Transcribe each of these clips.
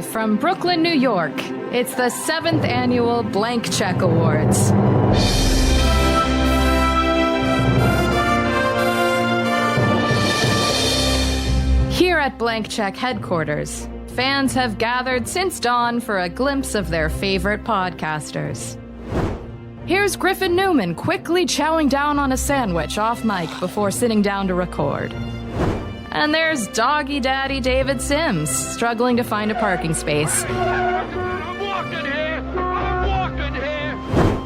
Live from Brooklyn, New York, it's the 7th Annual Blank Check Awards. Here at Blank Check headquarters, fans have gathered since dawn for a glimpse of their favorite podcasters. Here's Griffin Newman quickly chowing down on a sandwich off mic before sitting down to record. And there's Doggy Daddy David Sims, struggling to find a parking space. I'm walking here.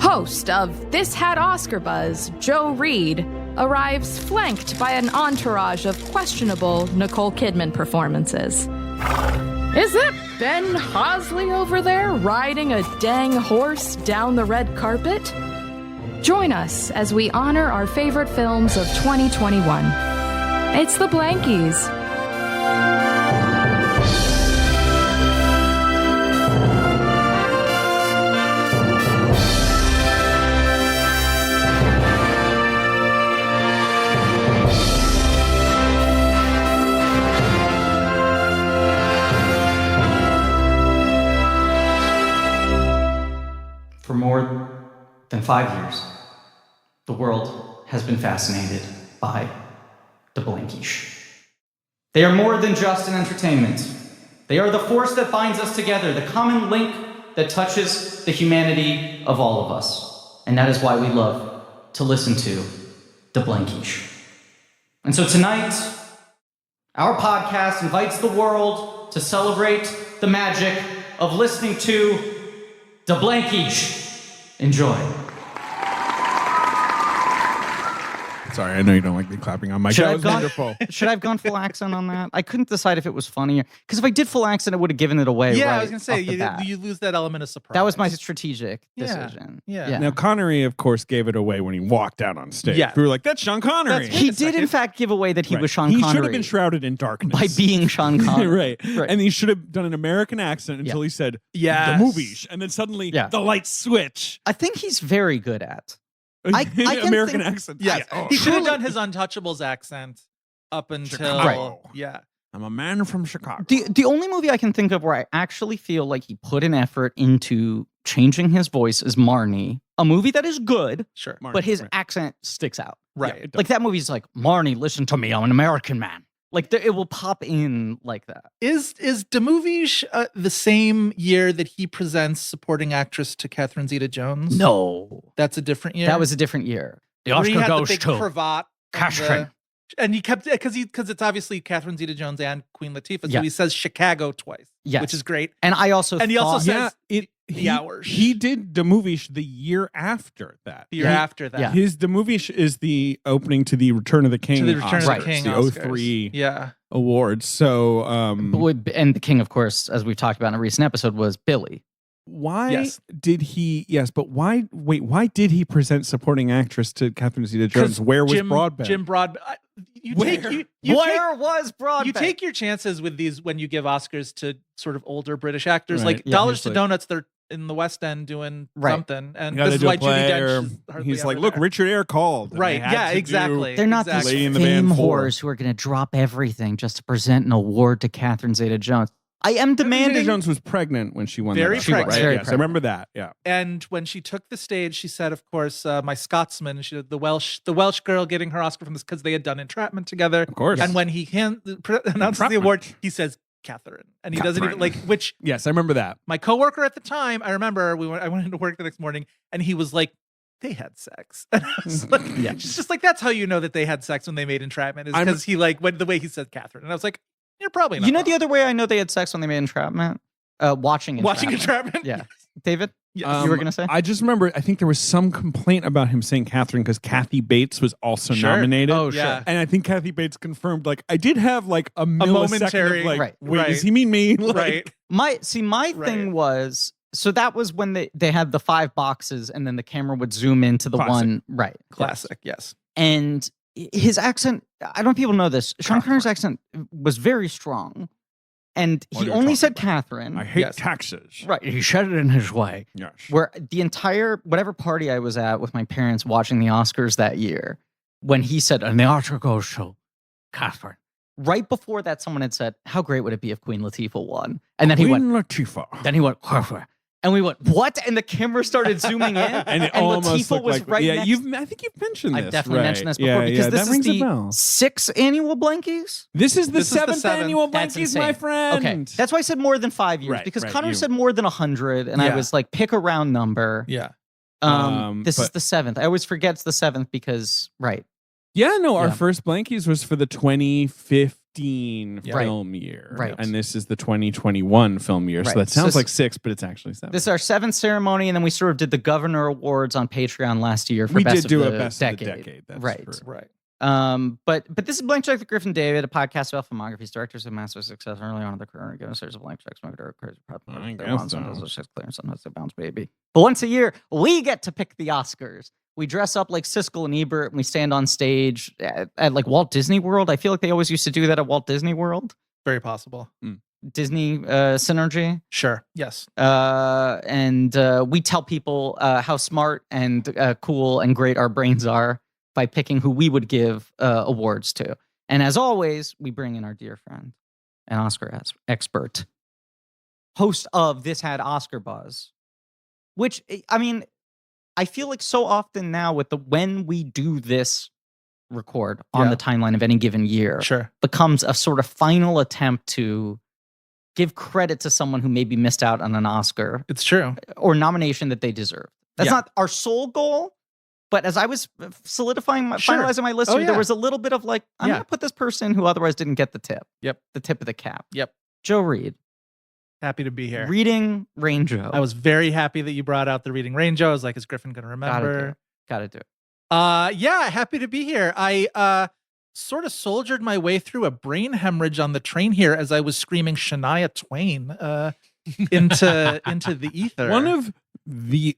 Host of This Had Oscar Buzz, Joe Reid, arrives flanked by an entourage of questionable Nicole Kidman performances. Is that Ben Hosley over there riding a dang horse down the red carpet? Join us as we honor our favorite films of 2021. It's the Blankies. For more than 5 years, the world has been fascinated by the Blankies. They are more than just an entertainment. They are the force that binds us together, the common link that touches the humanity of all of us. And that is why we love to listen to the Blankies. And so tonight, our podcast invites the world to celebrate the magic of listening to the Blankies. Enjoy. Sorry, I know you don't like me clapping on mic. That was wonderful. Should I have gone full accent on that? I couldn't decide if it was funnier. Because if I did full accent, I would have given it away. Yeah, right I was going to say, off the bat. you lose that element of surprise. That was my strategic decision. Yeah. Now, Connery, of course, gave it away when he walked out on stage. Yeah. We were like, that's Sean Connery. He did, in fact, give away that he was Sean He Connery. should have been shrouded in darkness. by being Sean Connery. right. And he should have done an American accent until he said, Yes. the movies. And then suddenly, the lights switch. I think he's very good at. I can American think- accent. Yes. Oh, He should have done his Untouchables accent up until... Chicago. Yeah. I'm a man from Chicago. The only movie I can think of where I actually feel like he put an effort into changing his voice is Marnie, a movie that is good, Sure. Marnie, but his right. accent sticks out. Right. Like that movie's like, Marnie, listen to me, I'm an American man. Like it will pop in like that. Is Demovish the same year that he presents supporting actress to Catherine Zeta-Jones? No. That's a different year? That was a different year. The Where he Oscar had goes the big to cravat. Catherine. And he kept because it's obviously Catherine Zeta-Jones and Queen Latifah, so Yeah. he says Chicago twice, Yes. which is great. And I also And he also thought- says the hours. He did the movie the year after that. The year after that. Yeah. His the movie is the opening to the Return of the King. To the Return Oscars, of the King the Oscars. 03 Yeah. awards. So and the king, of course, as we've talked about in a recent episode, was Billy. why Yes. did he? Yes, but why? Wait, why did he present supporting actress to Catherine Zeta-Jones? Where was Broadbent? Jim Broadbent. Where was Broadbent? You take your chances with these when you give Oscars to sort of older British actors. Right. Like Yeah, Dollars he's to like- Donuts, they're in the West End doing Right. something. And You gotta this is do a why Judi play, Dench or is hardly he's like, ever look, there. Richard Eyre called. and Right. they had Yeah, to do exactly. They're not Exactly. these Lady in the fame Band 4. whores who are going to drop everything just to present an award to Catherine Zeta-Jones. I am demanding. Zeta-Jones was pregnant when she won. Very that Oscar, pregnant. right? Very Yes, I pregnant. remember that. Yeah. And when she took the stage, she said, of course, my Scotsman, she did the Welsh girl getting her Oscar from this because they had done Entrapment together. Of course. And when he announces the Entrapment. award, he says Catherine, and he doesn't even Catherine. which Yes, I remember that. my coworker at the time, I remember I went into work the next morning, and he was like, they had sex. And I was like, she's just like, that's how you know that they had sex when they made Entrapment, is because he went the way he said Catherine. And I was like, you're probably not You know wrong. the other way I know they had sex when they made Entrapment? Watching Entrapment? Yeah. David? Yes. You were going to say? I just remember, I think there was some complaint about him saying Catherine because Kathy Bates was also Sure. nominated. Oh, Yeah. sure. And I think Kathy Bates confirmed, like, I did have like a millisecond momentary- of like, Right. wait, Right. does he mean me? Like, Right. My Right. thing was, so that was when they had the 5 boxes and then the camera would zoom into the Classic. one. Right. Classic, yes. And his accent, I don't know if people know this, Sean Connery's accent was very strong. And What he are you only talking said about? Catherine. I hate Yes. taxes. Right. He said it in his way. Yes. Where the entire, whatever party I was at with my parents watching the Oscars that year, when he said, and the Oscar goes to Catherine, right before that, someone had said, "How great would it be if Queen Latifah won?" And then he went, Latifah. Then he went, and we went, "What?" And the camera started zooming in, and it almost Latifah looked was like, right next. I think you've mentioned this. I've definitely right. mentioned this before because this that is rings a the bell. 6th annual Blankies. This is the This is the seventh seventh. annual That's Blankies, my insane. friend. Okay, that's why I said more than 5 years Right, because right, Connor you- said more than 100, and I Yeah. was like, pick a round number. Yeah. This is but- the 7th. I always forget it's the 7th because Yeah, no, our Yeah. first Blankies was for the 2015 Yeah. film year. Right. And this is the 2021 film year. Right. So that sounds So- like 6, but it's actually 7. this is our 7th ceremony, and then we sort of did the Governor Awards on Patreon last year for we best did do of a the best decade. of the decade. That's Right. correct. Right. But this is Blank Check with Griffin David, a podcast about filmographies, directors of massive success early on in their career, given a series of blank checks, crazy I guess so. sometimes those checks clear, sometimes they bounce, baby. But once a year, we get to pick the Oscars. We dress up like Siskel and Ebert, and we stand on stage at like Walt Disney World. I feel like they always used to do that at Walt Disney World. Very possible. Disney synergy. Sure. Yes. And we tell people how smart and cool and great our brains are by picking who we would give awards to. And as always, we bring in our dear friend, an Oscar expert, host of This Had Oscar Buzz, which, I mean, I feel like so often now with when we do this record on the timeline of any given year, Sure. becomes a sort of final attempt to give credit to someone who maybe missed out on an Oscar It's true. or nomination that they deserve. That's Yeah. not our sole goal, but as I was solidifying, Sure. finalizing my list, Oh, here, there yeah. was a little bit of like, I'm Yeah. going to put this person who otherwise didn't get the tip. Yep. The tip of the cap. Yep. Joe Reid. Happy to be here. Reading Rain Joe. I was very happy that you brought out the Reading Rain Joe. I was like, is Griffin going to remember? Gotta do it. Yeah, happy to be here. I sort of soldiered my way through a brain hemorrhage on the train here as I was screaming Shania Twain into the ether. One of the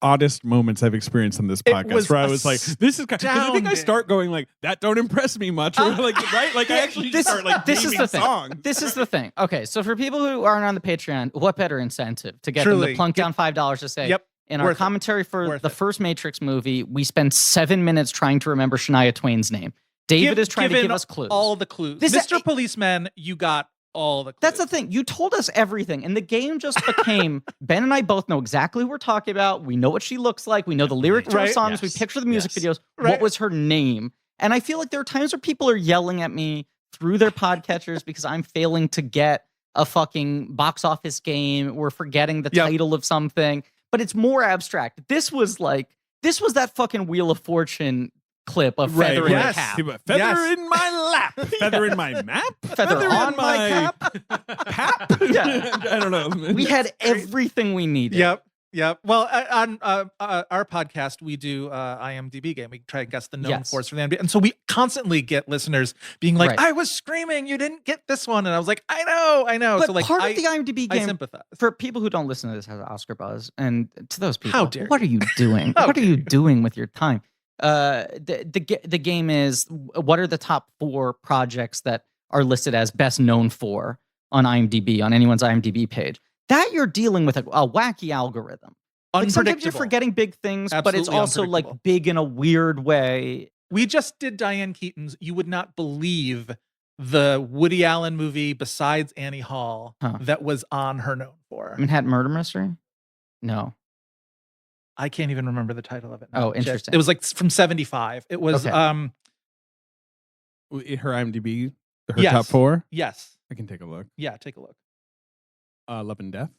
oddest moments I've experienced on this podcast was where I was like, this is because I think I astounding. start going like, that don't impress me much. Or like, right? Like I actually just start like this is naming the thing. songs. This is the thing. Okay, so for people who aren't on the Patreon, what better incentive to get them Truly. to plunk down $5 to say, Yep. in our Worth it. commentary for Worth the it. first Matrix movie, we spend 7 minutes trying to remember Shania Twain's name. David is trying to Given give us clues. All the clues. This- Mr. Policeman, you got all the clues. That's the thing. You told us everything, and the game just became Ben and I both know exactly who we're talking about. We know what she looks like. We know the lyrics to her Right. songs. Yes. We picture the music Yes. videos. Right. What was her name? And I feel like there are times where people are yelling at me through their podcatchers because I'm failing to get a fucking box office game. We're forgetting the Yep. title of something, but it's more abstract. This was that fucking Wheel of Fortune clip of Right, feather in yes. a cap. Feather Yes. in my lap. Feather in my map. Feather on in my cap. Pap. Yeah. I don't know. We had everything we needed. Yep. Well, on our podcast, we do IMDb game. We try to guess the known Yes. force for the IMDb. And so we constantly get listeners being like, Right. I was screaming, you didn't get this one. And I was like, I know. But so like, part of the IMDb I game, sympathize. for people who don't listen to this, has Oscar buzz, and to those people, How dare what are you doing? How What are dare you you? doing with your time? The game is, what are the top 4 projects that are listed as best known for on IMDb, on anyone's IMDb page? That you're dealing with a wacky algorithm. Like sometimes you're Unpredictable. forgetting big things, but it's Absolutely also like unpredictable. big in a weird way. We just did Diane Keaton's. You would not believe the Woody Allen movie besides Annie Hall Huh. that was on her known for. Manhattan Murder Mystery? No. I can't even remember the title of it. Oh, Shit. interesting. It was like from 75. It was Okay. Her IMDb, her Yes. top 4. Yes. I can take a look. Yeah, take a look. Love and Death.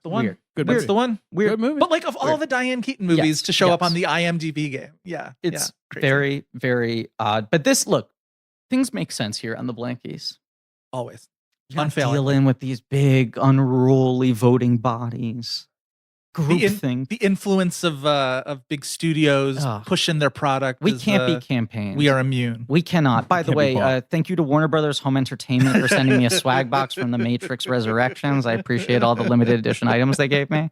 The one. Weird. Good That's movie. the one. Weird. Good movie. But like of all Weird. the Diane Keaton movies Yes, to show up yes. on the IMDb game. Yeah. It's crazy. very, very odd. But this, look, things make sense here on the Blankies. Always. You're not Unfailing. dealing with these big, unruly voting bodies. Groupthink. The influence of big studios Ugh. pushing their product. We is, can't be campaigned. We are immune. We cannot. By the can't be way, bought. thank you to Warner Brothers Home Entertainment for sending me a swag box from the Matrix Resurrections. I appreciate all the limited edition items they gave me.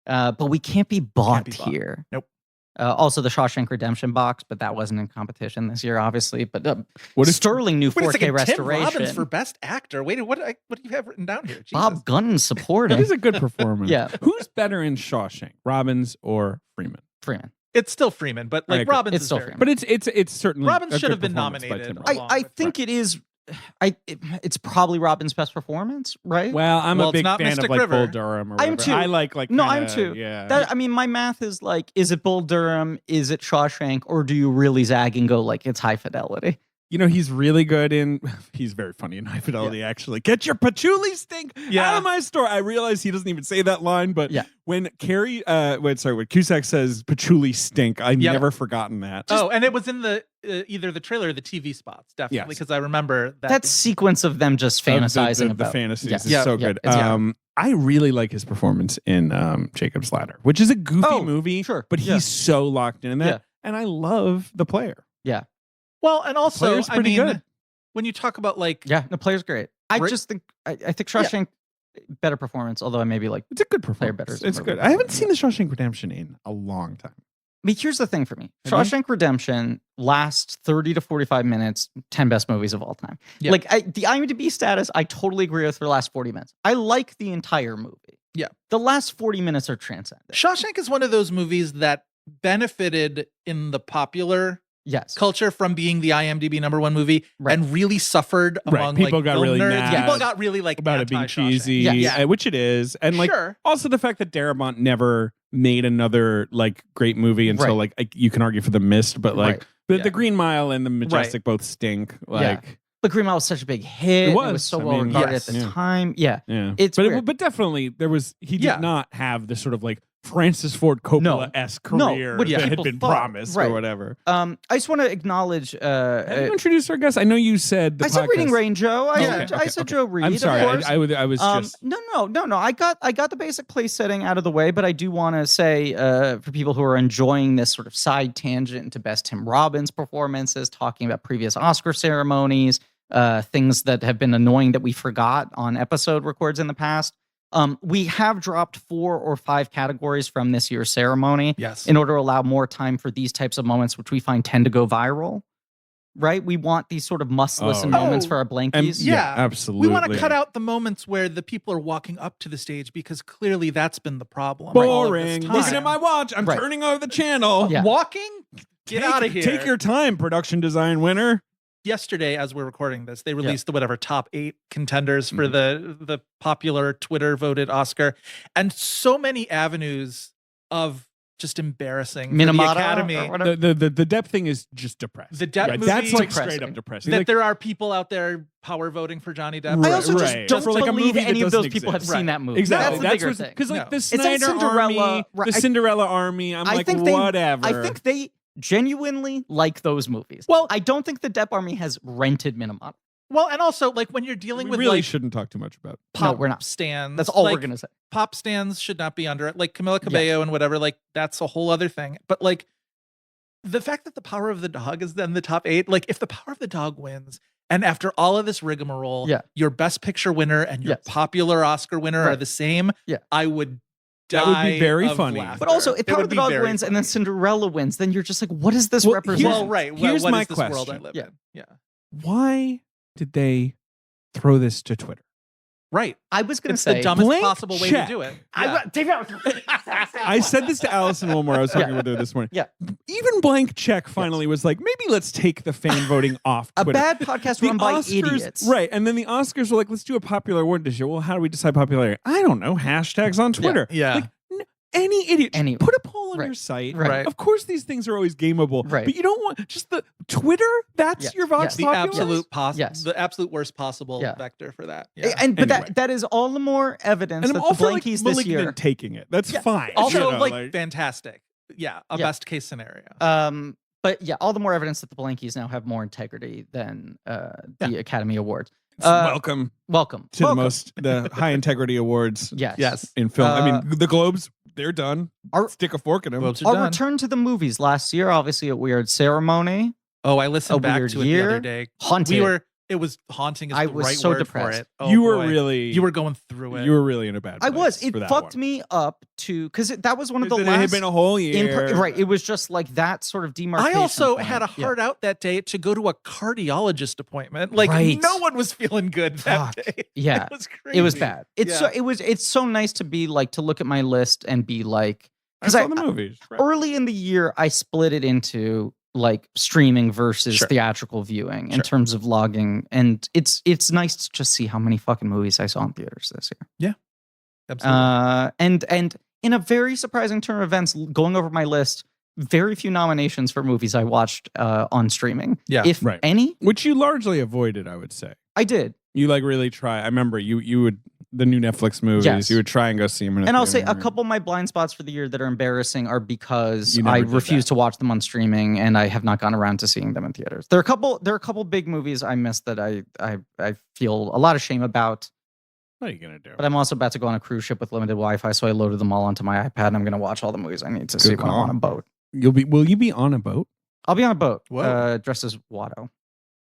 But we can't be bought be bought. here. Nope. Also, the Shawshank Redemption box, but that wasn't in competition this year, obviously. But What if sterling new Wait a 4K second, Tim restoration. Robbins for Best Actor. Wait, what do you have written down here? Jesus. Bob Gunn that supporting is a good performance? Yeah. Who's better in Shawshank, Robbins or Freeman? Freeman. It's still Freeman, but I like agree. Robbins It's is still very Freeman. But it's certainly Robbins a should good have been performance by nominated. Tim along I with think Freeman. it is. It's probably Robin's best performance, right? Well, I'm Well, a it's big not fan Mystic of like River. Bull Durham or whatever. I'm too. I like No, kinda, I'm too. Yeah. I mean, my math is like, is it Bull Durham? Is it Shawshank? Or do you really zag and go like it's High Fidelity? You know, he's really good in. He's very funny in High Fidelity. Actually, get your patchouli stink out of my store. I realize he doesn't even say that line, but when when Cusack says patchouli stink, I've never forgotten that. And it was in the either the trailer or the TV spots, definitely, because I remember that sequence of them just fantasizing the about fantasies is so good. I really like his performance in Jacob's Ladder, which is a goofy movie, but he's so locked in that, and I love the player. Yeah. Well, and also, I mean, good. when you talk about like, the player's great. I just think I think Shawshank better performance, although I maybe like it's a good performance. Better. It's good. I haven't seen the Shawshank Redemption in a long time. I mean, here's the thing for me: Shawshank Redemption lasts 30 to 45 minutes. 10 best movies of all time. Yeah. Like the IMDb status, I totally agree with for the last 40 minutes. I like the entire movie. Yeah, the last 40 minutes are transcendent. Shawshank is one of those movies that benefited in the popular culture from being the IMDb #1 movie and really suffered among people like got film really nerds. mad People got really like about it being cheesy, Yeah. which it is, and like also the fact that Darabont never made another like great movie until like you can argue for The Mist, but like the Green Mile and the Majestic both stink. Like the Green Mile was such a big hit. It was so well regarded at the time. Yeah. It's but definitely there was he did not have the sort of like Francis Ford Coppola-esque career that had been promised or whatever. I just want to acknowledge. Have you introduced our guest? I know you said the I said Reading Rain, Joe. I said Joe Reid. I'm sorry. Of course. I was just no. I got the basic place setting out of the way, but I do want to say for people who are enjoying this sort of side tangent into best Tim Robbins performances, talking about previous Oscar ceremonies, things that have been annoying that we forgot on episode records in the past. We have dropped 4 or 5 categories from this year's ceremony in order to allow more time for these types of moments, which we find tend to go viral. Right? We want these sort of must-listen moments for our Blankies. Absolutely. We want to cut out the moments where the people are walking up to the stage because clearly that's been the problem. Boring. Looking at my watch. I'm turning over the channel. Walking? Get out of here. Take your time, production design winner. Yesterday, as we're recording this, they released the top 8 contenders for the popular Twitter voted Oscar, and so many avenues of just embarrassing for the Academy. The Depp thing is just depressing. The Depp movie, that's like straight up depressing. That there are people out there power voting for Johnny Depp. I also just don't for like a believe movie any that of those doesn't people have exist. seen that movie. Exactly. That's the bigger thing. Because like the It's like Snyder Cinderella, Army, the Cinderella Army. I'm like, whatever. I think they genuinely like those movies. Well, I don't think the Depp Army has rented Minamata. Well, and also like when you're dealing with really like shouldn't talk too much about pop we're not. stands. That's all like, we're gonna say. Pop stands should not be under it. Like Camila Cabello and whatever. Like that's a whole other thing. But like the fact that The Power of the Dog is then the top 8. Like if The Power of the Dog wins, and after all of this rigmarole, your Best Picture winner and your popular Oscar winner are the same. I would. That would be very funny. Laughter. But also, if Power of the Dog wins and then Cinderella wins, then you're just like, what does this represent? Well, right. Here's what my is this question. world I live in? Yeah. Why did they throw this to Twitter? Right. I was going to it's say the dumbest blank possible way check. to do it. I said this to Allison Wilmore. I was talking with her this morning. Yeah. Even Blank Check finally was like, maybe let's take the fan voting off Twitter. A bad podcast run by idiots. Right. And then the Oscars were like, let's do a popular award this year. Well, how do we decide popularity? I don't know. Hashtags on Twitter. Yeah. Like, any idiot. Anyone. Put a poll on your site. Right. Of course, these things are always gameable. Right. But you don't want just the Twitter. That's your Vox The Populi? absolute the absolute worst possible vector for that. Yeah. And but that is all the more evidence And that I'm the all for like Blankies this year taking it. That's fine. Also, you know, like fantastic. Yeah, a best case scenario. But yeah, all the more evidence that the Blankies now have more integrity than the Academy Awards. Welcome to the high integrity awards. Yes. In film. I mean, the Globes, they're done. Stick a fork in them. Our return to the movies last year, obviously a weird ceremony. Oh, I listened back to it the other day. Haunted. It was haunting is I the was right so word depressed. for it. Oh, you boy. were going through it. You were really in a bad place. I was. It for that fucked one. me up to because that was one of the It last. had been a whole year. Right. It was just like that sort of demarcation. I also point. had a hard out that day to go to a cardiologist appointment. Like no one was feeling good that day. Yeah. It was crazy. It was bad. It's so nice to be like to look at my list and be like, I saw the movies. Right. Early in the year, I split it into like streaming versus Sure. theatrical viewing in Sure. terms of logging, and it's nice to just see how many fucking movies I saw in theaters this year. Absolutely. And in a very surprising turn of events, going over my list, very few nominations for movies I watched on streaming. Yeah, if right. any, Which you largely avoided, I would say. I did. You like really try. I remember you would the new Netflix movies. Yes. You would try and go see them. And I'll say a couple of my blind spots for the year that are embarrassing are because You never I did refuse that. to watch them on streaming, and I have not gone around to seeing them in theaters. There are a couple big movies I missed that I feel a lot of shame about. What are you gonna do? But I'm also about to go on a cruise ship with limited Wi-Fi, so I loaded them all onto my iPad, and I'm going to watch all the movies I need to see when I'm on a boat. Will you be on a boat? I'll be on a boat, Whoa. dressed as Watto.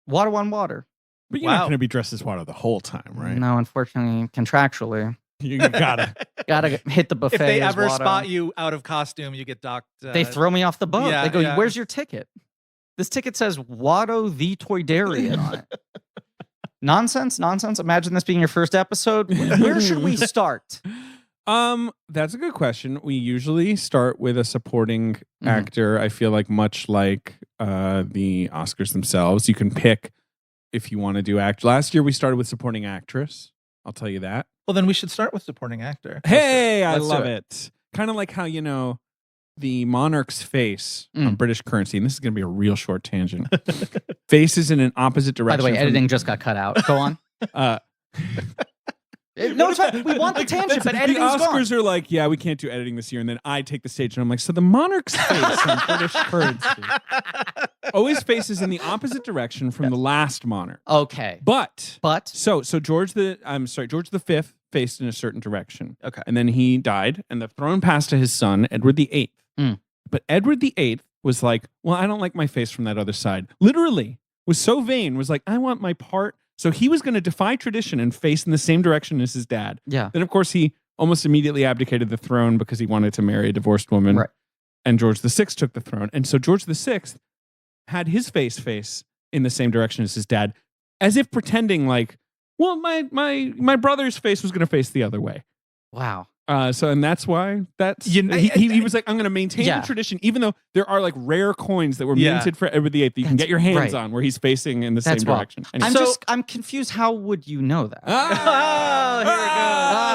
Watto on water. But you're not Wow. going to be dressed as Watto the whole time, right? No, unfortunately, contractually, You gotta. gotta hit the buffet. If they as ever Watto. spot you out of costume, you get docked. They throw me off the boat. yeah, They go, yeah. "Where's your ticket?" This ticket says Watto the Toydarian on it. Nonsense. Imagine this being your first episode. Where should we start? That's a good question. We usually start with a supporting Mhm. actor. I feel like much like the Oscars themselves, you can pick if you want to do act. Last year we started with supporting actress. I'll tell you that. Well, then we should start with supporting actor. Hey, I Let's do love it. it. Kind of like how the monarch's face on British currency, and this is going to be a real short tangent. Faces in an opposite direction. By the way, from- editing just got cut out. Go on. No, it's fine. We want the tangent, but the editing's Oscars gone. are like, yeah, we can't do editing this year, and then I take the stage and I'm like, so the monarch's face on British currency always faces in the opposite direction from the last monarch. Okay, But but so George V faced in a certain direction. Okay. And then he died, and the throne passed to his son, Edward VIII. Mm. But Edward VIII was like, well, I don't like my face from that other side. Literally, was so vain, was like, I want my part. So he was going to defy tradition and face in the same direction as his dad. yeah, Then, of course, he almost immediately abdicated the throne because he wanted to marry a divorced woman. Right. And George VI took the throne. And so George VI had his face in the same direction as his dad, as if pretending like, well, my brother's face was going to face the other way. wow. And that's why You know, he was like, I'm going to maintain Yeah. the tradition, even though there are like rare coins that were Yeah. minted for Edward VIII that you can That's get your hands right. on where he's facing in the That's same wild. direction. Anyway. I'm confused. How would you know that? Oh, here we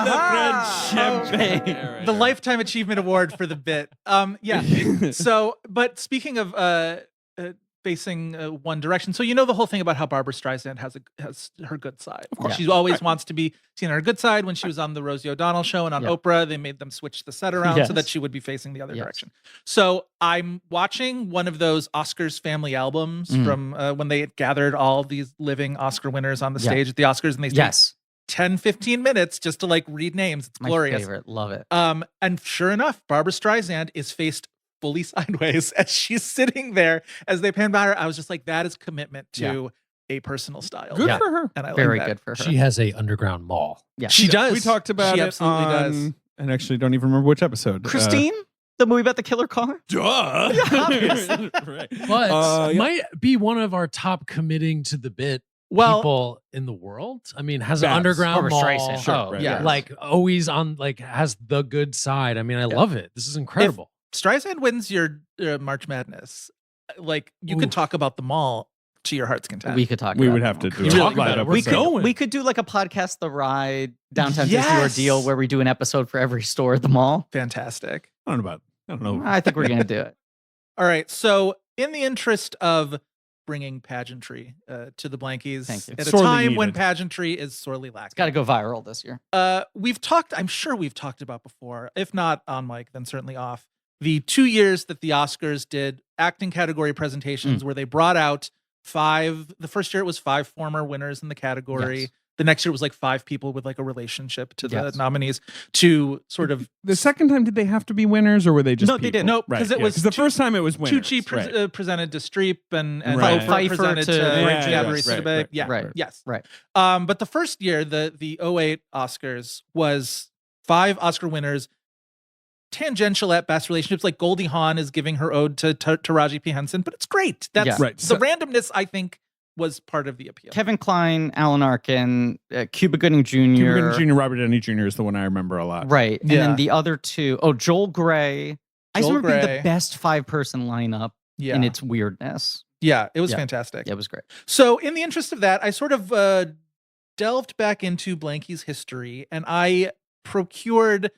go. The friendship. Okay. The Lifetime Achievement Award for the bit. Yeah. So, but speaking of facing one direction, so the whole thing about how Barbara Streisand has her good side. Of course. she always wants to be seen on her good side. When she was on the Rosie O'Donnell show and on Yeah. Oprah, they made them switch the set around Yes. so that she would be facing the other Yes. direction. So I'm watching one of those Oscars family albums Mm. from when they gathered all these living Oscar winners on the Yeah. stage at the Oscars, and they spent Yes, 10-15 minutes just to like read names. It's my glorious. favorite. Love it. And sure enough, Barbara Streisand is faced fully sideways as she's sitting there as they pan by her. I was just like, that is commitment to a personal style. Good Yeah. for her. And I Very like that. good for her. She has a underground mall. Yeah. She does. We talked about She it absolutely does. on, and actually don't even remember which episode. Christine, the movie about the killer car. Duh. obviously. Right. But Yeah. might be one of our top committing to the bit Well, people in the world. I mean, has an Babs. underground Barbara mall. Streisand. Sure, Oh, right, yeah. right. Like always on, like has the good side. I mean, I love it. This is incredible. Streisand wins your March Madness. Like, you could Oof. talk about the mall to your heart's content. We could talk. We about would it. have to do You a really live got it. We're We episode. could, we could do like a podcast, The Ride, Downtown Yes. Disney Ordeal, where we do an episode for every store at the mall. Fantastic. I don't know. I think we're gonna do it. All right. So, in the interest of bringing pageantry to the Blankies Thank you. at a Sorely time when needed. pageantry is sorely lacking. It's got to go viral this year. I'm sure we've talked about before, if not on mic, then certainly off, the 2 years that the Oscars did acting category presentations where they brought out the first year it was 5 former winners in the category. Yes. The next year it was like 5 people with like a relationship to the Yes. nominees to sort of The second time, did they have to be winners, or were they just? No, they people? didn't. Nope, Right, 'cause it yeah, was the first time it was winners. Tucci presented to Streep and Right. Oprah Pfeiffer presented to to Richard. Gabrielle Right, Sidibe. right, Yeah, right, yes. right. But the first year, the 2008 Oscars was 5 Oscar winners, tangential at best relationships. Like Goldie Hawn is giving her ode to Taraji P. Henson, but it's great. That's Yeah. Right. the So- randomness, I think, was part of the appeal. Kevin Kline, Alan Arkin, Cuba Gooding Jr. Cuba Gooding Jr., Robert Downey Jr. is the one I remember a lot. Right. And Yeah. then the other two, Joel Gray I just Joel remember being Grey. the best 5-person lineup Yeah. in its weirdness. Yeah, it was Yeah. fantastic. Yeah, it was great. So in the interest of that, I sort of delved back into Blankies history, and I procured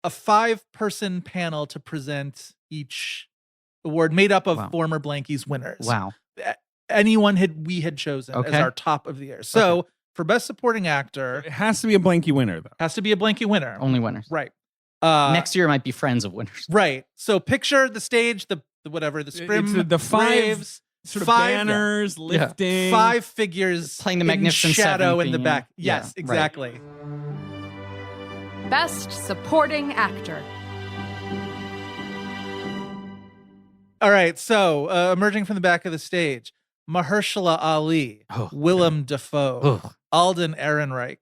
a 5-person panel to present each award made up of Wow. former Blankies winners. Wow. Anyone we had chosen as Okay. our top of the year. So for Best Supporting Actor, It has to be a Blanky winner, though. has to be a Blanky winner. Only winners. Right. Next year might be friends of winners. Right. So picture the stage, the whatever, the scrim, It's the 5 raves, sort of 5 banners lifting. 5 figures Playing the in Magnificent shadow Seven in the theme. back. Yeah, Yes, right. exactly. Best Supporting Actor. All right, so emerging from the back of the stage, Mahershala Ali, Oh, Willem Dafoe, Ugh. Alden Ehrenreich,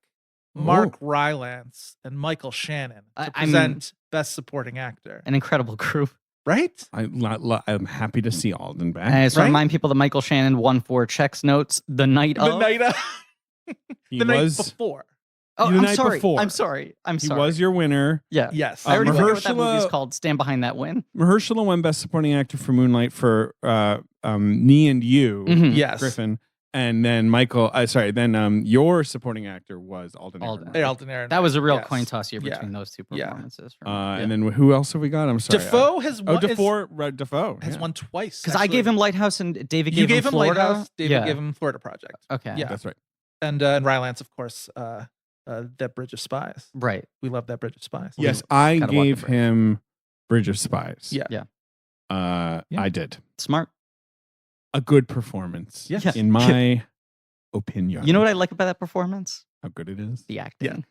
Mark Rylance, and Michael Shannon to I mean- present Best Supporting Actor. An incredible group. Right? I'm happy to see Alden back. And I just Right? remind people that Michael Shannon won for Checks Notes the night The of. night He the night was before. Oh, the I'm night sorry. before. I'm sorry. I'm he sorry. was your winner. Yeah. Yes. I already forget what that Mahershala- movie's called. Stand Behind That Win. Mahershala won Best Supporting Actor for Moonlight for Me and You, Mhm. Yes. Griffin, and then then your supporting actor was Alden. Alden. Ehrenreich. Alden Ehrenreich. That was a real yes. coin toss year Yeah. between those two Yeah. performances. for me. And then who else have we got? I'm sorry. Defoe has won. Defoe has yeah. won twice. Because I gave him Lighthouse and David You gave him Florida. Lighthouse. David yeah. gave him Florida Project. Okay. Yeah. That's right. And Rylance, of course, That Bridge of Spies. Right. We love That Bridge of Spies. Yes, I gotta walk gave the bridge. him Bridge of Spies. Yeah. Yeah. Yeah. I did Smart. a good performance. Yes. in my opinion. You know what I like about that performance? how good it is? The acting.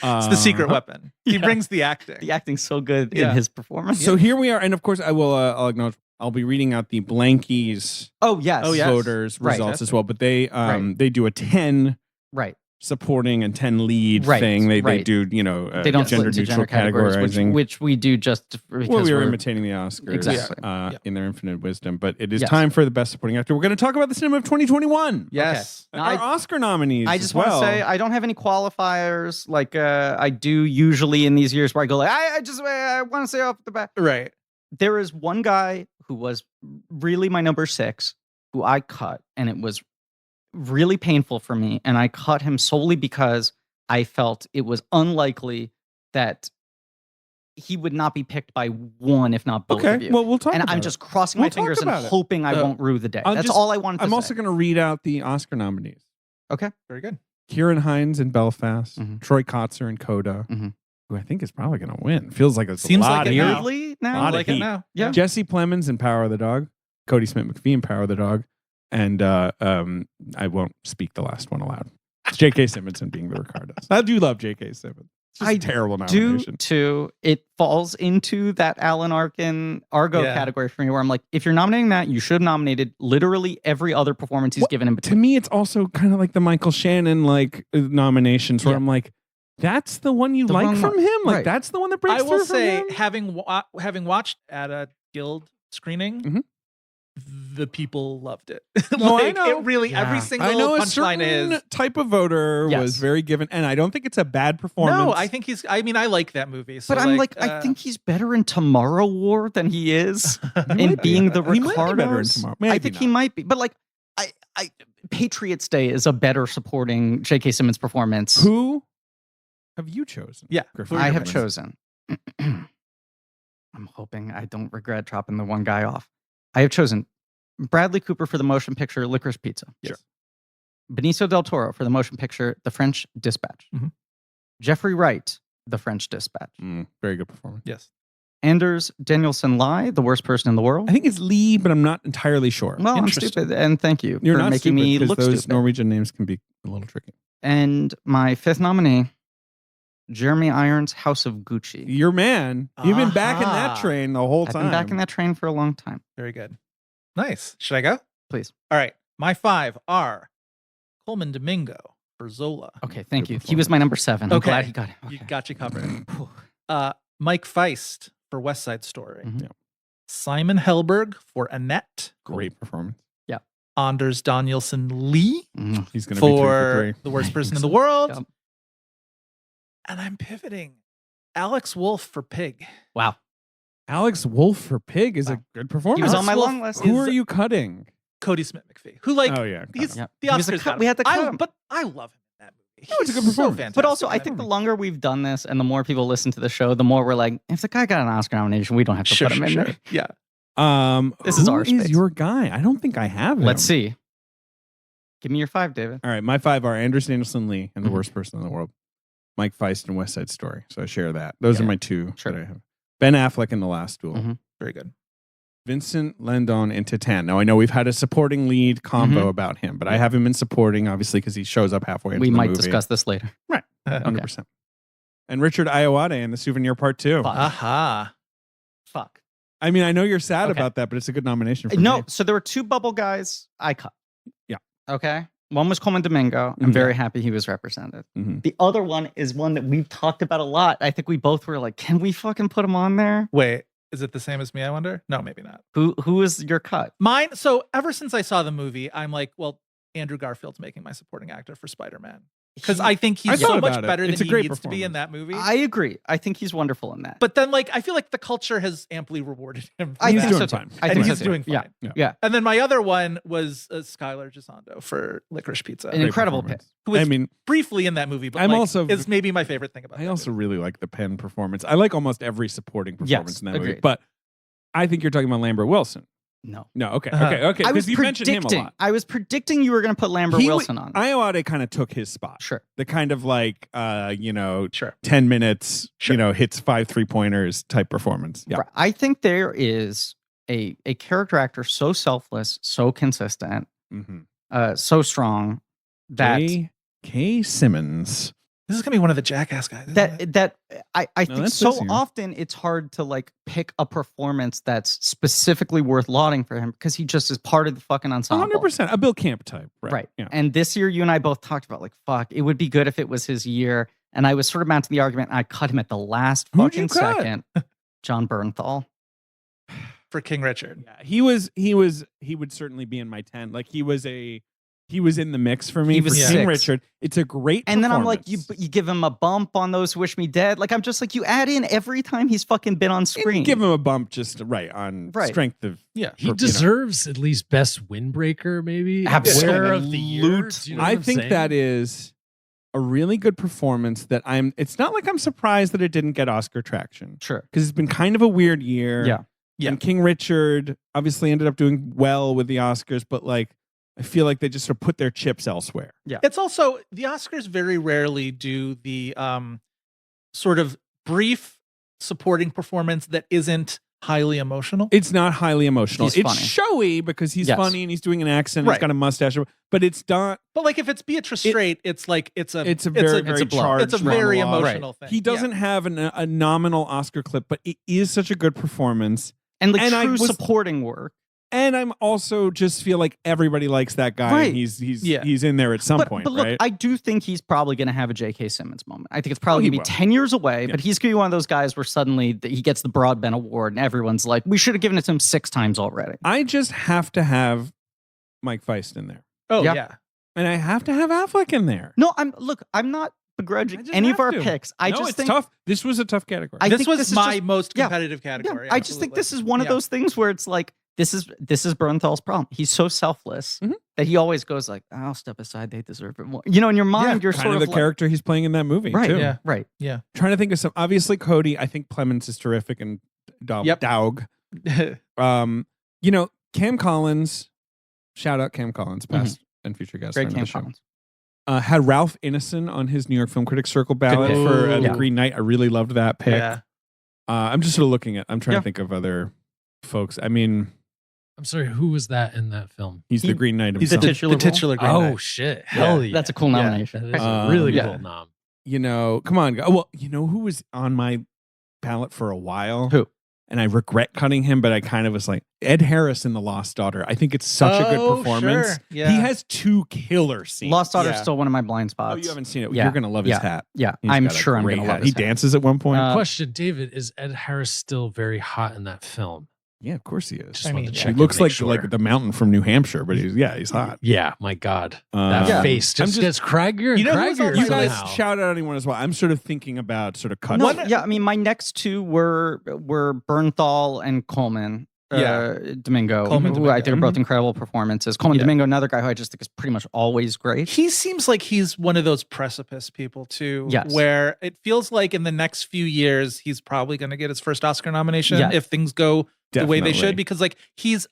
It's the secret weapon. He Yeah. brings the acting. The acting's so good Yeah. in his performance. So here we are, and of course, I will. I'll acknowledge. I'll be reading out the Blankies Oh yes. Oh, yes. voters Right. results as well. But they Right. they do a 10 Right. supporting and 10 lead Right, thing. They right. do They don't split gender into neutral gender categories, categorizing. which we do just because Well, we are we're imitating the Oscars Exactly. Yeah. in their infinite wisdom. But it is Yes. time for the Best Supporting Actor. We're going to talk about the cinema of 2021. Yes. Now, Our Oscar nominees. I just as want well. to say I don't have any qualifiers like I do usually in these years where I go like I want to say off the bat. Right. There is one guy who was really my number 6 who I cut, and it was really painful for me, and I cut him solely because I felt it was unlikely that he would not be picked by one, if not both of Okay, you. well, we'll talk and about I'm it. just crossing We'll my talk fingers and about it. hoping I won't rue the day. I'll That's just- all I wanted to I'm say. also going to read out the Oscar nominees. Okay. Very good. Kieran Hines in Belfast, Mhm. Troy Kotzer in Coda, Mhm. who I think is probably going to win. Feels like it's Seems a lot like of it heat. now. Weirdly now? Lot of like it heat. now. Yeah. Jesse Plemons in Power of the Dog, Cody Smith McPhee in Power of the Dog, and I won't speak the last one aloud. It's J.K. Simmons in Being the Ricardos. I do love J.K. Simmons. It's just I a terrible Do nomination. too. It falls into that Alan Arkin Argo Yeah. category for me, where I'm like, if you're nominating that, you should have nominated literally every other performance he's Well, given in To between. me, it's also kind of like the Michael Shannon nominations, where Yeah. I'm like, that's the one you The like one from one- him. Like right. that's the one that breaks I will through say, from him. having watched at a guild screening, Mhm. the people loved it. No, I know. It really, every Yeah. single I know a punchline certain is. type of voter Yes. was very given, and I don't think it's a bad performance. No, I think he's. I mean, I like that movie. So But I'm like, I think he's better in Tomorrow War than he is in might be. Being the He might be better in Ricardos. Tomorrow. I Maybe think not. he might be. But like, I Patriots Day is a better supporting J.K. Simmons performance. Who have you chosen? Yeah, Griffin? who are I your have winners? chosen. I'm hoping I don't regret dropping the one guy off. I have chosen Bradley Cooper for the motion picture Licorice Pizza. Yes. Benicio Del Toro for the motion picture The French Dispatch. Mhm. Jeffrey Wright, The French Dispatch. Very good performance. Yes. Anders Danielson Lai, The Worst Person in the World. I think it's Lee, but I'm not entirely sure. Well, I'm Interesting. stupid, and thank you You're for not making stupid, me 'cause look those stupid. Norwegian names can be a little tricky. And my 5th nominee, Jeremy Irons, House of Gucci. Your man, you've been back in that Aha. train the whole I've time. been back in that train for a long time. Very good. Nice. Should I go? Please. All right. My 5 are Coleman Domingo for Zola. Okay, thank Good you. He was my number 7. I'm Okay. glad he got him. You Okay. got you covered. Mike Feist for West Side Story. Mhm. Yeah. Simon Helberg for Annette. Great performance. Anders Danielson Lee Mm. He's going to be for 3 for 3. The Worst Person in the World. Yep. And I'm pivoting. Alex Wolfe for Pig. Wow. Alex Wolfe for Pig is a good performance. He was on my Wolfe long list. Who are you cutting? Cody Smith-McPhee, who like Oh yeah. he's Yep. the He was a Oscars. cut- we had to cut him. But I love him in that movie. No, it's a good He's performance. So fantastic But also, in I that think the movie. longer we've done this and the more people listen to the show, the more we're like, if the guy got an Oscar nomination, we don't have to put him in there. Yeah. This is who our space. your guy? I don't think I have him. Let's see. Give me your 5, David. All right, my 5 are Anders Anderson Lee and The Mhm. Worst Person in the World, Mike Feist and West Side Story. So I share that. Those are my 2 Sure. that I have. Ben Affleck in The Last Duel. Mhm. Very good. Vincent Landon in Titan. Now I know we've had a supporting lead combo about him, but I have him in supporting, obviously, because he shows up halfway into We the might movie. discuss this later. Right, 100%. And Richard Ayoade in The Souvenir Part 2. Fuck. Aha. Fuck. I mean, I know you're sad Okay. about that, but it's a good nomination for No, me. so there were 2 bubble guys I cut. Yeah. Okay. One was Coleman Domingo. I'm very happy he was represented. Mhm. The other one is one that we've talked about a lot. I think we both were like, can we fucking put him on there? Wait, is it the same as me? I wonder. No, maybe not. Who is your cut? Mine. So ever since I saw the movie, I'm like, well, Andrew Garfield's making my supporting actor for Spider-Man because I think I he's thought so much about it. better It's than a he great needs to be in that movie. I agree. I think he's wonderful in that. But then, like, I feel like the culture has amply rewarded him. For I He's that. think doing so fine. too. I and think he's so too. doing fine. Yeah. And then my other one was Skylar Gisondo for Licorice Pizza, An incredible pick. performance. who was I mean, briefly in that movie, but I'm like, also- is maybe my favorite thing about. I that also movie. really like the Penn performance. I like almost every supporting performance in that movie. agreed. But I think you're talking about Lambert Wilson. No. No, okay. Uh-huh. I was Because you mentioned him a predicting. lot. I was predicting you were going to put Lambert Wilson on. Ayoade kind of took his spot. Sure. The kind of like, Sure. 10 minutes, Sure. hits 5 3-pointers type performance. Yeah. Right. I think there is a character actor so selfless, so consistent, Mm-hmm. so strong that J.K. Simmons. This is gonna be one of the Jackass guys. isn't it? that I think that's so this year. often it's hard to like pick a performance that's specifically worth lauding for him because he just is part of the fucking ensemble. 100%. A Bill Camp type. Right. Yeah. And this year, you and I both talked about like, fuck, it would be good if it was his year. And I was sort of mounting the argument. And I cut him at the last Who'd you fucking cut? second. John Bernthal. For King Richard. Yeah, he would certainly be in my 10. Like he was in the mix for me. He was for King 6. Richard. It's a great And then I'm like, performance. you give him a bump on those Wish Me Dead. Like, I'm just like, you add in every time he's fucking been on And screen. give him a bump just on Right. strength of Yeah. He deserves at least best windbreaker, maybe. Absolutely. Wearer of the year. Do you know what I I'm think saying? that is a really good performance that it's not like I'm surprised that it didn't get Oscar traction Sure. because it's been kind of a weird year. Yeah. Yeah. And King Richard obviously ended up doing well with the Oscars, but like I feel like they just sort of put their chips elsewhere. It's also the Oscars very rarely do the sort of brief supporting performance that isn't highly emotional. It's not highly emotional. He's It's funny. showy because he's Yes. funny and he's doing an accent. And Right. he's got a mustache, but it's not. But like if it's Beatrice Straight, it's like it's a Very it's a blow. charged. it's a very monologue. emotional thing. He doesn't have a nominal Oscar clip, but it is such a good performance. And like And I true was- supporting work. And I'm also just feel like everybody likes that guy. Right. And he's Yeah. in there at some But, point, but look, right? I do think he's probably going to have a J.K. Simmons moment. I think it's probably he going to be will. 10 years away, Yeah. but he's going to be one of those guys where suddenly he gets the Broadbent Award and everyone's like, we should have given it to him 6 times already. I just have to have Mike Feist in there. Oh Yeah. yeah. And I have to have Affleck in there. No, I'm not begrudging I just any of have our to. picks. I No, just it's think tough. This was a tough category. I This think was this is my just- most yeah. competitive Yeah, category. I just think absolutely. this is one of Yeah. those things where it's like this is Bernthal's problem. He's so selfless Mhm. that he always goes like, "I'll step aside. They deserve it more." You know, in your mind, you're kind sort of of the like, character he's playing in that movie, right? too. Yeah. Right. Trying to think of some. Obviously, Cody. I think Clemens is terrific, and Yep. Daug. Cam Collins. Shout out Cam Collins, past and future guest. Great friend of Cam the show. Collins. Had Ralph Ineson on his New York Film Critics Circle ballot pick. for Yeah. The Green Knight. I really loved that pick. Yeah. I'm just sort of looking at. I'm trying Yeah. to think of other folks. I mean, I'm sorry, who was that in that film? he's the Green Knight he's himself. the titular The titular Green Oh Knight. shit! Hell yeah, That's a cool Yeah. nomination. That is a really Yeah. cool nom. Come on. Well, you know who was on my ballot for a while? Who? And I regret cutting him, but I kind of was like Ed Harris in The Lost Daughter. I think it's such a good Oh, performance. sure. Yeah. He has 2 killer scenes. Lost Daughter is Yeah. still one of my blind Oh, spots. you haven't seen it. Yeah. You're gonna love his Yeah. hat. Yeah, He's I'm got a sure I'm great going to hat. love He his hat. dances at one point. Uh, Question, David: is Ed Harris still very hot in that film? Yeah, of course he is. I mean, he looks like the mountain from New Hampshire, but he's hot. Yeah, my God, that face just gets craggier and craggier. You guys shout out anyone as well. I'm sort of thinking about sort of cuts. No, yeah, I mean, my next two were Bernthal and Coleman. Domingo, who I think are both incredible performances. Coleman Domingo, another guy who I just think is pretty much always great. He seems like he's one of those precipice people too, where it feels like in the next few years he's probably going to get his first Oscar nomination if things go the way they should, because like he's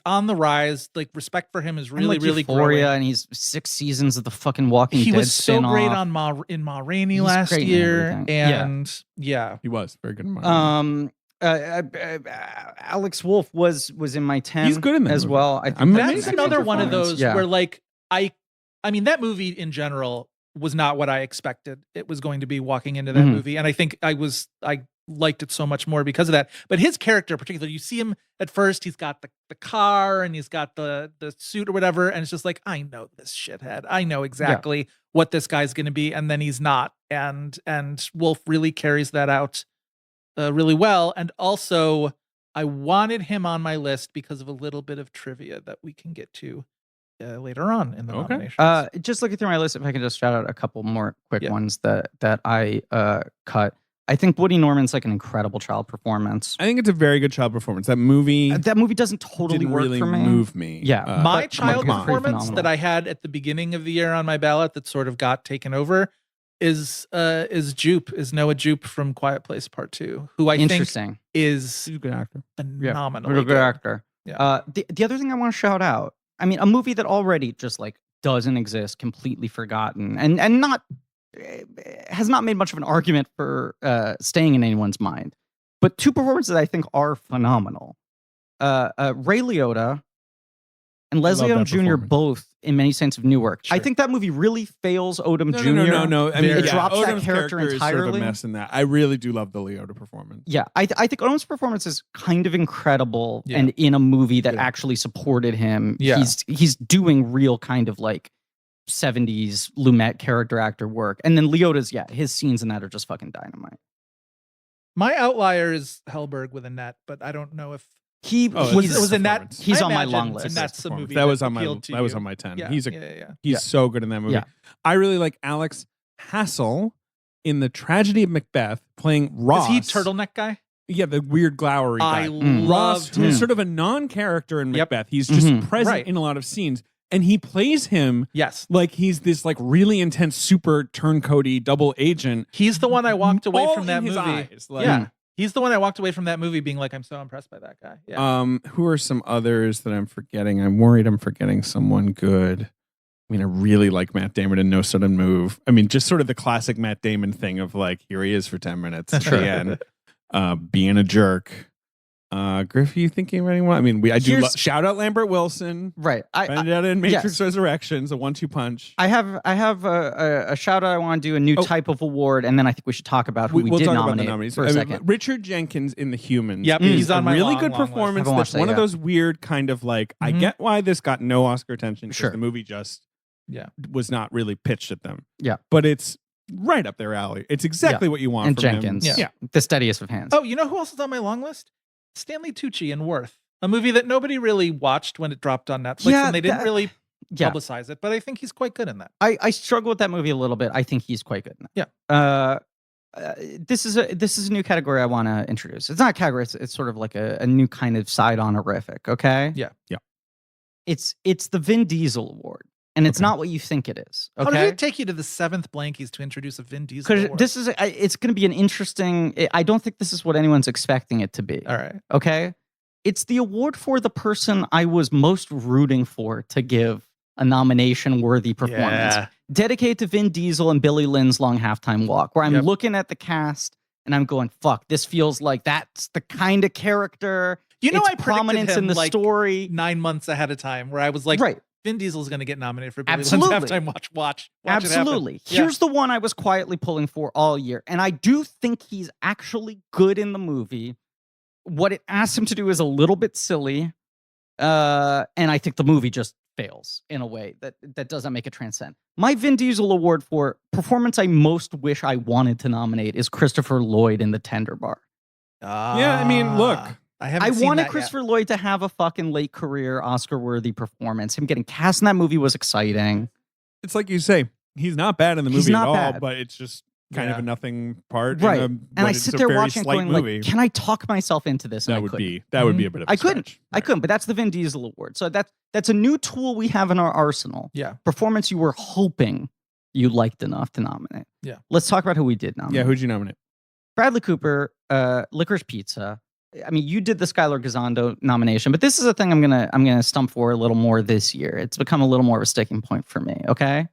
on the rise. Like respect for him is really really Euphoria, growing. and he's 6 seasons of the fucking Walking Dead. He was so great spin-off. in Ma Rainey last year, and he was very good in Ma Rainey. Alex Wolfe was in my 10. He's good in that as movie. well. That's another one of those where like I mean that movie in general was not what I expected it was going to be walking into that movie, and I think I liked it so much more because of that. But his character, particularly, you see him at first, he's got the car and he's got the suit or whatever, and it's just like, I know this shithead. I know exactly what this guy's going to be, and then he's not. And Wolfe really carries that out really well. And also, I wanted him on my list because of a little bit of trivia that we can get to later on in the nominations. Just looking through my list, if I can just shout out a couple more quick ones that I cut. I think Woody Norman's like an incredible child performance. I think it's a very good child performance. That movie doesn't totally work really for me. Move me. Yeah, my child performance that I had at the beginning of the year on my ballot that sort of got taken over is Jupe, is Noah Jupe from Quiet Place Part 2, who I think is he's a good actor, phenomenal, good actor. Yeah. The other thing I want to shout out, I mean, a movie that already just like doesn't exist, completely forgotten, and not has not made much of an argument for staying in anyone's mind, but two performances I think are phenomenal. Ray Liotta and Leslie Odom Jr. both in Many Saints of Newark. Sure. I think that movie really fails Odom Jr. No. I mean, it drops Odom's that character entirely. Is sort of a mess in that. I really do love the Liotta performance. Yeah, I think Odom's performance is kind of incredible, and in a movie that actually supported him. Yeah. He's doing real kind of like 70s Lumet character actor work. And then Liotta's, his scenes in that are just fucking dynamite. My outlier is Hellberg with Annette, but I don't know if was Annette. He's on my long list. That's a movie that was on my 10. Yeah. He's so good in that movie. Yeah. I really like Alex Hassel in The Tragedy of Macbeth playing Ross. Is he turtleneck guy? Yeah, the weird glowery guy. I loved him. Who's sort of a non-character in Macbeth. He's just present in a lot of scenes. And he plays him like he's this like really intense super turncoaty double agent. He's the one I walked away from that movie. Eyes, he's the one I walked away from that movie being like, I'm so impressed by that guy. Yeah. Who are some others that I'm forgetting? I'm worried I'm forgetting someone good. I mean, I really like Matt Damon in No Sudden Move. I mean, just sort of the classic Matt Damon thing of like, here he is for 10 minutes at the end, being a jerk. Griff, you thinking of anyone? I mean, shout out Lambert Wilson, right? Vendetta in Matrix Resurrections, a 1-2 punch. I have a shout out. I want to do a new type of award, and then I think we should talk about who we did nominate for a second. Richard Jenkins in The Humans. Yep, he's on my really good performance. That's one of those weird kind of like I get why this got no Oscar attention because the movie just was not really pitched at them. Yeah, but it's right up their alley. It's exactly what you want and from Jenkins. him. Yeah, the steadiest of hands. Oh, you know who else is on my long list? Stanley Tucci in Worth, a movie that nobody really watched when it dropped on Netflix, and they didn't really publicize it, but I think he's quite good in that. I struggle with that movie a little bit. I think he's quite good in that. Yeah. This is a new category I want to introduce. It's not a category. It's sort of like a new kind of side honorific. Okay. Yeah. It's the Vin Diesel Award. And it's not what you think it is. Okay? How did it take you to the Seventh Blankies to introduce a Vin Diesel Award? Because it's going to be an interesting. I don't think this is what anyone's expecting it to be. All right. Okay. It's the award for the person I was most rooting for to give a nomination-worthy performance, dedicated to Vin Diesel and Billy Lynn's Long Halftime Walk, where I'm looking at the cast and I'm going, "Fuck, this feels like that's the kind of character." You know, it's I prominence predicted him in the story 9 months ahead of time, where I was like, right. Vin Diesel's going to get nominated for Billy Lynn's Halftime Watch. Absolutely. Here's the one I was quietly pulling for all year. And I do think he's actually good in the movie. What it asks him to do is a little bit silly. And I think the movie just fails in a way that doesn't make it transcend. My Vin Diesel Award for performance I most wish I wanted to nominate is Christopher Lloyd in The Tender Bar. Yeah, I mean, look. haven't I seen wanted that Christopher Lloyd to have a fucking late career Oscar-worthy performance. Him getting cast in that movie was exciting. It's like you say, he's not bad in the He's movie not at all, bad. but it's just kind of a nothing part. Right. And I sit there watching it going movie. like, can I talk myself into this? And That I would couldn't. be a bit of a I couldn't. stretch. I couldn't, but that's the Vin Diesel Award. So that's a new tool we have in our arsenal. Yeah. Performance you were hoping you liked enough to nominate. Yeah. Let's talk about who we did nominate. Yeah, who'd you nominate? Bradley Cooper, Licorice Pizza. I mean, you did the Skylar Gazzondo nomination, but this is a thing I'm gonna stump for a little more this year. It's become a little more of a sticking point for me. Okay,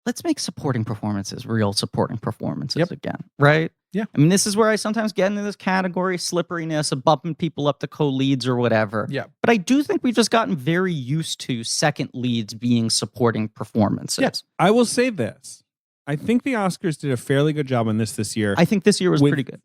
let's make supporting performances real supporting performances again, right? Yeah. I mean, this is where I sometimes get into this category slipperiness of bumping people up to co-leads or whatever. Yeah. But I do think we've just gotten very used to second leads being supporting performances. Yeah. I will say this. I think the Oscars did a fairly good job on this year. I think this year was pretty good.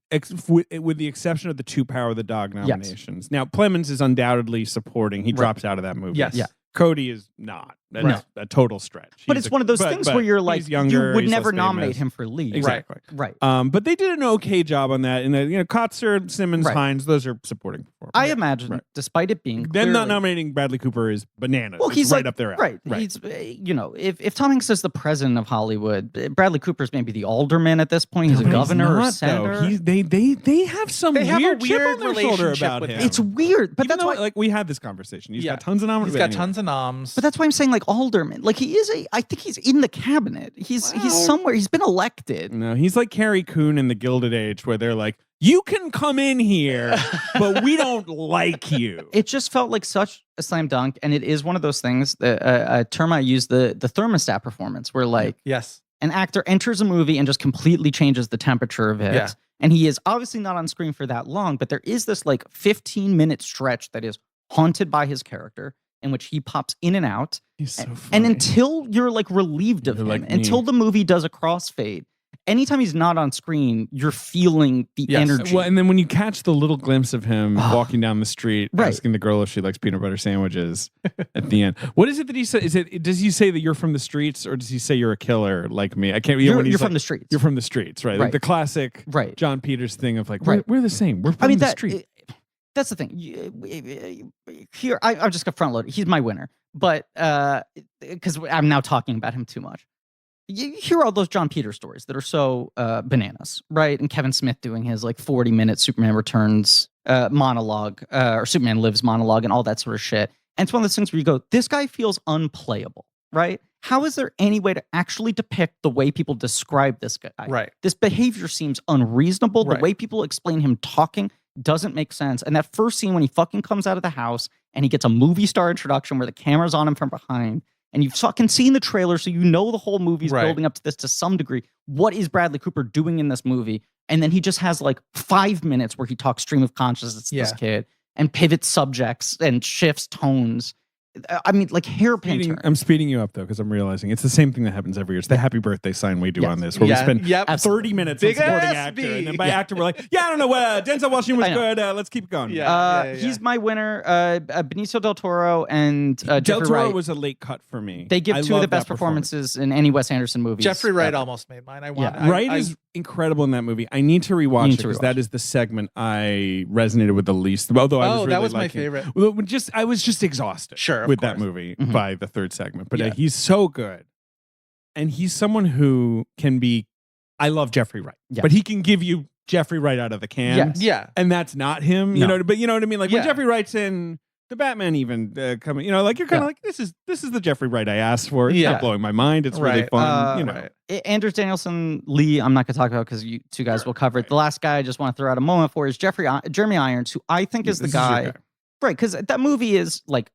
With the exception of the 2 Power of the Dog nominations. Now, Plemons is undoubtedly supporting. He drops out of that movie. Yes. Yeah. Cody is not. That's a total stretch. But it's one of those things where you're like, younger, you would he's never less nominate famous. him for lead. Exactly. Right. But they did an okay job on that. And Kotzer, Simmons, Hines, those are supporting performances. I imagine, despite it being Then not nominating Bradley Cooper is bananas. Well, It's he's right like, up there. Right. He's, if Tom Hanks is the president of Hollywood, Bradley Cooper's maybe the alderman at this point. He's a governor or a senator. They have some They have a weird chip weird on their shoulder relationship about with him. him. It's weird, but Even that's though, why. we had this conversation. He's got tons of nominations. He's got tons of noms. But that's why I'm saying like alderman. Like he is I think he's in the cabinet. He's somewhere. He's been elected. No, he's like Carrie Coon in The Gilded Age, where they're like, you can come in here, but we don't like you. It just felt like such a slam dunk, and it is one of those things. A term I use, the thermostat performance, where like an actor enters a movie and just completely changes the temperature of it. Yeah. And he is obviously not on screen for that long, but there is this like 15-minute stretch that is haunted by his character, in which he pops in and out. He's so funny. And until you're like relieved of him, like until the movie does a crossfade, anytime he's not on screen, you're feeling the energy. Well, and then when you catch the little glimpse of him walking down the street, Right. asking the girl if she likes peanut butter sandwiches at the end. What is it that he said? Does he say that you're from the streets, or does he say you're a killer like me? I can't. You're from the streets. You're from the streets, right? Like the classic John Peters thing of like, we're the same. We're from the street. That's the thing. Here, I'm just gonna front load. He's my winner, but because I'm now talking about him too much. You hear all those John Peters stories that are so bananas, right? And Kevin Smith doing his like 40-minute Superman Returns monologue or Superman Lives monologue and all that sort of shit. And it's one of those things where you go, this guy feels unplayable, right? How is there any way to actually depict the way people describe this guy? Right. This behavior seems unreasonable. Right. The way people explain him talking doesn't make sense. And that first scene when he fucking comes out of the house and he gets a movie star introduction where the camera's on him from behind, and you've fucking seen the trailer, so you know the whole movie's building up to this to some degree. What is Bradley Cooper doing in this movie? And then he just has like 5 minutes where he talks stream of consciousness to this kid and pivots subjects and shifts tones. I mean, like hairpin turn. I'm speeding you up though, because I'm realizing it's the same thing that happens every year. It's the happy birthday sign we do on this, where we spend 30 minutes on supporting actor, and then by actor we're like, I don't know, Denzel Washington was good. Let's keep going. He's my winner. Benicio Del Toro and Del Jeffrey Toro Wright. was a late cut for me. They give I two of the love best that performances in any Wes Anderson movie. Jeffrey Wright almost made mine. Wright is incredible in that movie. I need to rewatch it because that is the segment I resonated with the least. Although I was really that was my liking favorite. Well, I was just exhausted with that movie by the third segment. But he's so good. And he's someone who can be, I love Jeffrey Wright, but he can give you Jeffrey Wright out of the can. And that's not him, you know, but you know what I mean? Like when Jeffrey Wright's in the Batman even coming, you know, like you're kind of like, this is the Jeffrey Wright I asked for. It's not blowing my mind. It's really fun, you know. Anders Danielson, Lee, I'm not going to talk about because you two guys will cover it. The last guy I just want to throw out a moment for is Jeremy Irons, who I think is the guy. Right, because that movie is like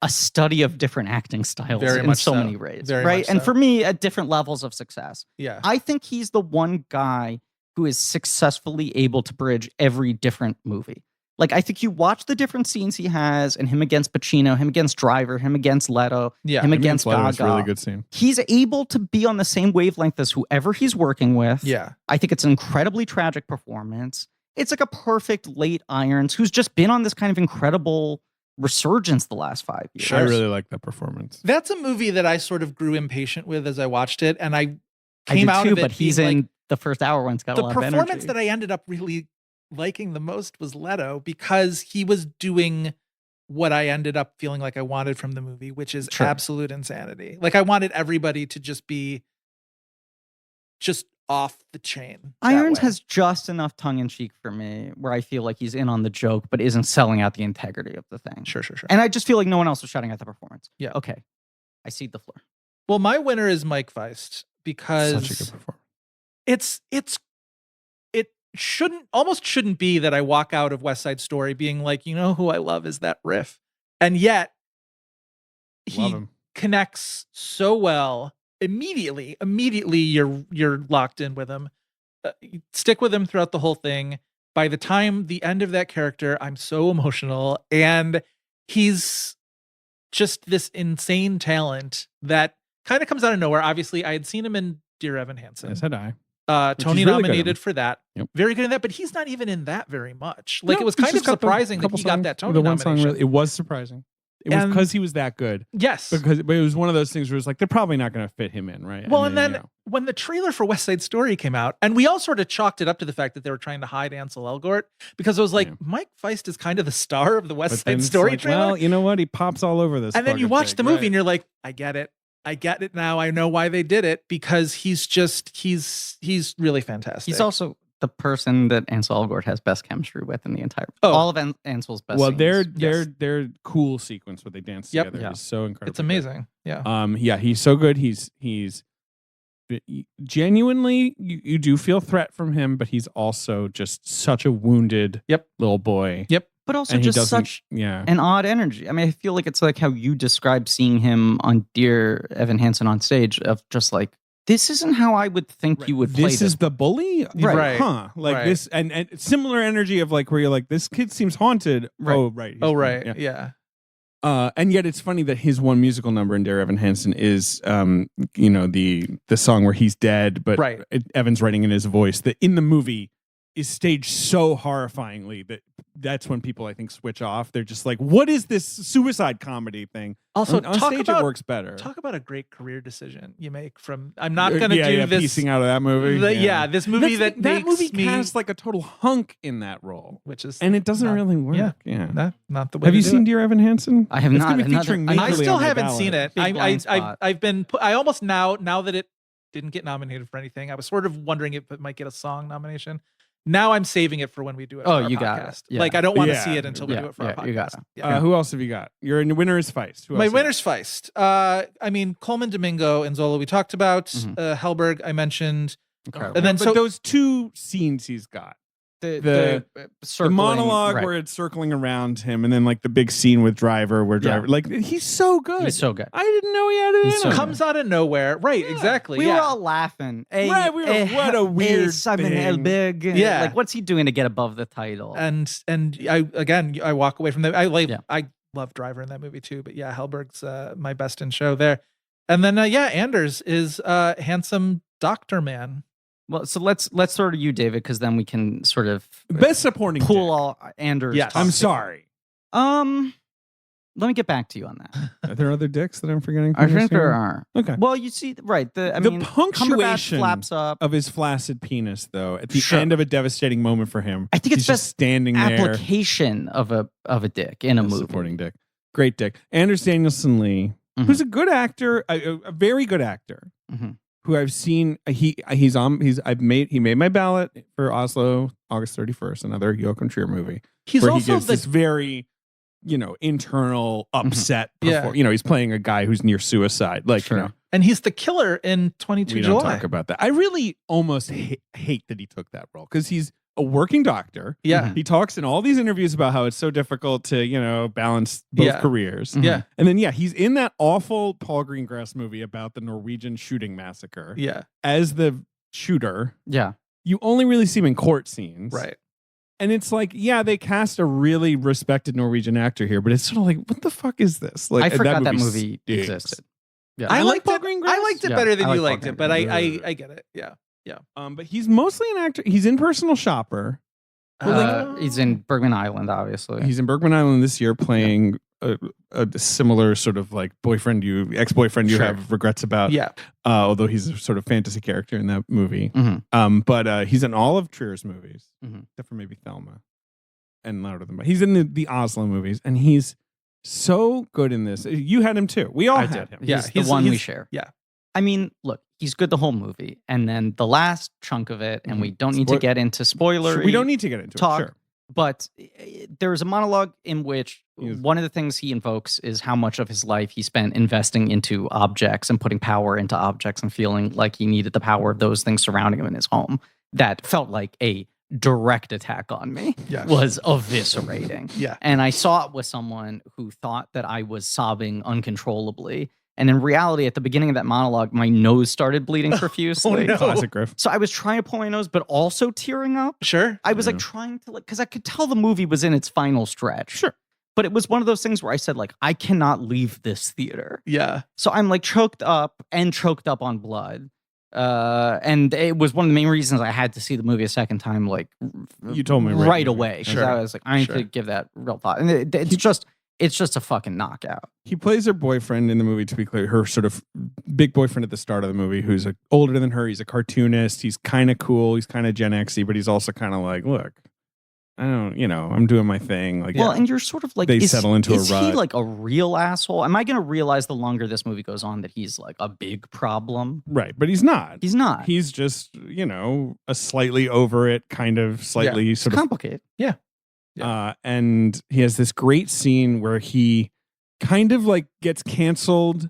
a study of different acting styles in so many ways, right? And for me, at different levels of success. Yeah. I think he's the one guy who is successfully able to bridge every different movie. Like, I think you watch the different scenes he has, and him against Pacino, him against Driver, him against Leto, him against Gaga. It's a really good scene. He's able to be on the same wavelength as whoever he's working with. Yeah. I think it's an incredibly tragic performance. It's like a perfect late Irons who's just been on this kind of incredible resurgence the last 5 years. I really like that performance. That's a movie that I sort of grew impatient with as I watched it, and I came out too, of it but he's in the first hour when it's got a lot of energy. The performance that I ended up really liking the most was Leto, because he was doing what I ended up feeling like I wanted from the movie, which is absolute insanity. Like, I wanted everybody to just be just off the chain. Irons has just enough tongue in cheek for me where I feel like he's in on the joke, but isn't selling out the integrity of the thing. Sure. And I just feel like no one else was shouting at the performance. Yeah. Okay. I cede the floor. Well, my winner is Mike Feist, because Such a good performance. It shouldn't be that I walk out of West Side Story being like, you know who I love is that riff. And yet he connects so well. Immediately you're locked in with him. You stick with him throughout the whole thing. By the time the end of that character, I'm so emotional, and he's just this insane talent that kind of comes out of nowhere. Obviously, I had seen him in Dear Evan Hansen. Yes, had I. Tony really nominated for that. Yep. Very good in that, but he's not even in that very much. Like, it was kind of surprising that he got that Tony nomination. It was surprising. It was because he was that good. Yes. But it was one of those things where it's like, they're probably not going to fit him in, right? Well, and then when the trailer for West Side Story came out, and we all sort of chalked it up to the fact that they were trying to hide Ansel Elgort, because it was like, Mike Feist is kind of the star of the West Side Story trailer. Well, you know what? He pops all over this. And then you watch the movie and you're like, I get it. I get it now. I know why they did it, because he's really fantastic. He's also the person that Ansel Elgort has best chemistry with in the entire all of Ansel's best scenes. their cool sequence where they dance together is so incredible. It's amazing. Good. He's so good. He's genuinely, you do feel threat from him, but he's also just such a wounded little boy. But also just such an odd energy. I mean, I feel like it's like how you described seeing him on Dear Evan Hansen on stage, of just like, this isn't how I would think you would play this. Is the bully? Right. Huh. Like this, and similar energy of like, where you're like, this kid seems haunted. Right. Oh, right. Yeah. And yet it's funny that his one musical number in Dear Evan Hansen is, the song where he's dead, but Evan's writing in his voice, that in the movie is staged so horrifyingly that's when people, I think, switch off. They're just like, what is this suicide comedy thing? Also, on stage it works better. Talk about a great career decision you make from, I'm not going to do this. Piecing out of that movie. This movie that movie cast like a total hunk in that role. And it doesn't not, really work. Not the way. Have you seen Dear Evan Hansen? I have not. I still haven't seen it. I've been, I almost now that it didn't get nominated for anything, I was sort of wondering if it might get a song nomination. Now I'm saving it for when we do it. You got it. Yeah. Like, I don't want to see it until we do it for our podcast. You got it. Who else have you got? Your winner is Feist. My winner's Feist. I mean, Coleman Domingo and Zola we talked about. Hellberg I mentioned. Incredible. And then but those two scenes he's got. The monologue where it's circling around him, and then like the big scene with Driver where Driver, like, he's so good. He's so good. I didn't know he had it in him. Comes out of nowhere. Right, exactly. We were all laughing. What a weird Simon thing. Helbig. Yeah. Like, what's he doing to get above the title? And I walk away from that. I love Driver in that movie too, but Helberg's my best in show there. And then Anders is handsome doctor man. Well, so let's throw to you, David, because then we can sort of best supporting pull dick. all Anders. Yes. I'm sorry. Let me get back to you on that. Are there other dicks that I'm forgetting? I think there are. Okay. Well, you see, right? The punctuation flaps up of his flaccid penis, though, at the end of a devastating moment for him. I think it's he's just standing there. Application of a dick in a movie. Supporting dick, great dick. Anders Danielson Lee, who's a good actor, a very good actor. Who I've seen, he made my ballot for Oslo August 31st, another Joachim Trier movie. He gives this very, internal upset. He's playing a guy who's near suicide, and he's the killer in 22 we July. Don't talk about that. I really almost hate that he took that role, because he's a working doctor. Yeah. He talks in all these interviews about how it's so difficult to, balance both careers. Yeah. And then, he's in that awful Paul Greengrass movie about the Norwegian shooting massacre. Yeah. As the shooter. Yeah. You only really see him in court scenes. Right. And it's like, they cast a really respected Norwegian actor here, but it's sort of like, what the fuck is this? Like, I forgot that movie existed. Yeah. I liked Paul it. Greengrass. I liked it better than you liked it, but I get it. Yeah. Yeah. But he's mostly an actor. He's in Personal Shopper. He's in Bergman Island, obviously. He's in Bergman Island this year playing a similar sort of like ex-boyfriend you have regrets about. Yeah. Although he's a sort of fantasy character in that movie. But he's in all of Trier's movies, except for maybe Thelma and Louder Than But. He's in the Oslo movies, and he's so good in this. You had him too. We all had him. Yeah, he's the one we share. Yeah. I mean, look, he's good the whole movie, and then the last chunk of it, and we don't need to get into spoilers. We don't need to get into talk, it. Sure. But there's a monologue in which one of the things he invokes is how much of his life he spent investing into objects and putting power into objects and feeling like he needed the power of those things surrounding him in his home. That felt like a direct attack on me. Was eviscerating. And I saw it with someone who thought that I was sobbing uncontrollably. And in reality, at the beginning of that monologue, my nose started bleeding profusely. Classic Griff. So I was trying to pull my nose, but also tearing up. Sure. I was like trying to because I could tell the movie was in its final stretch. Sure. But it was one of those things where I said, like, I cannot leave this theater. Yeah. So I'm like choked up on blood. And it was one of the main reasons I had to see the movie a second time, like you told me right away. Because I was like, I need to give that real thought. And it's just a fucking knockout. He plays her boyfriend in the movie, to be clear, her sort of big boyfriend at the start of the movie, who's older than her. He's a cartoonist. He's kind of cool. He's kind of Gen X-y, but he's also kind of like, look, I don't, I'm doing my thing. Like, well, and you're sort of like, they settle into a rut. Is he like a real asshole? Am I going to realize the longer this movie goes on that he's like a big problem? Right, but he's not. He's not. He's just, a slightly over it, kind of slightly sort of complicated. Yeah. And he has this great scene where he kind of like gets canceled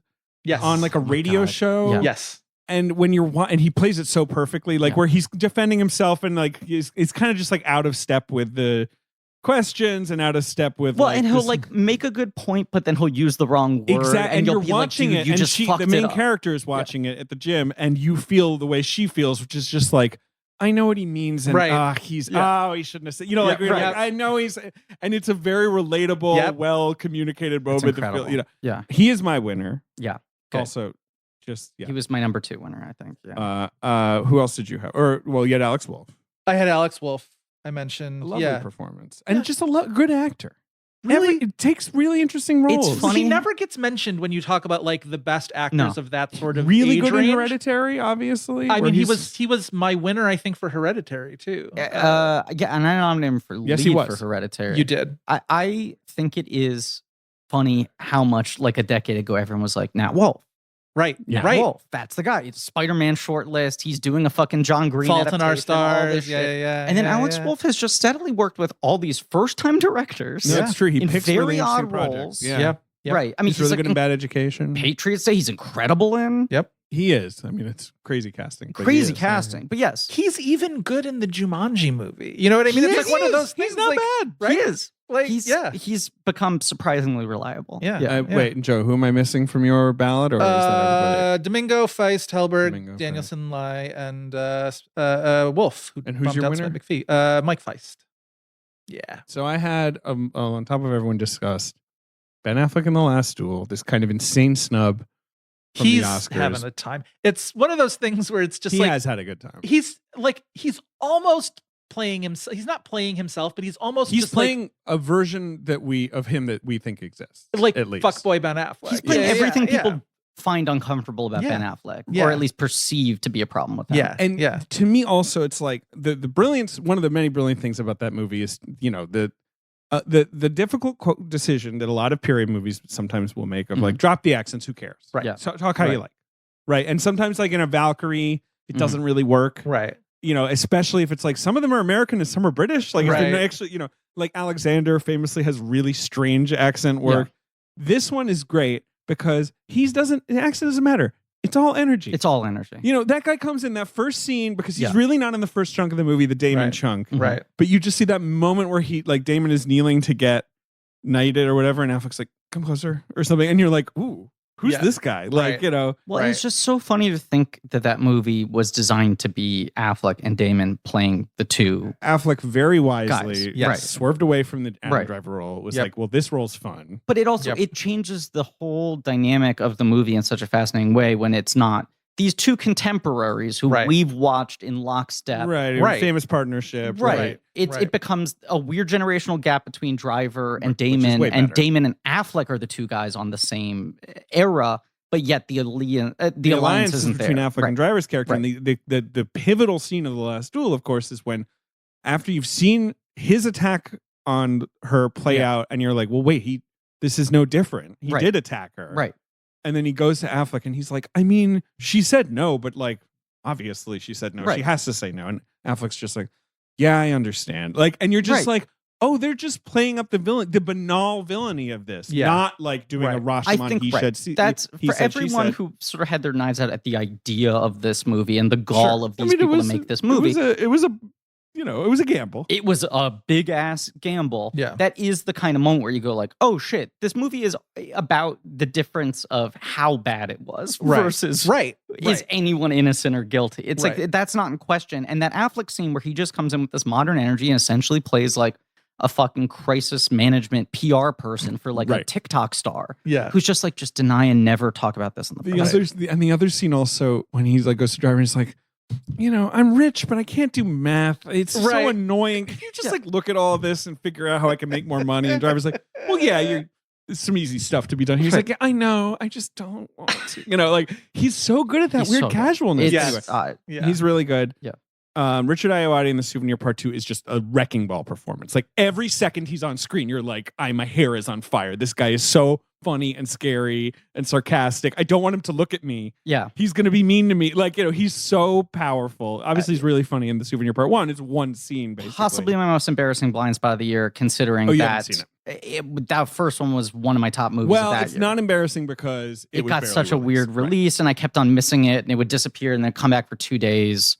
on like a radio show. Yeah. Yes. And when and he plays it so perfectly, like where he's defending himself and like he's kind of just like out of step with the questions and out of step with and he'll like make a good point, but then he'll use the wrong word. Exactly. And you're watching like, it, and the main character is watching it at the gym, and you feel the way she feels, which is just like, I know what he means, and he shouldn't have said. Like I know he's, and it's a very relatable, well communicated moment. He is my winner. Yeah. Okay. Also, he was my number 2 winner, I think. Yeah. Who else did you have? You had Alex Wolfe. I had Alex Wolfe. I mentioned lovely performance, and just a good actor. Really, it takes really interesting roles. It's funny. He never gets mentioned when you talk about like the best actors of that sort of really age good range. in Hereditary, obviously. I mean, he was my winner, I think, for Hereditary too. And I nominated him for lead for Hereditary. You did. I think it is funny how much like a decade ago everyone was like, Nat Wolfe. Right. Yeah. Right. Wolfe. That's the guy. It's Spider-Man shortlist. He's doing a fucking John Green Fault in Our Stars. Yeah. And then Alex Wolfe has just steadily worked with all these first-time directors. No, that's true. He picks very really odd roles. roles. Yeah. Right. I mean, he's really good in Bad Education. Patriots Day. He's incredible in. Yep. He is. I mean, it's crazy casting. Crazy casting. But yes. He's even good in the Jumanji movie. You know what I mean? It's like one of those things. He's not bad. Right? He is. Like, he's become surprisingly reliable. Yeah. Wait, Joe, who am I missing from your ballot, or is that everybody? Domingo, Feist, Helberg, Danielson, Lai, and Wolfe. And who's your winner? McPhee. Mike Feist. Yeah. So I had, on top of everyone discussed, Ben Affleck in The Last Duel, this kind of insane snub from the Oscars. He's having a time. It's one of those things where it's just he has had a good time. He's almost playing himself. He's not playing himself, but he's almost just playing a version of him that we think exists. Like at least. fuckboy Ben Affleck. He's playing everything people find uncomfortable about Ben Affleck, or at least perceive to be a problem with him. Yeah. And to me also, it's like the brilliance, one of the many brilliant things about that movie is, the difficult decision that a lot of period movies sometimes will make of like, drop the accents, who cares? Right. Yeah. Talk how you like. Right. And sometimes like in a Valkyrie, it doesn't really work. Right. Especially if it's like some of them are American and some are British. Like if they're actually, like Alexander famously has really strange accent work. Yeah. This one is great because the accent doesn't matter. It's all energy. It's all energy. That guy comes in that first scene because he's really not in the first chunk of the movie, the Damon chunk. Right. But you just see that moment where Damon is kneeling to get knighted or whatever, and Affleck's like, come closer or something. And you're like, ooh. Who's this guy? Like, Well, it's just so funny to think that movie was designed to be Affleck and Damon playing the two. Affleck very wisely swerved away from the Adam Driver role. It was like, well, this role's fun. But it also it changes the whole dynamic of the movie in such a fascinating way when it's not these two contemporaries who we've watched in lockstep. Right. Famous partnership. Right. It becomes a weird generational gap between Driver and Damon. And Damon and Affleck are the two guys on the same era, but yet the alliance isn't between there. Affleck and Driver's character. And the pivotal scene of The Last Duel, of course, is when after you've seen his attack on her play out and you're like, well, wait, this is no different. He did attack her. Right. And then he goes to Affleck and he's like, I mean, she said no, but like, obviously she said no. Right. She has to say no. And Affleck's just like, yeah, I understand. Like, and you're just like, oh, they're just playing up the banal villainy of this. Not like doing a Rashomon he said. That's for everyone who sort of had their knives out at the idea of this movie and the gall of these people to make this movie. It was a gamble. It was a big ass gamble. Yeah. That is the kind of moment where you go like, oh shit, this movie is about the difference of how bad it was versus is anyone innocent or guilty. It's like, that's not in question. And that Affleck scene where he just comes in with this modern energy and essentially plays like a fucking crisis management PR person for like a TikTok star. Yeah. Who's just like, just deny and never talk about this in the press. The other scene also, when he's like, goes to Driver and he's like, you know, I'm rich, but I can't do math. It's so annoying. Can you just like look at all this and figure out how I can make more money? And Driver's like, well, yeah, there's some easy stuff to be done. He's like, yeah, I know, I just don't want to. You know, like he's so good at that He's weird so casualness. He's really good. Yeah. Richard Ayoade in The Souvenir Part 2 is just a wrecking ball performance. Like every second he's on screen, you're like, my hair is on fire. This guy is so funny and scary and sarcastic. I don't want him to look at me. Yeah. He's going to be mean to me. Like, you know, he's so powerful. Obviously, he's really funny in The Souvenir Part 1. It's one scene, basically. Possibly my most embarrassing blind spot of the year, considering that that first one was one of my top movies of that it's year. not embarrassing because it got such a weird release, and I kept on missing it, and it would disappear and then come back for 2 days.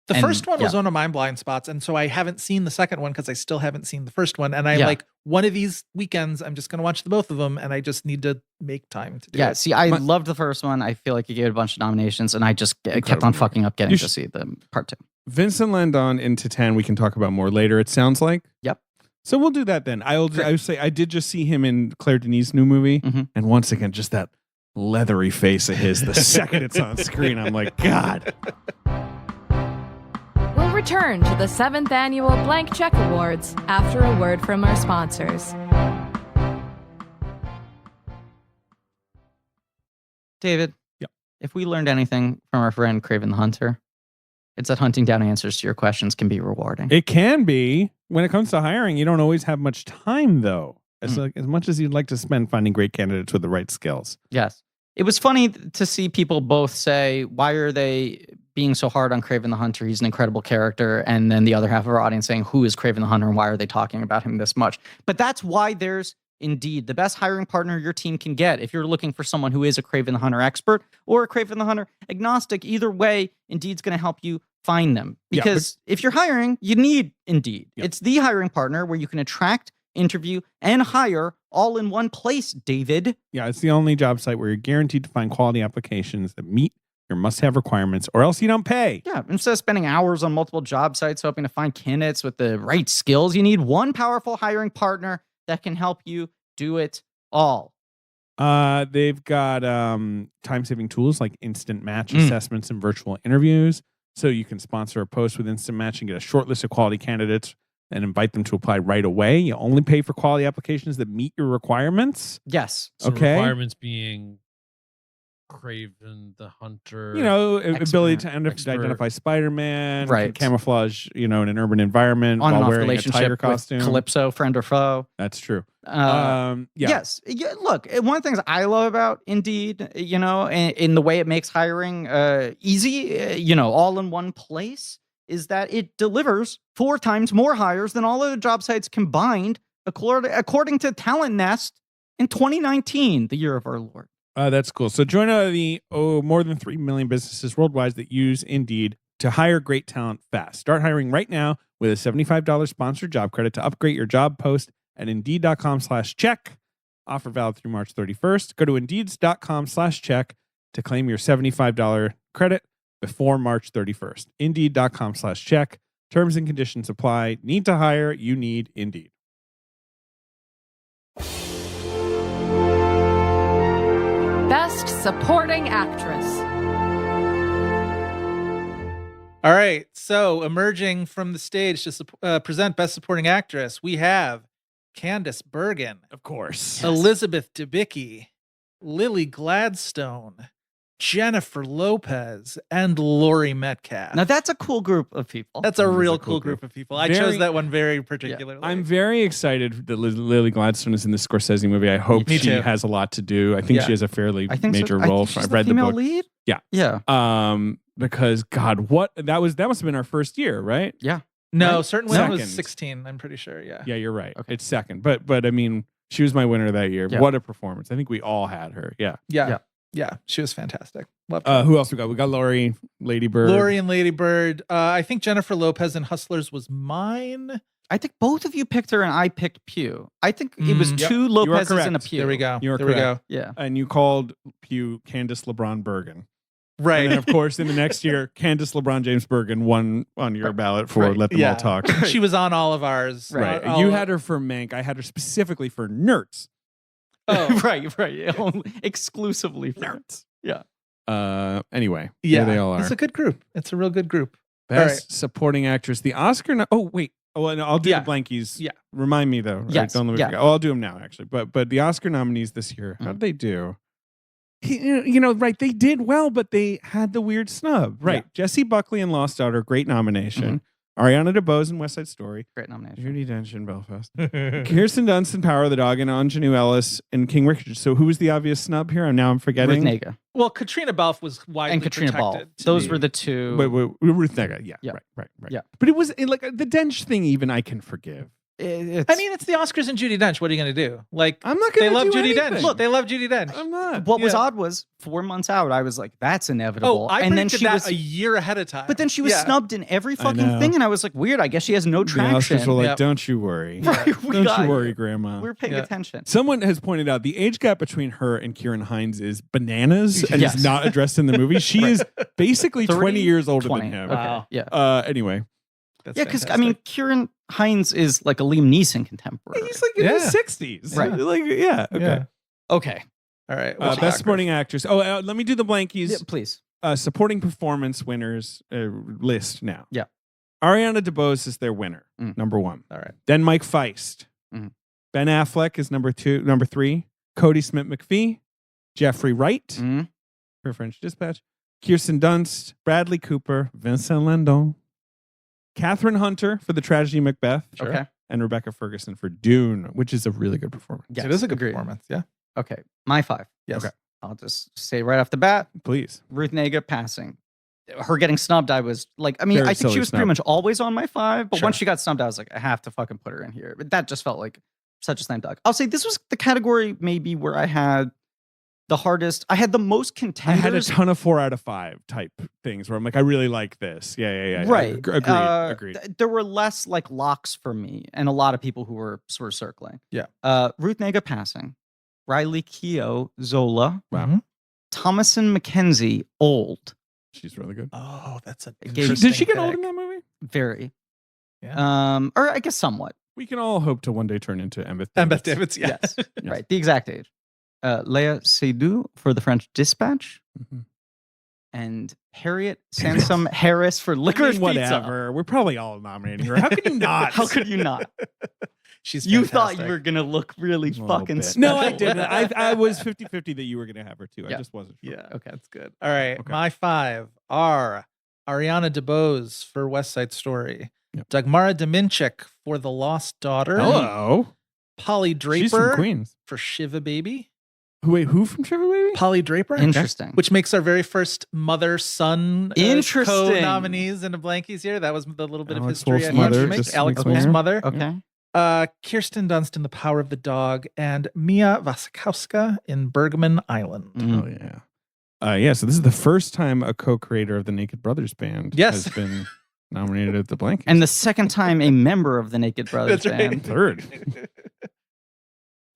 The first one was one of my blind spots, and so I haven't seen the second one because I still haven't seen the first one. And I'm like, one of these weekends, I'm just going to watch the both of them, and I just need to make time to do it. See, I loved the first one. I feel like you gave it a bunch of nominations, and I just kept on fucking up getting to see the part 2. Vincent Landon in Titan, we can talk about more later, it sounds like. Yep. So we'll do that then. I would say I did just see him in Claire Denis' new movie, and once again, just that leathery face of his, the second it's on screen, I'm like, God. We'll return to the 7th Annual Blank Check Awards after a word from our sponsors. David, if we learned anything from our friend Craven the Hunter, it's that hunting down answers to your questions can be rewarding. It can be. When it comes to hiring, you don't always have much time, though. As much as you'd like to spend finding great candidates with the right skills. Yes. It was funny to see people both say, why are they being so hard on Craven the Hunter? He's an incredible character. And then the other half of our audience saying, who is Craven the Hunter and why are they talking about him this much? But that's why there's Indeed, the best hiring partner your team can get. If you're looking for someone who is a Craven the Hunter expert or a Craven the Hunter agnostic, either way, Indeed's going to help you find them. Because if you're hiring, you need Indeed. It's the hiring partner where you can attract, interview, and hire all in one place, David. Yeah, it's the only job site where you're guaranteed to find quality applications that meet your must-have requirements, or else you don't pay. Yeah, instead of spending hours on multiple job sites hoping to find candidates with the right skills, you need one powerful hiring partner that can help you do it all. They've got time-saving tools like instant match assessments and virtual interviews, so you can sponsor a post with Instant Match and get a short list of quality candidates and invite them to apply right away. You only pay for quality applications that meet your requirements. Yes. So requirements being Craven the Hunter, ability to identify Spider-Man, right? Camouflage, in an urban environment on while and off wearing relationship a tiger costume. With Calypso, friend or foe. That's true. Yes. Look, one of the things I love about Indeed, in the way it makes hiring easy, all in one place, is that it delivers 4 times more hires than all other job sites combined, according to Talent Nest in 2019, the year of our Lord. That's cool. So join the more than 3 million businesses worldwide that use Indeed to hire great talent fast. Start hiring right now with a $75 sponsored job credit to upgrade your job post at Indeed.com/check. Offer valid through March 31st. Go to Indeed.com/check to claim your $75 credit before March 31st. Indeed.com/check. Terms and conditions apply. Need to hire? You need Indeed. Best Supporting Actress. All right. So emerging from the stage to present Best Supporting Actress, we have Candice Bergen, Of course. Elizabeth Debicki, Lily Gladstone, Jennifer Lopez, and Laurie Metcalf. Now that's a cool group of people. That's a real cool group of people. I chose that one very particularly. I'm very excited that Lily Gladstone is in this Scorsese movie. I hope she has a lot to do. I think she has a fairly major role. I've read the book. Lead? Yeah. Yeah. Because God, that must have been our first year, right? Yeah. No, right? Certain Women was 16, I'm pretty sure. Yeah. Yeah, you're right. Okay. It's second. But I mean, she was my winner that year. Yeah. What a performance. I think we all had her. Yeah. Yeah, she was fantastic. Loved her. Who else we got? We got Laurie, Lady Bird. Laurie and Lady Bird. I think Jennifer Lopez in Hustlers was mine. I think both of you picked her and I picked Pew. I think it was two Lopez's and a Pew. There we go. There we go. Yeah. And you called Pew Candice LeBron Bergen. Right. And of course, in the next year, Candice LeBron James Bergen won on your ballot for Let Them All Talk. She was on all of ours. Right. You had her for Mank. I had her specifically for Nerds. Oh, right. Exclusively for Nerds. Yeah. Anyway, yeah, they all are. It's a good group. It's a real good group. Best supporting actress. The Oscar. Oh wait. Oh, and I'll do the Blankies. Yeah. Remind me though. Yes. Don't let me forget. Oh, I'll do them now actually. But the Oscar nominees this year. How did they do? Right? They did well, but they had the weird snub. Right. Yeah. Jesse Buckley in Lost Daughter, great nomination. Ariana DeBose in West Side Story. Great nomination. Judi Dench in Belfast. Kirsten Dunstan, Power of the Dog, and Ingenue Ellis in King Richard. So who was the obvious snub here? Now I'm forgetting. Ruth Nega. Well, Katrina Balfe was widely and Katrina protected. Balfe. Those were the two. Wait, Ruth Nega. Yeah. Right. Yeah. But it was like the Dench thing. Even I can forgive. I mean, it's the Oscars and Judi Dench. What are you going to do? Like, I'm not going to. They love do Judi anything. Dench. Look, they love Judi Dench. I'm not. What was odd was 4 months out, I was like, "That's inevitable." Oh, I and then predicted she that was a year ahead of time. But then she was snubbed in every fucking thing, and I was like, "Weird." I guess she has no traction. The Oscars were like, "Don't you worry, right, don't you worry, Grandma." We're paying attention. Someone has pointed out the age gap between her and Kieran Hines is bananas, and is not addressed in the movie. She is basically 20 years older than him. Wow. Yeah. Anyway. That's because I mean, Kieran Hines is like a Liam Neeson contemporary. He's like in his 60s, right? Like, okay. All right. Best supporting actress. Oh, let me do the Blankies, please. Supporting performance winners list now. Yeah. Ariana DeBose is their winner, number 1. All right. Then Mike Feist. Ben Affleck is number 3. Cody Smith McPhee, Jeffrey Wright for French Dispatch, Kirsten Dunst, Bradley Cooper, Vincent Lindon, Catherine Hunter for The Tragedy of Macbeth, and Rebecca Ferguson for Dune, which is a really good performance. Yes, it is a good performance. Yeah. Okay. My 5. Yes. Okay. I'll just say right off the bat, please. Ruth Nega passing. Her getting snubbed, I was like, I mean, I think she was pretty much always on my 5, but once she got snubbed, I was like, I have to fucking put her in here. But that just felt like such a slam dunk. I'll say this was the category maybe where I had the hardest. I had the most contenders. I had a ton of 4 out of 5 type things where I'm like, I really like this. Yeah. Right. Agreed. There were less like locks for me and a lot of people who were sort of circling. Yeah. Ruth Nega passing. Riley Keough, Zola. Wow. Thomasin McKenzie, Old. She's really good. Oh, that's a Did she get old in that movie? Very. Yeah. Or I guess somewhat. We can all hope to one day turn into Embeth Davidtz. Yes. Right. The exact age. Leah Sudo for The French Dispatch. And Harriet Sansom Harris for Licorice Pizza. Whatever. We're probably all nominating her. How could you not? How could you not? She's you thought you were going to look really fucking special. No, I didn't. I was 50-50 that you were going to have her too. I just wasn't sure. Yeah. Okay. That's good. All right. Okay. My 5 are Ariana DeBose for West Side Story. Dagmara Dominchik for The Lost Daughter. Hello. Polly Draper She's from Queens. For Shiva Baby. Wait, who from Shiva Baby? Polly Draper. Interesting. Which makes our very first mother-son co-nominees in the Blankies here. That was the little bit Alex of history I Wolfe's had to make. Alex Wolfe's mother. Okay. Kirsten Dunst in The Power of the Dog and Mia Wasikowska in Bergman Island. Oh, yeah. So this is the first time a co-creator of the Naked Brothers band has been nominated at the Blankies. And the second time a member of the Naked Brothers band. Third.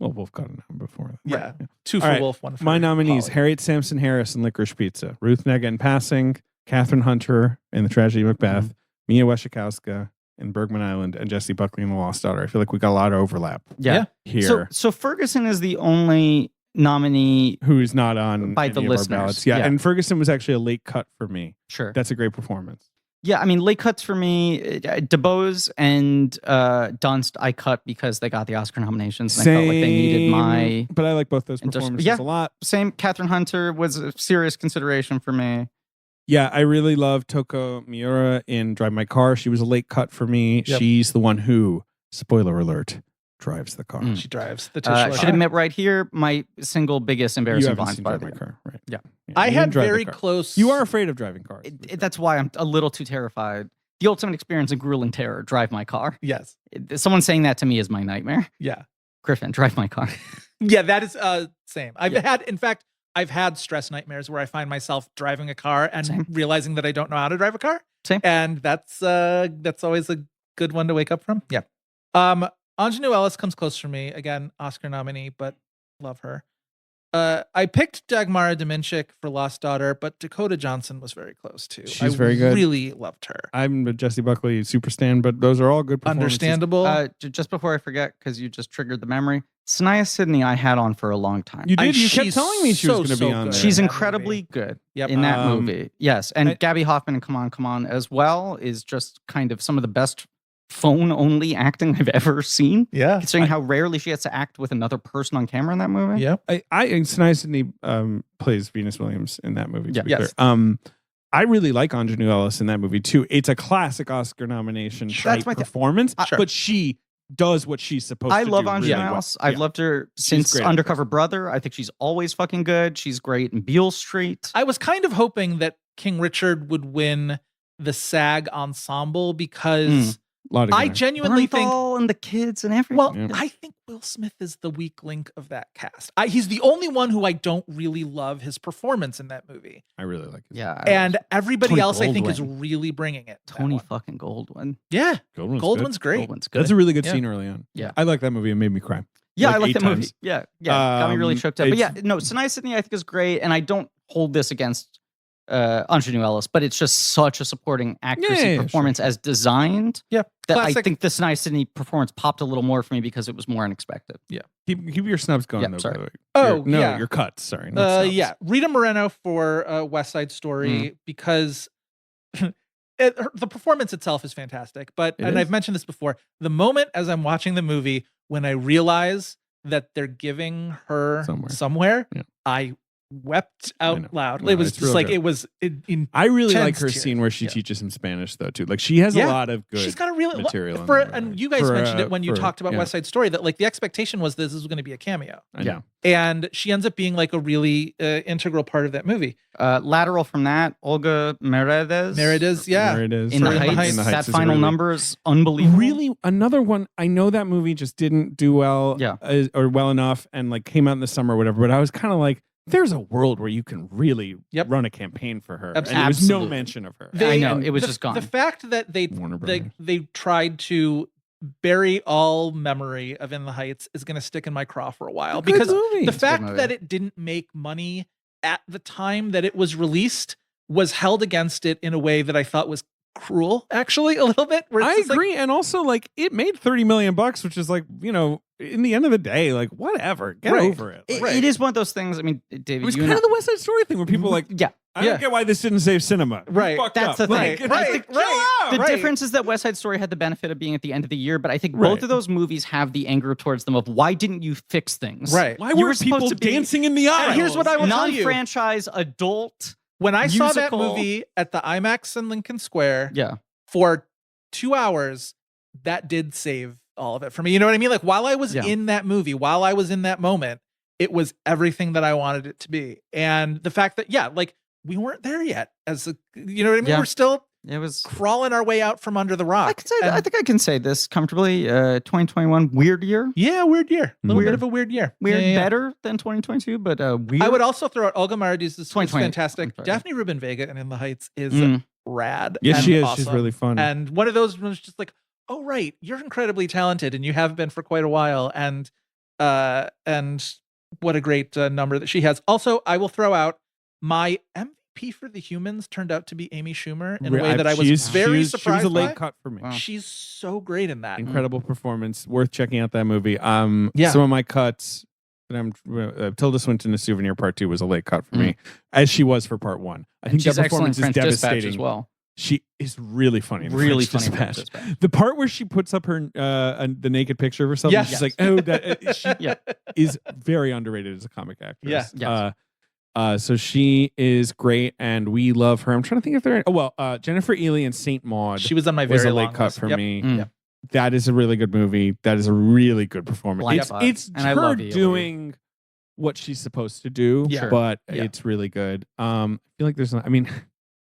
Well, Wolfe got a number before. Yeah. 2 for Wolfe, 1 for my nominees, Polly. Harriet Sampson Harris in Licorice Pizza, Ruth Nega in Passing, Catherine Hunter in The Tragedy of Macbeth, Mia Wasikowska in Bergman Island, and Jessie Buckley in The Lost Daughter. I feel like we got a lot of overlap here. So Ferguson is the only nominee who's not on by the any of our listeners. ballots. Yeah, and Ferguson was actually a late cut for me. Sure. That's a great performance. Yeah, I mean, late cuts for me, DeBose and Dunst, I cut because they got the Oscar nominations. And I felt like they needed my... But I like both those performances a lot. Same. Catherine Hunter was a serious consideration for me. Yeah, I really love Toko Miura in Drive My Car. She was a late cut for me. Yep. She's the one who, spoiler alert, drives the car. She drives the titular should admit right here, my single biggest embarrassing blind spot. My car, right? Yeah. I had very close. You are afraid of driving cars. That's why I'm a little too terrified. The ultimate experience in grueling terror, drive my car. Yes. Someone saying that to me is my nightmare. Yeah. Griffin, drive my car. Yeah, that is same. I've had stress nightmares where I find myself driving a car and realizing that I don't know how to drive a car. Same. And that's always a good one to wake up from. Yeah. Ingenue Ellis comes close for me. Again, Oscar nominee, but love her. I picked Dagmara Dominchik for Lost Daughter, but Dakota Johnson was very close too. She's very good. I really loved her. I'm a Jessie Buckley super stan, but those are all good performances. Understandable. Just before I forget, because you just triggered the memory, Sanaya Sidney I had on for a long time. You did? You kept telling me she was going to be on there. She's incredibly good in that movie. Yes, and Gabby Hoffman in Come On as well is just kind of some of the best phone-only acting I've ever seen. Yeah. Considering how rarely she has to act with another person on camera in that movie. Yeah. Sanaya Sidney plays Venus Williams in that movie. Yes. I really like Ingenue Ellis in that movie too. It's a classic Oscar nomination type performance, but she does what she's supposed to do. I love Ingenue Ellis. I've loved her since Undercover Brother. I think she's always fucking good. She's great in Beale Street. I was kind of hoping that King Richard would win the SAG ensemble because I genuinely think and the kids and everything. Well, I think Will Smith is the weak link of that cast. He's the only one who I don't really love his performance in that movie. I really like it. Yeah. And everybody else I think is really bringing it. Tony fucking Goldwyn. Yeah. Goldwyn's great. That's a really good scene early on. Yeah. I like that movie. It made me cry. Yeah, I like that movie. Yeah. Got me really choked up. But yeah, no, Sanaya Sidney I think is great, and I don't hold this against Ingenue Ellis, but it's just such a supporting actress performance as designed. Yeah, that I think the Sanaya Sidney performance popped a little more for me because it was more unexpected. Yeah, keep your snubs going. Though, sorry. Your cuts. Sorry. Yeah, Rita Moreno for West Side Story because the performance itself is fantastic. But I've mentioned this before. The moment as I'm watching the movie when I realize that they're giving her somewhere I wept out loud. It was just like good. It was. I really like her scene where she teaches him Spanish though too. Like she has a lot of good. She's got a really material. And you guys mentioned it when you talked about West Side Story that like the expectation was this was going to be a cameo. I know. And she ends up being like a really integral part of that movie. Lateral from that, Olga Merediz. In the Heights. That final number is unbelievable. Really, another one. I know that movie just didn't do well, or well enough, and like came out in the summer or whatever. But I was kind of like, there's a world where you can really run a campaign for her. Absolutely. And there was no mention of her. I know, it was just gone. The fact that they tried to bury all memory of In the Heights is going to stick in my craw for a while. Because the fact that it didn't make money at the time that it was released was held against it in a way that I thought was cruel, actually, a little bit. I agree. And also, like, it made $30 million, which is like, you know, in the end of the day, like, whatever, get over it. Like, it is one of those things. I mean, David, it was kind of the West Side Story thing where people like, I don't get why this didn't save cinema. Right. That's the thing. The Right. difference is that West Side Story had the benefit of being at the end of the year, but I think both of those movies have the anger towards them of why didn't you fix things? Right. Why were people dancing in the aisles? And here's what I will tell you. Non-franchise adult. When I saw that movie at the IMAX in Lincoln Square for 2 hours, that did save all of it for me. You know what I mean? Like while I was in that movie, while I was in that moment, it was everything that I wanted it to be. And the fact that, like we weren't there yet you know what I mean? We're still crawling our way out from under the rock. I think I can say this comfortably. 2021, weird year. Yeah, weird year. A little bit of a weird year. Better than 2022, but weird. I would also throw out Olga Merediz is fantastic. Daphne Rubin Vega and In the Heights is rad. Yes, she is. Awesome. She's really fun. And one of those was just like, oh right, you're incredibly talented and you have been for quite a while. And what a great number that she has. Also, I will throw out my MVP for The Humans turned out to be Amy Schumer in a way that I was very surprised. She was a late cut for me. Wow. She's so great in that. Incredible performance. Worth checking out that movie. Some of my cuts. Tilda Swinton, A Souvenir Part 2 was a late cut for me, as she was for Part 1. I think that performance is devastating as well. She is really funny. In the Really French funny. in Dispatch. Dispatch. The part where she puts up her the naked picture of herself, and she's like, "Oh, that she is very underrated as a comic actress." So she is great, and we love her. I'm trying to think if there. Jennifer Ely and Saint Maud. She was on my was very a late long cut list. for Yep. me. Mm. That is a really good movie. That is a really good performance. Blind It's Spot. it's And I her love Ely. doing what she's supposed to do, Yeah. but Yeah. it's really good. I feel like there's not. I mean,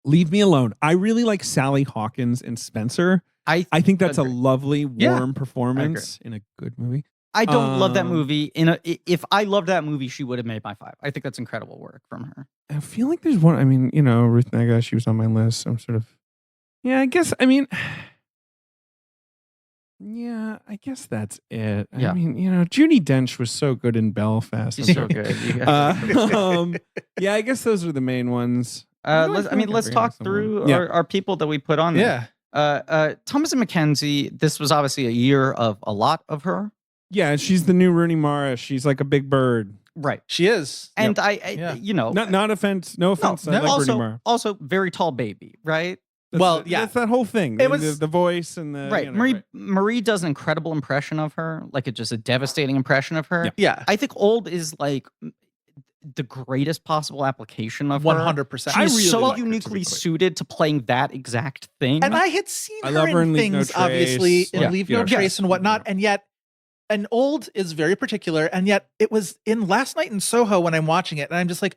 leave me alone. I really like Sally Hawkins and Spencer. I think that's agree. a lovely, warm performance in a good movie. I don't love that movie. If I loved that movie, she would have made my 5. I think that's incredible work from her. I feel like there's one. I mean, Ruth Nega, she was on my list. I'm sort of, I guess. I mean, I guess that's it. Yeah. I mean, Judi Dench was so good in Belfast. She's so good. I guess those are the main ones. Let's talk through our people that we put on there. Thomasin McKenzie, this was obviously a year of a lot of her. Yeah, she's the new Rooney Mara. She's like a big bird. Right. She is. And Not offense. No offense. I like Rooney Mara. Also very tall baby, right? That's that whole thing. It was the voice and the right. Marie does an incredible impression of her, like just a devastating impression of her. Yeah. I think Old is like the greatest possible application of her. 100%. She's so uniquely suited to playing that exact thing. And I had seen I love her in Leave No things, Trace. obviously, in Leave No Trace Yes. and whatnot, and yet. And Old is very particular, and yet it was in Last Night in Soho when I'm watching it, and I'm just like,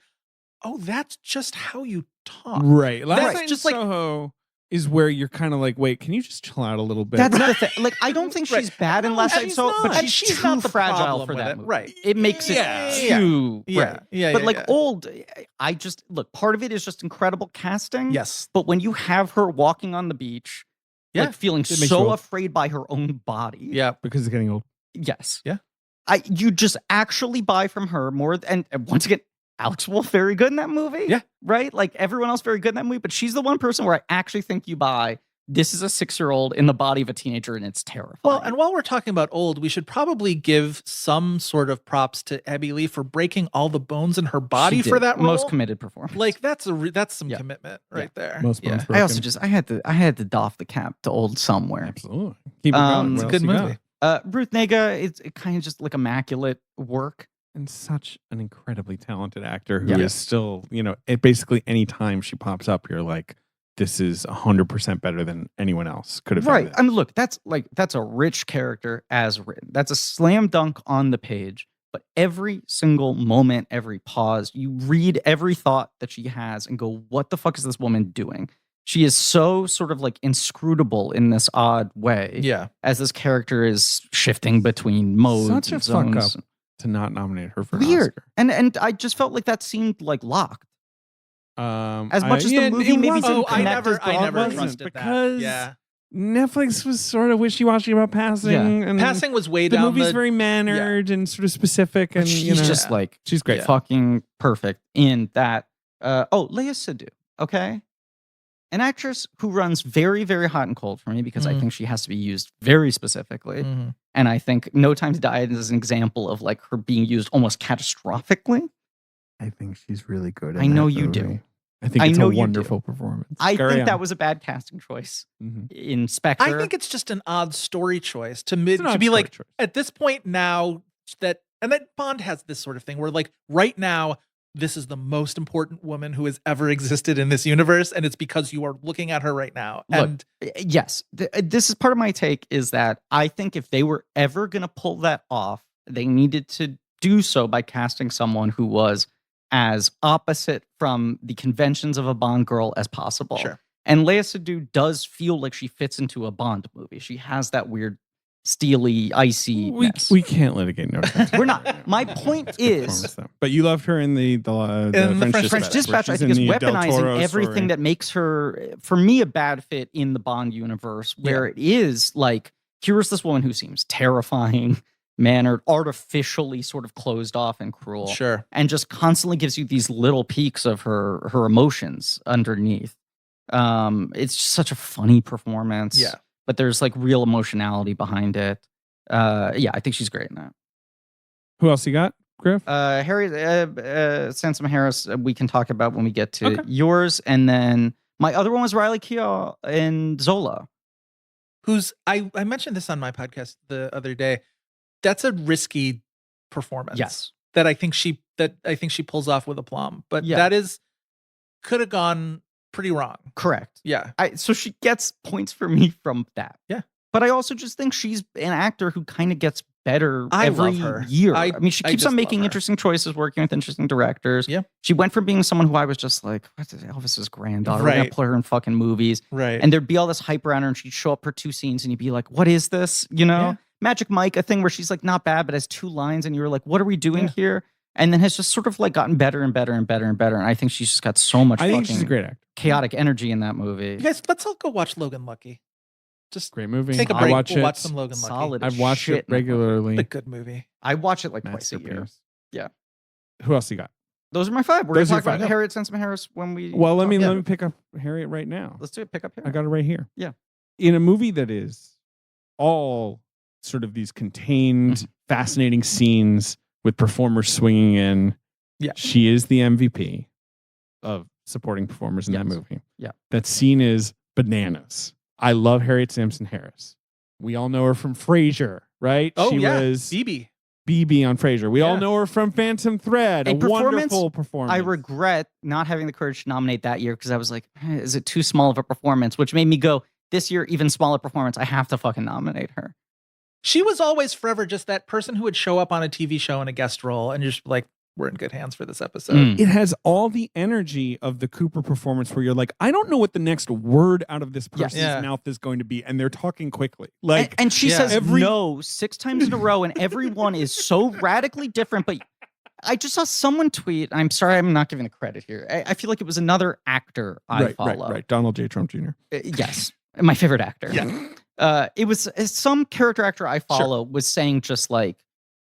oh, that's just how you talk. Right. Last Night Just in Soho is where you're kind of like, wait, can you just chill out a little bit? That's the thing. Like, I don't think she's bad in Last Night in Soho, but And she's she's too not the fragile problem for with that it. movie. Right. It makes it too right. But Old, I just look. Part of it is just incredible casting. Yes. But when you have her walking on the beach, like feeling makes you so old. afraid by her own body. Yeah. Because it's getting old. Yes. Yeah. You just actually buy from her more. And once again, Alex Wolfe very good in that movie. Yeah. Right. Like everyone else very good in that movie, but she's the one person where I actually think you buy. This is a 6-year-old in the body of a teenager, and it's terrifying. Well, and while we're talking about Old, we should probably give some sort of props to Abby Lee for breaking all the bones in her body for that role. Most committed performance. Like that's some commitment right there. Most bones I also I had to doff the cap to Old somewhere. Absolutely. Keep it going. It's What a good else you movie. got? Ruth Nega, it's kind of just like immaculate work. And such an incredibly talented actor who Yeah. is still, basically any time she pops up, you're like, this is 100% better than anyone else could have done. Right. it. I mean, look, that's a rich character as written. That's a slam dunk on the page. But every single moment, every pause, you read every thought that she has and go, what the fuck is this woman doing? She is so sort of like inscrutable in this odd way. Yeah. As this character is shifting between modes Such a and fuck zones. up to not nominate her for an Weird. Oscar. And I just felt like that seemed like locked. As much as the it movie maybe wasn't. didn't I connect never as broadly. trusted because that. Yeah. Netflix was sort of wishy-washy about passing. Yeah. And Passing was way the down movie's very mannered and sort of specific. And She's just like she's great. fucking perfect in that. Leah Sudo, okay? An actress who runs very, very hot and cold for me because I think she has to be used very specifically. Mm-hmm. And I think No Time to Die is an example of like her being used almost catastrophically. I think she's really good. I know you do. I think I it's know a you do. wonderful performance. I Carry think on. that was a bad casting choice Mhm. in Spectre. I think it's just an odd story choice to an be odd story like choice. at this point now that Bond has this sort of thing where like right now this is the most important woman who has ever existed in this universe, and it's because you are looking at her right now. Look, And yes, this is part of my take is that I think if they were ever going to pull that off, they needed to do so by casting someone who was as opposite from the conventions of a Bond girl as possible. Sure. And Leah Sudo does feel like she fits into a Bond movie. She has that weird steely, icy. We can't litigate No Time. We're not. My point is, but you loved her in the French Dispatch, I think, is weaponizing everything that makes her, for me, a bad fit in the Bond universe, where it is like, here's this woman who seems terrifying, mannered, artificially sort of closed off and cruel. Sure. And just constantly gives you these little peaks of her emotions underneath. It's just such a funny performance. Yeah. But there's like real emotionality behind it. I think she's great in that. Who else you got, Griff? Harriet, Sansom Harris, we can talk about when we get to yours. And then My other one was Riley Keough in Zola. Who's I mentioned this on my podcast the other day. That's a risky performance. Yes. That I think she pulls off with aplomb. But that could have gone pretty wrong. Correct. Yeah. So she gets points for me from that. Yeah. But I also just think she's an actor who kind of gets better I every love her. year. I mean, she keeps on making interesting choices, working with interesting directors. Yeah. She went from being someone who I was just like, what's this? Elvis's granddaughter. We're going Right. to put her in fucking movies. Right. And there'd be all this hype around her and she'd show up for 2 scenes and you'd be like, what is this? You know? Yeah. Magic Mike, a thing where she's like not bad, but has 2 lines and you were like, what are we doing here? And then has just sort of like gotten better and better and better and better. And I think she's just got so much I think she's a fucking great actor. chaotic energy in that movie. You guys, let's all go watch Logan Lucky. Just Great movie. take a I break. watch We'll it. watch some Logan Lucky. Solid. I've watched it regularly. A good movie. I watch it like twice a year. Masterpiece. Yeah. Who else you got? Those are my 5. We're going Those to are talk your about 5. Harriet Sansom Harris when we... Well, let me Yeah. let me pick up Harriet right now. Let's do it. Pick up here. I got it right here. Yeah. In a movie that is all sort of these contained, fascinating scenes with performers swinging in. Yeah. She is the MVP of supporting performers in that movie. Yeah. That scene is bananas. I love Harriet Sansom Harris. We all know her from Frasier, right? Oh, she yeah. was BB on Frasier. We all Yeah. know her from Phantom Thread. A wonderful performance. I regret not having the courage to nominate that year because I was like, is it too small of a performance? Which made me go, this year, even smaller performance. I have to fucking nominate her. She was always forever just that person who would show up on a TV show in a guest role and just be like, we're in good hands for this episode. It has all the energy of the Cooper performance where you're like, I don't know what the next word out of this person's mouth is going to be. And they're talking quickly. Like, and she says every no 6 times in a row, and everyone is so radically different. But I just saw someone tweet. I'm sorry, I'm not giving the credit here. I feel like it was another actor I follow. Right. Donald J. Trump Jr. Yes, my favorite actor. Yeah. It was some character actor I follow was saying just like,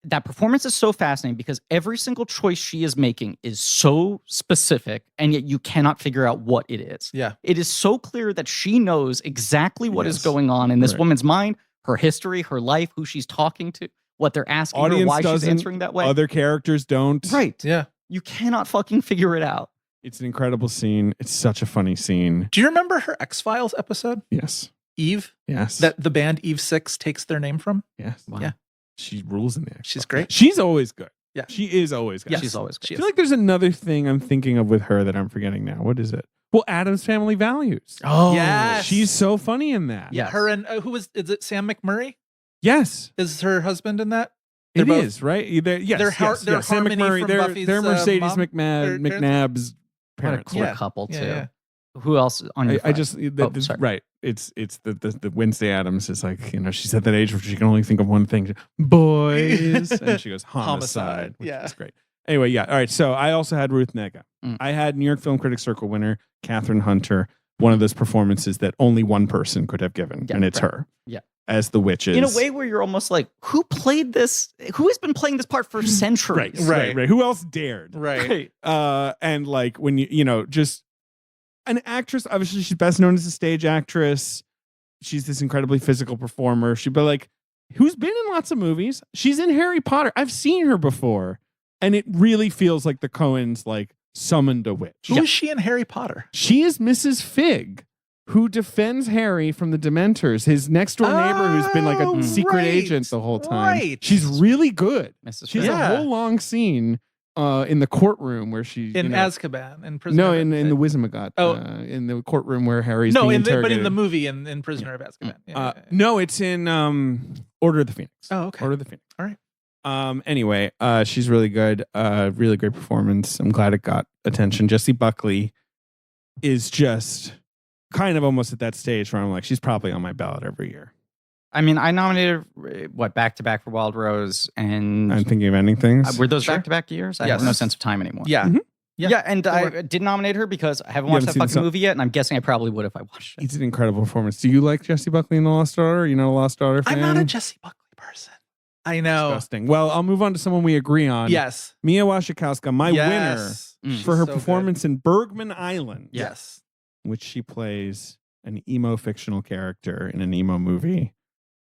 that performance is so fascinating because every single choice she is making is so specific, and yet you cannot figure out what it is. Yeah. It is so clear that she knows exactly what is going on in this woman's mind, her history, her life, who she's talking to, what they're asking her, why she's answering that way. Other characters don't. Right. Yeah. You cannot fucking figure it out. It's an incredible scene. It's such a funny scene. Do you remember her X-Files episode? Yes. Eve? Yes. That the band Eve 6 takes their name from? Yes. Wow. Yeah. She rules in there. She's great. She's always good. Yeah. She is always good. Yeah, she's always good. I feel like there's another thing I'm thinking of with her that I'm forgetting now. What is it? Well, Addams Family Values. Oh, yes. She's so funny in that. Yes. Her and is it Sam McMurray? Yes. Is her husband in that? It is, right? Yes, they're Sam Harmony McMurray. from They're Buffy's, Mercedes mom? McNabb's What a parents. cool couple too. Who else on your I just sorry. right. It's the Wednesday Addams is like, she's at that age where she can only think of one thing, boys, and she goes homicide, which is great. Anyway, yeah. All right. So I also had Ruth Nega. I had New York Film Critics Circle winner Katherine Hunter. One of those performances that only one person could have given, and it's her. Yeah. As the witches. In a way where you're almost like, who played this? Who has been playing this part for centuries? Right. Who else dared? Right. Right. And like when just an actress, obviously she's best known as a stage actress. She's this incredibly physical performer. She'd be like, who's been in lots of movies. She's in Harry Potter. I've seen her before. And it really feels like the Coens like summoned a witch. Who is she in Harry Potter? She is Mrs. Fig, who defends Harry from the Dementors, his next door neighbor who's been like a secret agent the whole time. Right. She's really good. Mrs. She's Fig. a whole long scene in the courtroom where she In Azkaban, in Prisoner. no, of in the Wizengamot. in the courtroom where Harry's no, being but interrogated. in the movie in Prisoner of Azkaban. No, it's in Order of the Phoenix. Oh, okay. Order of the Phoenix. All right. Anyway, she's really good. Really great performance. I'm glad it got attention. Jessie Buckley is just kind of almost at that stage where I'm like, she's probably on my ballot every year. I mean, I nominated back to back for Wild Rose, and I'm thinking of ending things. were those back to back years? I have no sense of time anymore. Yeah. Mm-hmm. Yeah, and I did nominate her because I haven't watched that fucking movie yet, and I'm guessing I probably would if I watched it. It's an incredible performance. Do you like Jessie Buckley in The Lost Daughter? Are you not a Lost Daughter fan? I'm not a Jessie Buckley person. I know. Disgusting. Well, I'll move on to someone we agree on. Yes. Mia Wasikowska, my Yes. winner She's for her so performance in Bergman Island. Yes. Which she plays an emo fictional character in an emo movie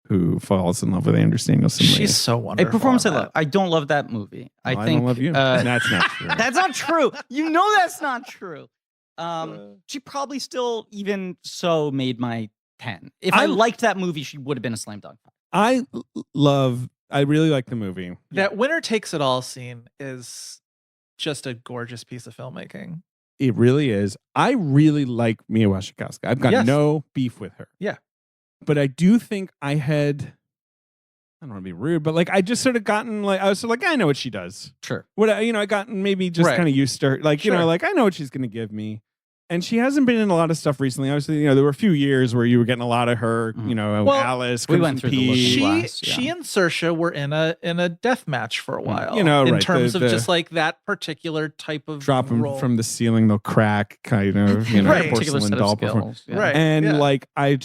who falls in love with Anders Danielson. She's so wonderful. A performance I love. I don't love that movie. I think don't love you. That's not true. That's not true. You know that's not true. She probably still even so made my 10. If I liked that movie, she would have been a slam dunk. I really like the movie. That winner takes it all scene is just a gorgeous piece of filmmaking. It really is. I really like Mia Wasikowska. I've got no beef with her. Yeah. But I do think I don't want to be rude, but like I just sort of gotten like I was sort of like I know what she does. Sure. I gotten maybe just kind of used to her. Like, like I know what she's gonna give me. And she hasn't been in a lot of stuff recently. Obviously, there were a few years where you were getting a lot of her, Alice, we went through she and Saoirse were in a death match for a while. In terms of just like that particular type of drop role. from the ceiling, they'll crack kind of, porcelain doll performance. Yeah. Right. And like I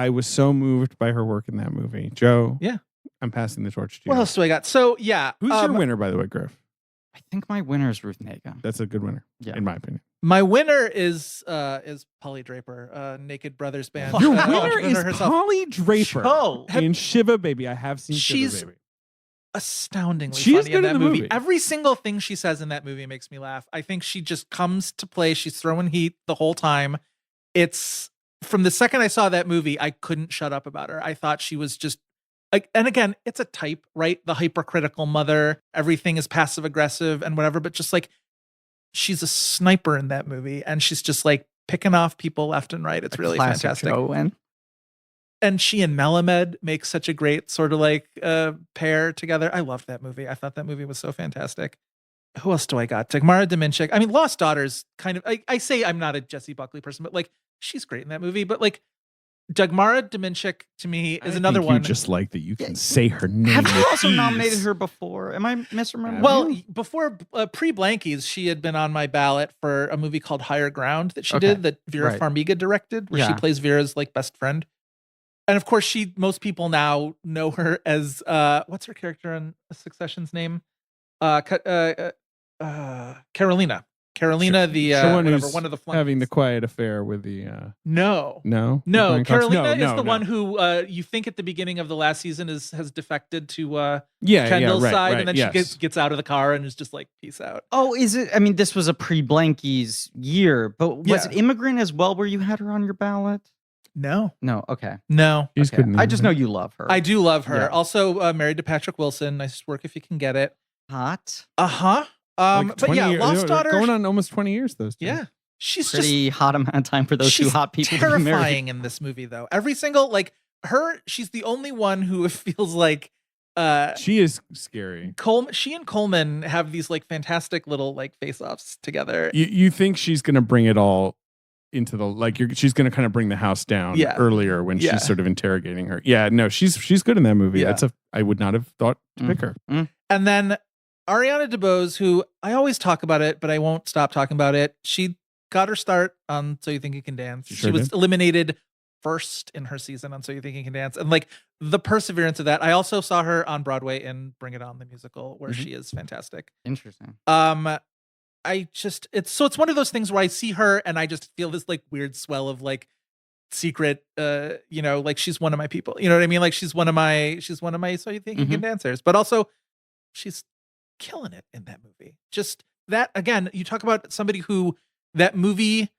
was so moved by her work in that movie. Joe, I'm passing the torch to you. What else do I got? So who's your winner, by the way, Griff? I think my winner is Ruth Nega. That's a good winner, in my opinion. My winner is Polly Draper, Naked Brothers Band. Your winner is Polly Draper in Shiva Baby. I have seen Shiva Baby. Astoundingly she funny is good in that movie. Every single thing she says in that movie makes me laugh. I think she just comes to play. She's throwing heat the whole time. It's from the second I saw that movie, I couldn't shut up about her. I thought she was just like, and again, it's a type, right? The hypercritical mother, everything is passive aggressive and whatever, but just like she's a sniper in that movie and she's just like picking off people left and right. It's really fantastic. And she and Melamed make such a great sort of like pair together. I loved that movie. I thought that movie was so fantastic. Who else do I got? Dagmara Dominczyk. I mean, Lost Daughters kind of, I say I'm not a Jessie Buckley person, but like she's great in that movie. But like Dagmara Dominczyk to me is another one. You just like that you can say her name. Have you also nominated her before? Am I misremembering? Well, before pre-Blankies, she had been on my ballot for a movie called Higher Ground that she did that Vera Farmiga directed, where she plays Vera's like best friend. And of course, most people now know her as what's her character on Succession's name? Carolina. Carolina, one of the flunkies. Having the quiet affair with the No. Carolina is the one who you think at the beginning of the last season has defected to Kendall's side, and then she gets out of the car and is just like, peace out. Oh, is it? I mean, this was a pre-Blankies year, but was it Immigrant as well where you had her on your ballot? No. Okay. No. I just know you love her. I do love her. Yeah. Also married to Patrick Wilson. Nice work if you can get it. Hot. But yeah, Lost Daughter. Going on almost 20 years, those two. Yeah. She's pretty hot amount of time for those two hot people. Terrifying in this movie, though. Every single, like, she's the only one who feels like she is scary. She and Coleman have these like fantastic little like face-offs together. You think she's gonna bring it all into the she's gonna kind of bring the house down earlier when she's sort of interrogating her. Yeah, no, she's good in that movie. Yeah. I would not have thought to pick her. And then Ariana DeBose, who I always talk about it, but I won't stop talking about it. She got her start on So You Think You Can Dance. She was eliminated first in her season on So You Think You Can Dance. And like the perseverance of that. I also saw her on Broadway in Bring It On, the musical, where she is fantastic. Interesting. It's one of those things where I see her and I just feel this like weird swell of like secret, like she's one of my people. You know what I mean? Like she's one of my So You Think You Can dancers, but also she's killing it in that movie. Just that, again, you talk about somebody who that movie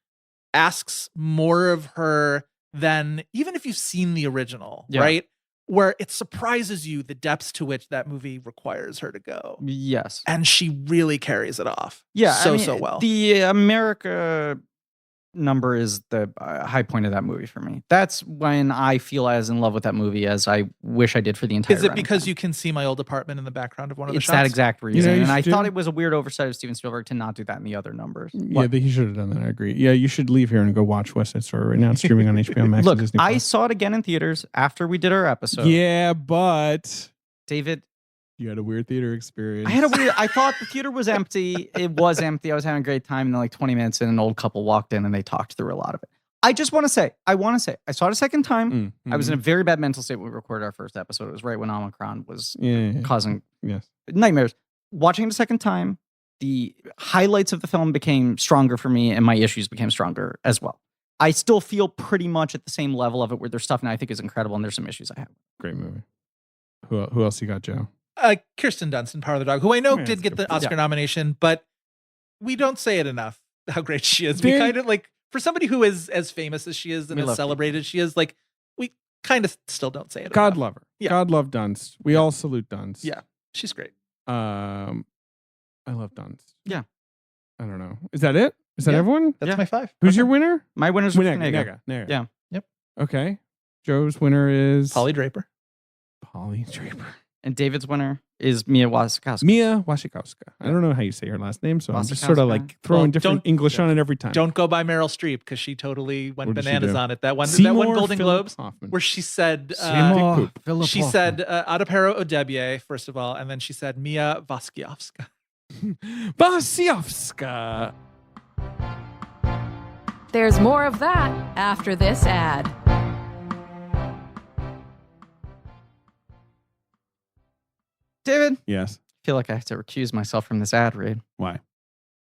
asks more of her than even if you've seen the original, right? Where it surprises you the depths to which that movie requires her to go. Yes. And she really carries it off. Yeah. So well. The America number is the high point of that movie for me. That's when I feel as in love with that movie as I wish I did for the entire Is it because you can see my old apartment in the background of one of the It's shots? that exact reason. And I thought it was a weird oversight of Steven Spielberg to not do that in the other numbers. Yeah, but he should have done that. I agree. Yeah, you should leave here and go watch West Side Story right now. It's streaming on HBO Max. Look, I saw it again in theaters after we did our episode. Yeah, but David, you had a weird theater experience. I thought the theater was empty. It was empty. I was having a great time. And then like 20 minutes in, an old couple walked in and they talked through a lot of it. I saw it a second time. I was in a very bad mental state when we recorded our first episode. It was right when Omicron was causing nightmares. Watching it a second time, the highlights of the film became stronger for me and my issues became stronger as well. I still feel pretty much at the same level of it where there's stuff now I think is incredible and there's some issues I have. Great movie. Who else you got, Joe? Kirsten Dunst in Power of the Dog, who I know did get the Oscar nomination, but we don't say it enough. how great she is. We kind of like, for somebody who is as famous as she is and as celebrated as she is, like, we kind of still don't say it God enough. love her. Yeah. God love Dunst. We all salute Dunst. Yeah, she's great. I love Dunst. Yeah. I don't know. Is that it? Is that everyone? That's my 5. Who's your winner? My winner's Ruth Nega. Nega. Yeah. Yep. Okay. Joe's winner is Polly Draper. Polly Draper. And David's winner is Mia Wasikowska. Mia Wasikowska. I don't know how you say her last name, so I'm just sort of like throwing different English on it every time. Don't go by Meryl Streep because she totally went bananas on it. That one Golden Globes where she said she said Adapero Odebye, first of all, and then she said Mia Wasikowska. Wasikowska. There's more of that after this ad. David? Yes. I feel like I have to recuse myself from this ad read. Why?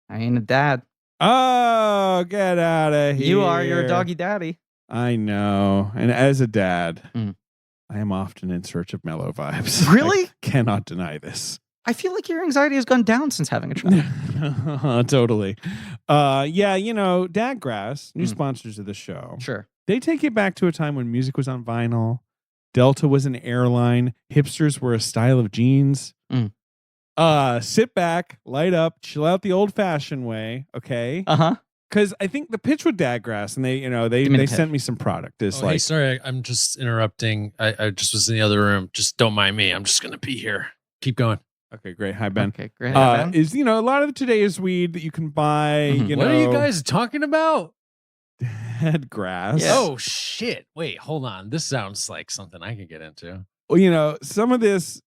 I ain't a dad. Oh, get out of here. You are. You're a doggy daddy. I know. And as a dad, I am often in search of mellow vibes. Really? I cannot deny this. I feel like your anxiety has gone down since having a child. Totally. Yeah, you know, Dadgrass, new sponsors of the show. Sure. They take you back to a time when music was on vinyl. Delta was an airline. Hipsters were a style of jeans. Sit back, light up, chill out the old-fashioned way, okay? Uh-huh. Because I think the pitch with Dadgrass, and they sent me some product. Is hey, sorry, I'm just interrupting. I just was in the other room. Just don't mind me. I'm just gonna be here. Keep going. Okay, great. Hi, Ben. Okay, great. Hi, Ben. Is, you know, a lot of today's weed that you can buy, you know. What are you guys talking about? Dadgrass. Yes. Oh, shit. Wait, hold on. This sounds like something I could get into. Well, you know, some of this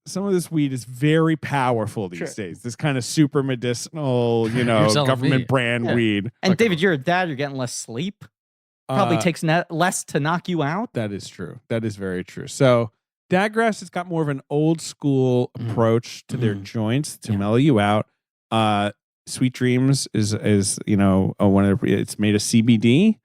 weed is very powerful these days. This kind of super medicinal, you know, government brand weed. And David, you're a dad. You're getting less sleep. Probably takes less to knock you out. That is true. That is very true. So Dadgrass has got more of an old school approach to their joints to mellow you out. Sweet Dreams is you know, it's made of CBD.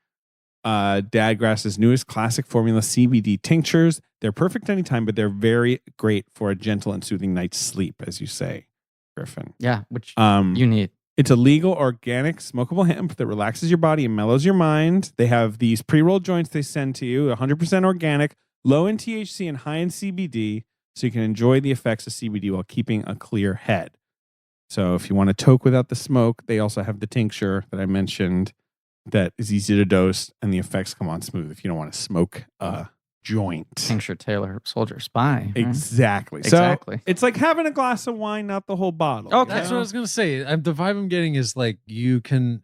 Dadgrass's newest classic formula CBD tinctures. They're perfect anytime, but they're very great for a gentle and soothing night's sleep, as you say, Griffin. Yeah, which you need. It's a legal, organic, smokable hemp that relaxes your body and mellows your mind. They have these pre-rolled joints they send to you, 100% organic, low in THC and high in CBD, so you can enjoy the effects of CBD while keeping a clear head. So if you want to toke without the smoke, they also have the tincture that I mentioned that is easy to dose, and the effects come on smooth if you don't want to smoke a joint. Tincture Taylor, Soldier Spy. Right? Exactly. So it's like having a glass of wine, not the whole bottle. Okay. That's what I was going to say. The vibe I'm getting is like you can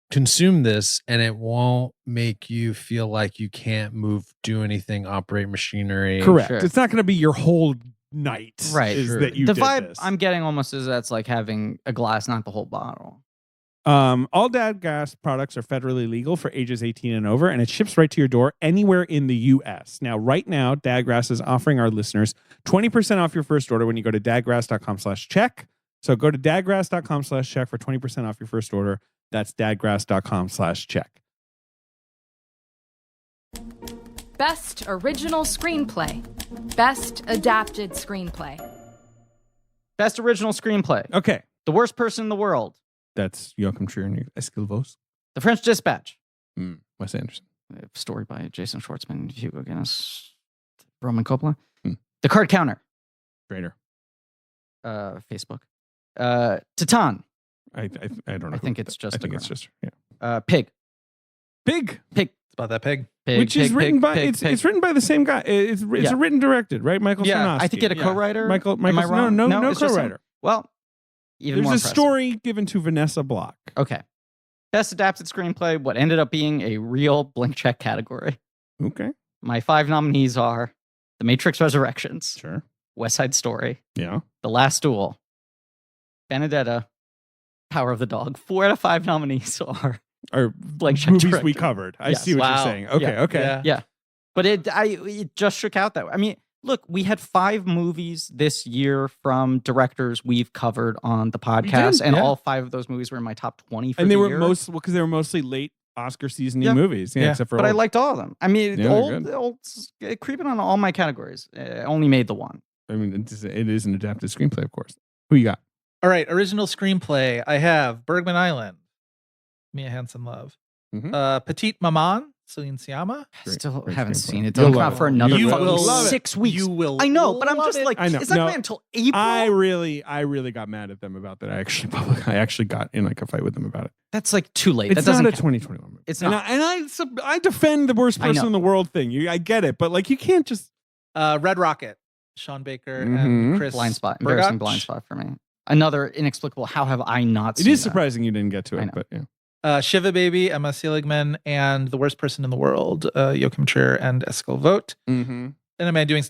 consume this and it won't make you feel like you can't move, do anything, operate machinery. Correct. Sure. It's not going to be your whole night. Right. That you the did vibe this. I'm getting almost is that's like having a glass, not the whole bottle. All Dadgrass products are federally legal for ages 18 and over, and it ships right to your door anywhere in the U.S. Now, right now, Dadgrass is offering our listeners 20% off your first order when you go to dadgrass.com/check. So go to dadgrass.com/check for 20% off your first order. That's dadgrass.com/check. Best Original Screenplay. Best Adapted Screenplay. Best Original Screenplay. Okay. The Worst Person in the World. That's Joachim Trier and Esquilvos. The French Dispatch. Wes Anderson. A story by Jason Schwartzman, Hugo Guinness, Roman Coppola. The Card Counter. Trader. Facebook. Titan. I don't know. I think it's just. I think it's just Pig. Pig. It's about that pig. Which is written by it's written by the same guy. It's written directed, right? Michael Sarnowski. I think it a co-writer. Michael. Am I wrong? No co-writer. Well, even there's more a impressive. story given to Vanessa Block. Okay. Best adapted screenplay, what ended up being a real blank check category. Okay. My 5 nominees are The Matrix Resurrections. Sure. West Side Story. Yeah. The Last Duel. Benedetta. Power of the Dog. 4 out of 5 nominees are blank check movies director. we covered. I Yes. see what Wow. you're saying. Okay. Yeah. Okay. Yeah. But it just shook out that way. I mean, look, we had 5 movies this year from directors we've covered on the podcast, and all 5 of those movies were in my top 20 for and the they were year. because they were mostly late Oscar season Yeah. movies. Yeah, except for but I liked all of them. I mean, Yeah, old creeping on all my categories. I only made the one. I mean, it is an adapted screenplay, of course. Who you got? All right, original screenplay. I have Bergman Island, Mia Hansen love. Mhm. Petite Maman, Celine Sciamma. Still Great haven't screenplay. seen it. You'll Doesn't come love out for it. another You fucking will love it. 6 weeks. You will. I know, but I'm just love like, it. I know. it's not No, coming until April. I really got mad at them about that. I actually got in like a fight with them about it. That's like too late. It's that doesn't not a count. 2021 movie. It's and not. I defend the worst I person know. in the world thing. I get it, but like you can't just Red Rocket, Sean Baker Mhm. and Chris. Blind spot. Embarrassing Bergach. blind spot for me. Another inexplicable. How have I not It seen is that? surprising you didn't get to I it, know. but yeah. Shiva Baby, Emma Seligman, and The Worst Person in the World, Joachim Trier and Eskil Vogt. Mm-hmm. And am I doing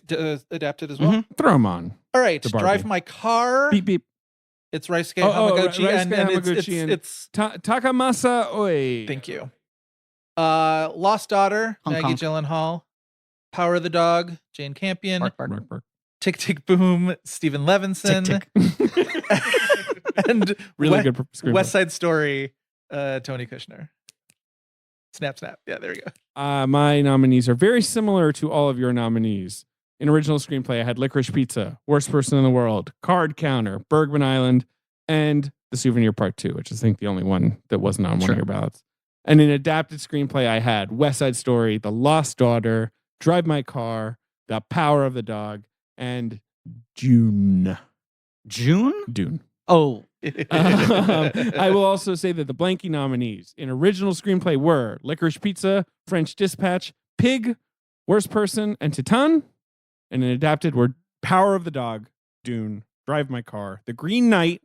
adapted as well? Mhm. Throw them on. All right, The Barbie. Drive My Car. Beep beep. It's Raisuke Oh, Hamaguchi, Raisuke and Hamaguchi and- it's Takamasa Oi. thank you. Lost Daughter, Hong Maggie Kong. Gyllenhaal. Power of the Dog, Jane Campion. Bark, bark. Bark, bark. Tick Tick Boom, Stephen Levinson. Tick, And Really good screenplay. West Side Story, Tony Kushner. Snap, snap. Yeah, there we go. My nominees are very similar to all of your nominees. In original screenplay, I had Licorice Pizza, Worst Person in the World, Card Counter, Bergman Island, and The Souvenir Part 2, which is, I think, the only one that wasn't on one Sure. of your ballots. And in adapted screenplay, I had West Side Story, The Lost Daughter, Drive My Car, The Power of the Dog, and Dune. June? Oh, I will also say that the Blankie nominees in original screenplay were Licorice Pizza, French Dispatch, Pig, Worst Person, and Titan. And in adapted were Power of the Dog, Dune, Drive My Car, The Green Knight,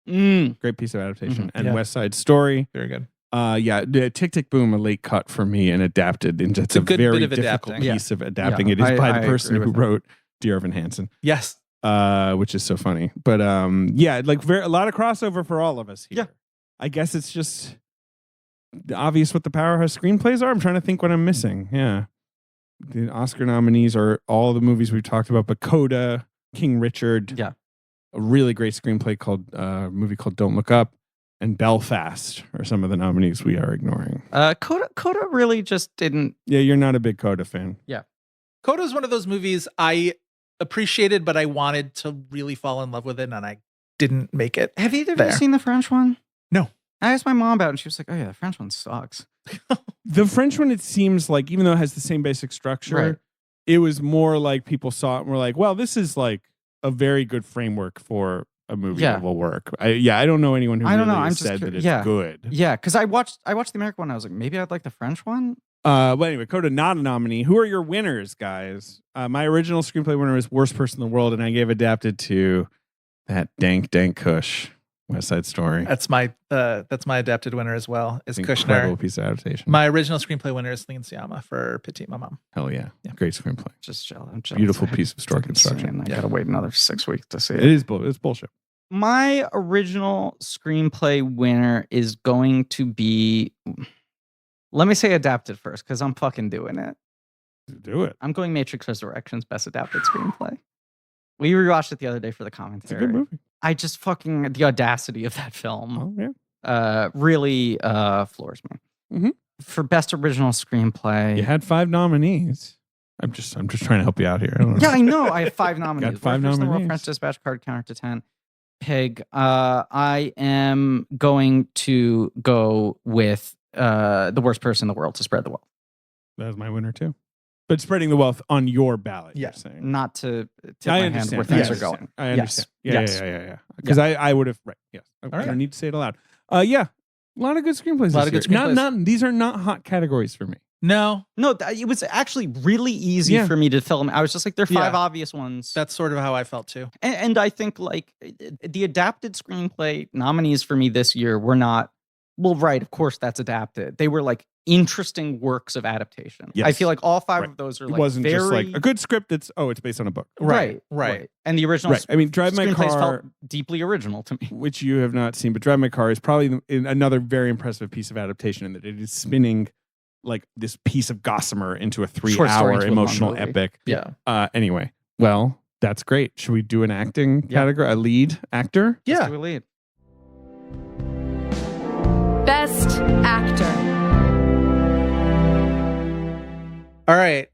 great piece of adaptation, and Yeah. West Side Story. Very good. The Tick Tick Boom, a late cut for me, and adapted. And it's a good very bit of difficult adapting. piece of adapting. Yeah, It is by I the person agree who with that. wrote Dear Evan Hansen. Yes. Which is so funny. But yeah, like a lot of crossover for all of us here. Yeah. I guess it's just obvious what the powerhouse screenplays are. I'm trying to think what I'm missing. Yeah. The Oscar nominees are all the movies we've talked about, but Coda, King Richard. Yeah. A really great screenplay called movie called Don't Look Up, and Belfast are some of the nominees we are ignoring. Coda really just didn't. Yeah, you're not a big Coda fan. Coda is one of those movies I appreciated, but I wanted to really fall in love with it, and I didn't make it. Have you ever There. seen the French one? No. I asked my mom about it, and she was like, "Oh yeah, the French one sucks." The French one, it seems like, even though it has the same basic structure, Right. it was more like people saw it and were like, well, this is like a very good framework for a movie Yeah. that will work. I don't know anyone who I don't really know, I'm has just said that cur- it's yeah. good. Yeah, because I watched the American one. I was like, maybe I'd like the French one. But anyway, Coda not a nominee. Who are your winners, guys? My original screenplay winner is Worst Person in the World, and I gave adapted to that dank Kush, West Side Story. That's my adapted winner as well. Is Incredible Kushner. piece of adaptation. My original screenplay winner is Celine Sciamma for Petite Maman. Hell yeah. Yeah. Great screenplay. Just jealous. I'm jealous. Beautiful I piece of story didn't see it, construction. and I gotta wait another 6 weeks to see It it. is it's bullshit. My original screenplay winner is going to be. Let me say adapted first, because I'm fucking doing it. Do it. I'm going Matrix Resurrections Best Adapted Screenplay. We rewatched it the other day for the It's a commentary. good movie. I just fucking the audacity of that film Oh, yeah. really floors me. Mhm. For Best Original Screenplay. You had 5 nominees. I'm just trying to help you out here. I don't know. Yeah, I know. I have 5 nominees. Got 5 Worst Person in the World, nominees. French Dispatch, Card Counter to 10. Pig. I am going to go with The Worst Person in the World to spread the wealth. That was my winner too. But spreading the wealth on your ballot, Yeah. you're saying. Not to tip I my hand understand. where things I are going. understand. I understand. Yes. Yeah, Yes. yeah. Because I would have, right. Yes. I right. don't need to say it aloud. Yeah. A lot of good screenplays. A lot of this good year. screenplays. Not these are not hot categories for me. No, No, it was actually really easy Yeah. for me to fill them. I was just like, there are 5 Yeah. obvious ones. that's sort of how I felt too. And I think like the adapted screenplay nominees for me this year were not, well, right, of course that's adapted. They were like interesting works of adaptation. I Yes. feel like all 5 Right. of those are It like wasn't very, just like a good script that's it's based on a book. right. And the original Right. I mean, Drive My screenplays Car, felt deeply original to me. which you have not seen, but Drive My Car is probably another very impressive piece of adaptation in that it is spinning like this piece of gossamer into a Short story 3-hour into a long emotional movie. epic. Yeah. Anyway, well, that's great. Should we do an acting category? A lead actor? Let's Yeah. do a lead. Best Actor. All right.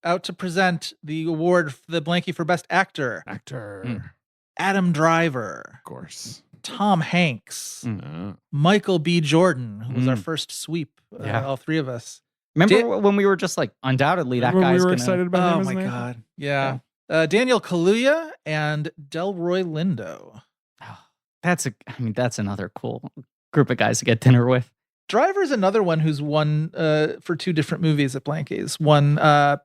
Out to present the award for the Blankie for Best Actor. Actor. Adam Driver, Of course. Tom Hanks, Uh, Michael B. Jordan, who was our first sweep. All three of us. Remember when we were just like, undoubtedly that guy's we were excited about him. Oh my God. Yeah. Daniel Kaluuya and Delroy Lindo. That's another cool group of guys to get dinner with. Driver's another one who's won for 2 different movies at Blankies. One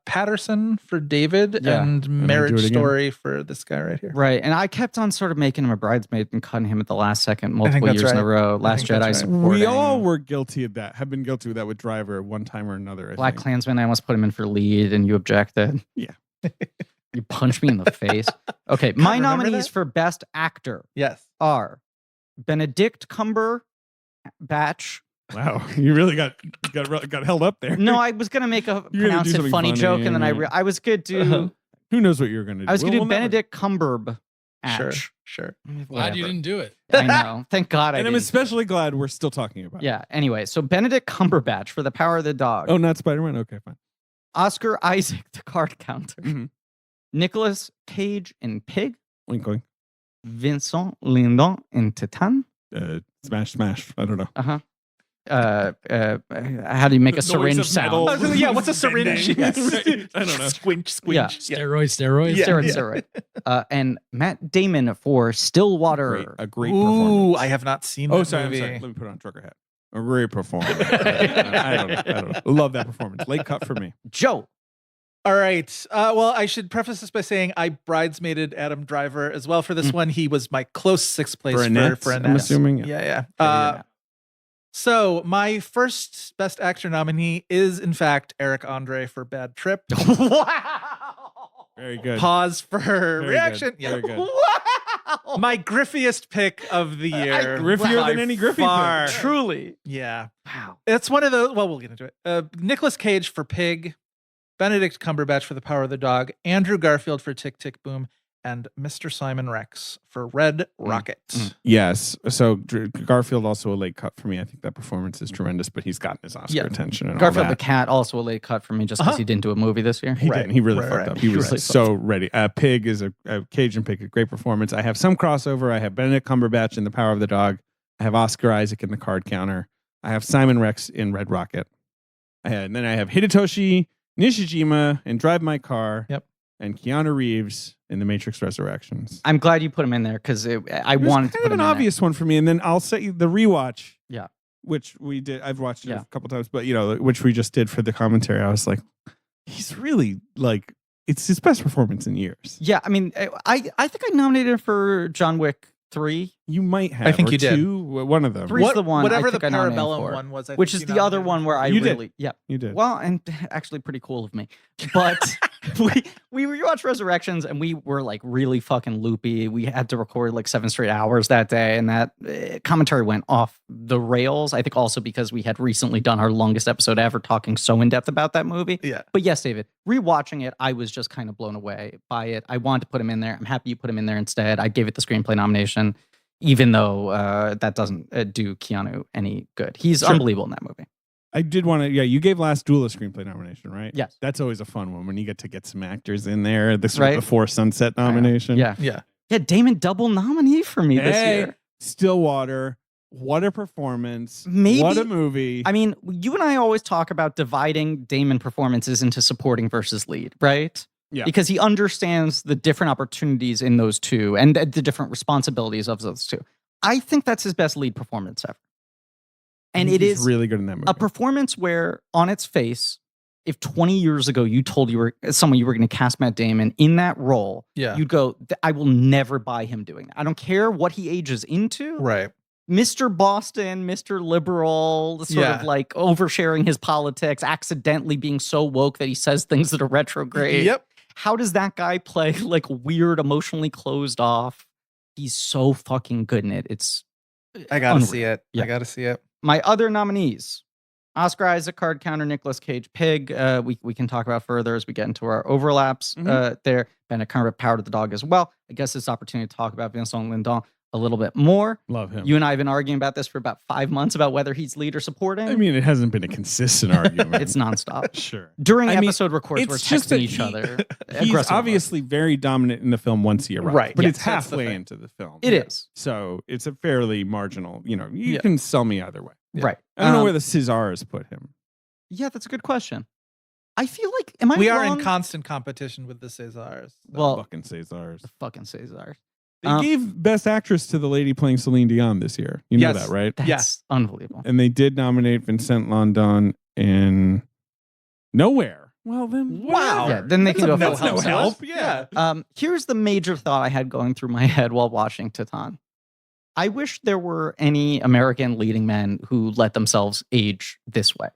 Patterson for David and Marriage Story for this guy right here. Right. And I kept on sort of making him a bridesmaid and cutting him at the last second multiple years in a row. Last Jedi supporting. We all were guilty of that. Have been guilty of that with Driver one time or another. Black Klansman, I almost put him in for lead and you objected. Yeah. You punched me in the face. Okay. My nominees for Best Actor are Benedict Cumberbatch. Wow, you really got held up there. No, I was gonna make a pronounce it funny joke, and then I was good to. Who knows what you were gonna do? I was gonna do Benedict Cumberbatch. Sure. Glad you didn't do it. I know. Thank God. And I'm especially glad we're still talking about it. Yeah. Anyway, so Benedict Cumberbatch for The Power of the Dog. Oh, not Spider-Man. Okay, fine. Oscar Isaac, The Card Counter. Nicolas Cage in Pig. Wink, wink. Vincent Lindon in Titan. Smash. I don't know. How do you make a syringe sound? What's a syringe? Yes. I don't know. Squinch. Yeah. Steroid. And Matt Damon for Stillwater. A great performance. I have not seen that movie. I'm sorry. Let me put on a trucker hat. A great performance. I don't know. Love that performance. Late cut for me. Joe. All right. Well, I should preface this by saying I bridesmaided Adam Driver as well for this one. He was my close 6th place for Annette. I'm assuming. Yeah. So my first Best Actor nominee is, in fact, Eric Andre for Bad Trip. Wow. Very good. Pause for reaction. Good. Very good. Wow. My griffiest pick of the year. Griffier than any Griffey pick. Truly. Yeah. Wow. It's one of those. Well, we'll get into it. Nicolas Cage for Pig. Benedict Cumberbatch for The Power of the Dog. Andrew Garfield for Tick, Tick, Boom. And Mr. Simon Rex for Red Rocket. Yes. So Garfield also a late cut for me. I think that performance is tremendous, but he's gotten his Oscar attention. And Garfield all the cat also a late cut for me just because he didn't do a movie this year. He didn't. He really fucked up. He was really so ready. Pig is a Cajun Pig, a great performance. I have some crossover. I have Benedict Cumberbatch in The Power of the Dog. I have Oscar Isaac in The Card Counter. I have Simon Rex in Red Rocket. And then I have Hidetoshi Nishijima in Drive My Car. Yep. And Keanu Reeves in The Matrix Resurrections. I'm glad you put him in there because I wanted to put him in an obvious one for me. And then I'll say the rewatch. Yeah. Which we did. I've watched it a couple times, but which we just did for the commentary. I was like, he's really like, it's his best performance in years. Yeah. I mean, I think I nominated him for John Wick 3. You might have. I think you did. 2, one of them. 3's the one. Whatever I the think I nominated Parabellum for, one was, which is the other one where I really. Yeah, you did. Well, and actually pretty cool of me. But we rewatched Resurrections and we were like really fucking loopy. We had to record like 7 straight hours that day, and that commentary went off the rails. I think also because we had recently done our longest episode ever, talking so in depth about that movie. Yeah. But yes, David, rewatching it, I was just kind of blown away by it. I wanted to put him in there. I'm happy you put him in there instead. I gave it the screenplay nomination, even though that doesn't do Keanu any good. He's unbelievable in that movie. I did want to, you gave Last Duel a screenplay nomination, right? Yes. That's always a fun one when you get to get some actors in there. This was Before Sunset nomination. Yeah, Damon double nominee for me this year. Stillwater, what a performance. Maybe, what a movie. I mean, you and I always talk about dividing Damon performances into supporting versus lead, right? Yeah. Because he understands the different opportunities in those two and the different responsibilities of those two. I think that's his best lead performance ever. And it is really good in that movie. A performance where, on its face, if 20 years ago you told someone you were going to cast Matt Damon in that role, you'd go, I will never buy him doing that. I don't care what he ages into. Right. Mr. Boston, Mr. Liberal, sort of like oversharing his politics, accidentally being so woke that he says things that are retrograde. Yep. How does that guy play like weird, emotionally closed off? He's so fucking good in it. I gotta unreal. see it. Yeah. I gotta see it. My other nominees: Oscar Isaac, Card Counter, Nicolas Cage, Pig. We can talk about further as we get into our overlaps there. Benedict Cumberbatch, Power to the Dog as well. I guess it's an opportunity to talk about Vincent Lindon a little bit more. Love him. You and I have been arguing about this for about 5 months about whether he's lead or supporting. I mean, it hasn't been a consistent argument. It's nonstop. Sure. During episode records, we're texting each other. He's obviously very dominant in the film once he arrives. Right. But Yes, it's halfway into the film. It is. So it's a fairly marginal, you can sell me either way. Right. I don't know where the Césars put him. Yeah, that's a good question. I feel like, we wrong? are in constant competition with the Césars. Well, fucking Césars. The fucking Césars. They gave Best Actress to the lady playing Celine Dion this year. You know that, right? That's unbelievable. And they did nominate Vincent Lindon in Nowhere. Well, then, wow. Yeah, then they can go no for help. Yeah. Here's the major thought I had going through my head while watching Titan. I wish there were any American leading men who let themselves age this way.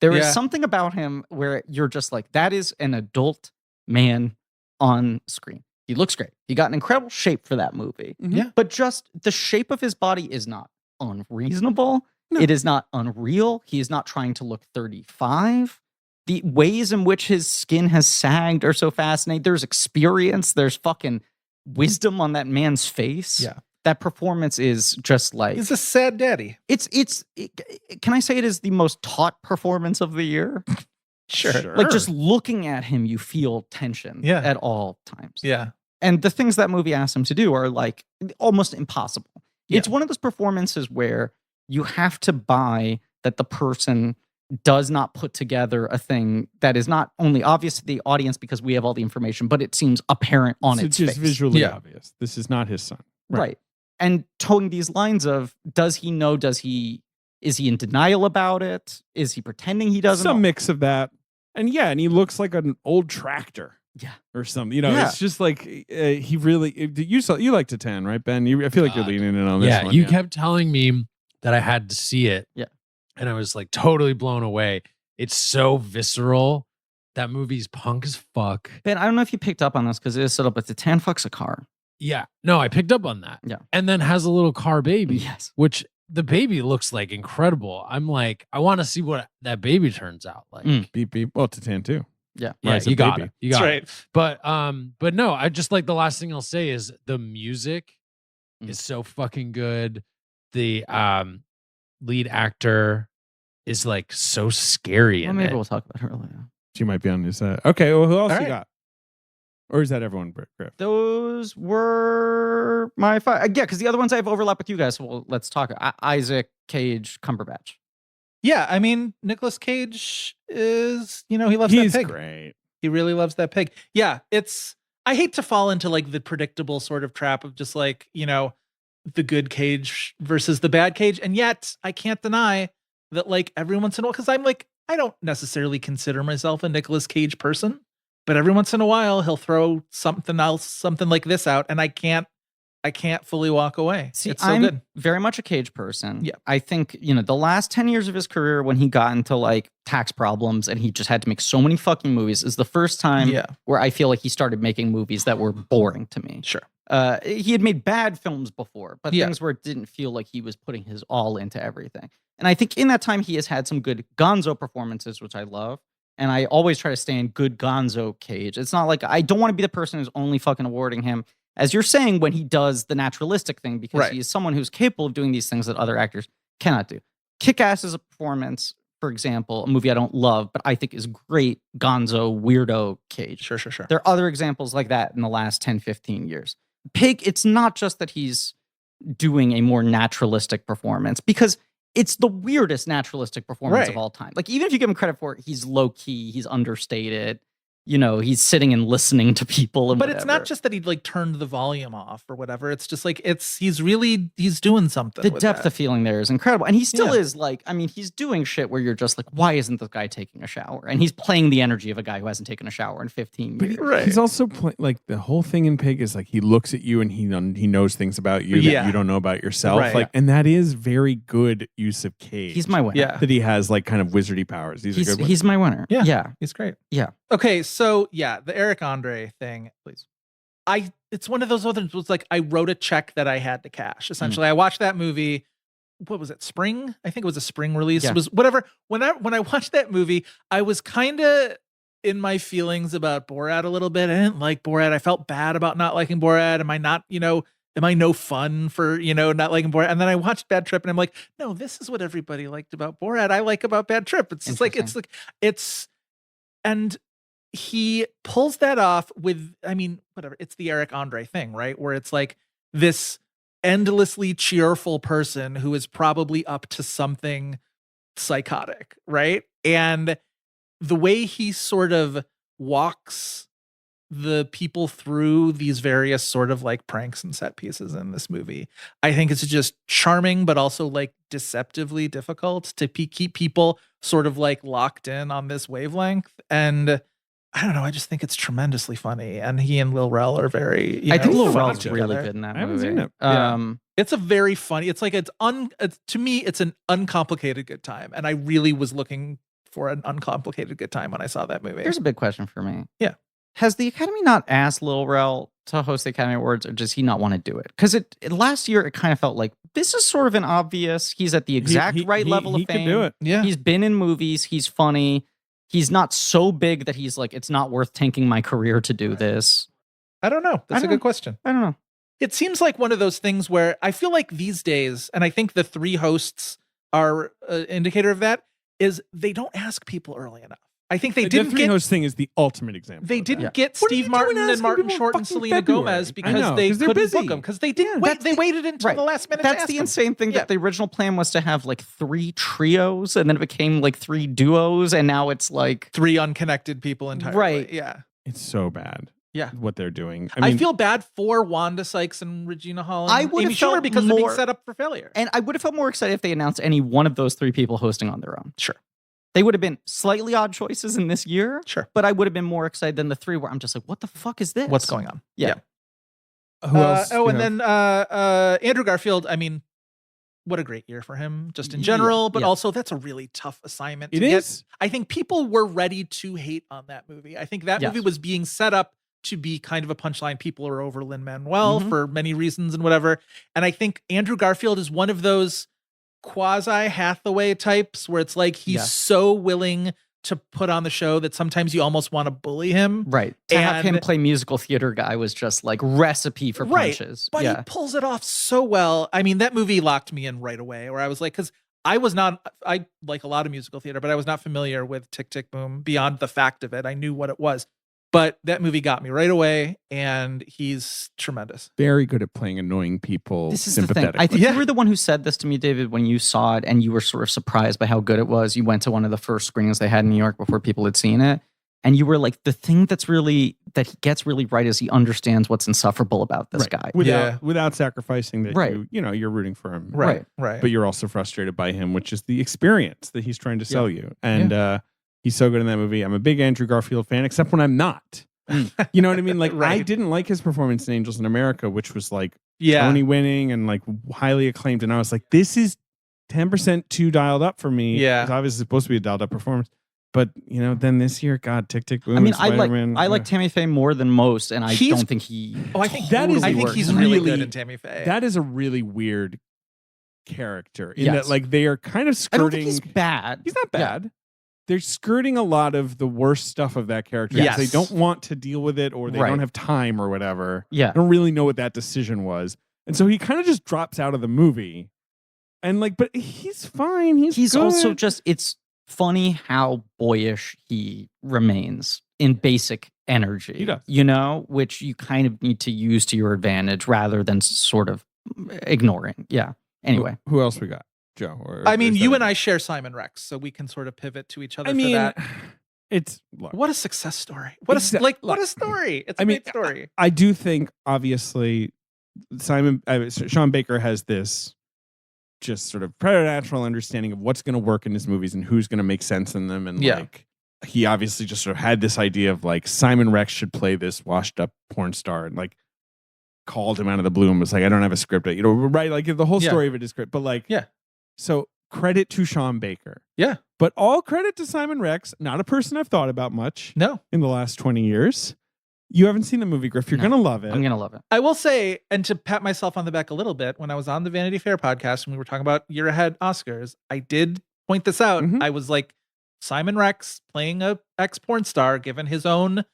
There is something about him where you're just like, that is an adult man on screen. He looks great. He got an incredible shape for that movie. Mm-hmm. Yeah. But just the shape of his body is not unreasonable. No. It is not unreal. He is not trying to look 35. The ways in which his skin has sagged are so fascinating. There's experience. There's fucking wisdom on that man's face. Yeah. That performance is just like... He's a sad daddy. Can I say it is the most taut performance of the year? Sure. Like just looking at him, you feel tension at all times. Yeah. And the things that movie asks him to do are like almost impossible. Yeah. It's one of those performances where you have to buy that the person does not put together a thing that is not only obvious to the audience because we have all the information, but it seems apparent on its face. It's just visually obvious. This is not his son. Right. And towing these lines of, does he know? Is he in denial about it? Is he pretending he doesn't? Some mix of that. And he looks like an old tractor. Yeah. Or something. It's just like he really, you like Titan, right, Ben? I feel like you're leaning in on this one. You kept telling me that I had to see it. Yeah. And I was like totally blown away. It's so visceral. That movie's punk as fuck. Ben, I don't know if you picked up on this because it is set up, but Titan fucks a car. Yeah. No, I picked up on that. Yeah. And then has a little car baby. Yes. Which the baby looks like incredible. I'm like, I want to see what that baby turns out like. Beep, beep. Well, Titan too. Yeah. Yeah, you got it. You got right. it. But no, I just like the last thing I'll say is the music is so fucking good. The lead actor is like so scary. Well, maybe we'll talk about her later. She might be on his side. Okay, well, who else All you right. got? Or is that everyone, Griff? Those were my five. Yeah, because the other ones I have overlap with you guys. So let's talk. Isaac, Cage, Cumberbatch. Yeah, I mean, Nicolas Cage is, he loves that pig. Great. He really loves that pig. Yeah, I hate to fall into like the predictable sort of trap of just like, the good Cage versus the bad Cage. And yet I can't deny that like every once in a while, because I'm like, I don't necessarily consider myself a Nicolas Cage person, but every once in a while he'll throw something else, something like this out, and I can't fully walk away. See, it's so I'm good. very much a Cage person. Yeah. I think, the last 10 years of his career when he got into like tax problems and he just had to make so many fucking movies is the first time where I feel like he started making movies that were boring to me. Sure. He had made bad films before, but things where it didn't feel like he was putting his all into everything. And I think in that time he has had some good Gonzo performances, which I love. And I always try to stay in good Gonzo Cage. It's not like I don't want to be the person who's only fucking awarding him, as you're saying, when he does the naturalistic thing, because he is someone who's capable of doing these things that other actors cannot do. Kick-Ass is a performance, for example, a movie I don't love, but I think is great Gonzo weirdo Cage. Sure. There are other examples like that in the last 10, 15 years. Pig, it's not just that he's doing a more naturalistic performance, because it's the weirdest naturalistic performance of all time. Like, even if you give him credit for it, he's low-key, he's understated. He's sitting and listening to people. And but it's not just that he like turned the volume off or whatever. It's just like he's doing something. The depth of feeling there is incredible. And he still is like, I mean, he's doing shit where you're just like, why isn't this guy taking a shower? And he's playing the energy of a guy who hasn't taken a shower in 15 years. He's also like the whole thing in Pig is like he looks at you and he knows things about you that you don't know about yourself. Right. Like, and that is very good use of Cage. He's my winner. Yeah. That he has like kind of wizardy powers. He's my winner. Yeah. He's great. Yeah. Okay, so the Eric Andre thing, please. It's one of those others was like I wrote a check that I had to cash. Essentially, I watched that movie. What was it? Spring? I think it was a spring release. Yeah. It was whatever. When I watched that movie, I was kind of in my feelings about Borat a little bit. I didn't like Borat. I felt bad about not liking Borat. Am I no fun for, not liking Borat? And then I watched Bad Trip and I'm like, no, this is what everybody liked about Borat. I like about Bad Trip. It's just like, and he pulls that off with, whatever. It's the Eric Andre thing, right? Where it's like this endlessly cheerful person who is probably up to something psychotic, right? And the way he sort of walks the people through these various sort of like pranks and set pieces in this movie, I think it's just charming, but also like deceptively difficult to keep people sort of like locked in on this wavelength. And I don't know, I just think it's tremendously funny. And he and Lil Rel are very, I think Lil funny Rel's really together. good in that movie. I haven't seen it. It's a very funny, it's like, to me, it's an uncomplicated good time. And I really was looking for an uncomplicated good time when I saw that movie. Here's a big question for me. Yeah. Has the Academy not asked Lil Rel to host the Academy Awards, or does he not want to do it? Because last year it kind of felt like this is sort of an obvious. He's at the exact right level of fame. He can do it. Yeah. He's been in movies. He's funny. He's not so big that he's like, it's not worth tanking my career to do this. I don't know. That's a good question. I don't know. It seems like one of those things where I feel like these days, and I think the 3 hosts are an indicator of that, is they don't ask people early enough. I think they didn't get... The 3 host thing is the ultimate example. They didn't get Steve Martin and Martin Short and Selena Gomez because they couldn't book them. Because they didn't wait. They waited until the last minute to ask the them. insane thing, that the original plan was to have like 3 trios, and then it became like 3 duos, and now it's like 3 unconnected people entirely. Right. Yeah. It's so bad. Yeah. What they're doing. I feel bad for Wanda Sykes and Regina Hall and Amy Schumer because they're being set up for failure. And I would have felt more excited if they announced any one of those 3 people hosting on their own. Sure. They would have been slightly odd choices in this year. Sure. But I would have been more excited than the 3 where I'm just like, what the fuck is this? What's going on? Yeah. Who else? Then Andrew Garfield, I mean, what a great year for him just in general, but also that's a really tough assignment to get. I think people were ready to hate on that movie. I think that movie was being set up to be kind of a punchline. People are over Lin-Manuel for many reasons and whatever. And I think Andrew Garfield is one of those quasi Hathaway types where it's like he's so willing to put on the show that sometimes you almost want to bully him. Right. To have him play musical theater guy was just like recipe for punches. But he pulls it off so well. I mean, that movie locked me in right away where I was like, because I like a lot of musical theater, but I was not familiar with Tick, Tick, Boom beyond the fact of it. I knew what it was. But that movie got me right away, and he's tremendous. Very good at playing annoying people. This is the thing. I think you were the one who said this to me, David, when you saw it, and you were sort of surprised by how good it was. You went to one of the first screenings they had in New York before people had seen it, and you were like, the thing that he gets really right is he understands what's insufferable about this guy. Without sacrificing that you're rooting for him. Right. But you're also frustrated by him, which is the experience that he's trying to sell you. And he's so good in that movie. I'm a big Andrew Garfield fan, except when I'm not. You know what I mean? Like, I didn't like his performance in Angels in America, which was like Tony winning and like highly acclaimed. And I was like, this is 10% too dialed up for me. Yeah. It's obviously supposed to be a dialed up performance. But, then this year, God, Tick, Tick, Boom. I mean, I like Tammy Faye more than most, and I don't think he. Oh, I think he's really good in Tammy Faye. That is a really weird character in that, like, they are kind of skirting. I don't think he's bad. He's not bad. Yeah. They're skirting a lot of the worst stuff of that character. Yes. They don't want to deal with it, or they don't have time or whatever. Yeah. I don't really know what that decision was. And so he kind of just drops out of the movie. And like, but he's fine. He's good. Also just, it's funny how boyish he remains in basic energy. He does. Which you kind of need to use to your advantage rather than sort of ignoring. Yeah. Anyway. Who else we got? Joe. I mean, you and I share Simon Rex, so we can sort of pivot to each other for that. What a success story. What a story. It's a great story. I do think, obviously, Sean Baker has this just sort of preternatural understanding of what's going to work in his movies and who's going to make sense in them. And like, he obviously just sort of had this idea of like, Simon Rex should play this washed up porn star, and like called him out of the blue and was like, I don't have a script. Right? Like, the whole story of it is great. But like, so credit to Sean Baker. Yeah. But all credit to Simon Rex, not a person I've thought about much in the last 20 years. You haven't seen the movie, Griff. You're going to love it. I'm going to love it. I will say, and to pat myself on the back a little bit, when I was on the Vanity Fair podcast and we were talking about year ahead Oscars, I did point this out. I was like, Simon Rex playing a ex-porn star, given his own,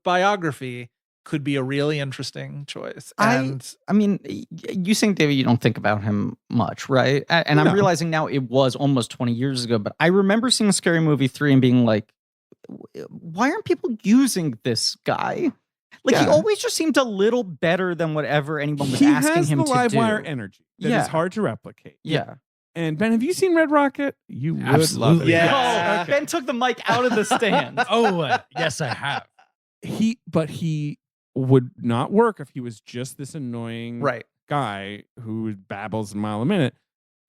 biography, could be a really interesting choice. And I mean, you saying, David, you don't think about him much, right? And I'm realizing now it was almost 20 years ago, but I remember seeing Scary Movie 3 and being like, why aren't people using this guy? Like he always just seemed a little better than whatever anyone was he asking has him the to live do. wire energy that is hard to replicate. Yeah. And Ben, have you seen Red Rocket? You would love Absolutely. it. Yeah. Oh, Ben took the mic out of the stand. Yes, I have. But he would not work if he was just this annoying guy who babbles a mile a minute.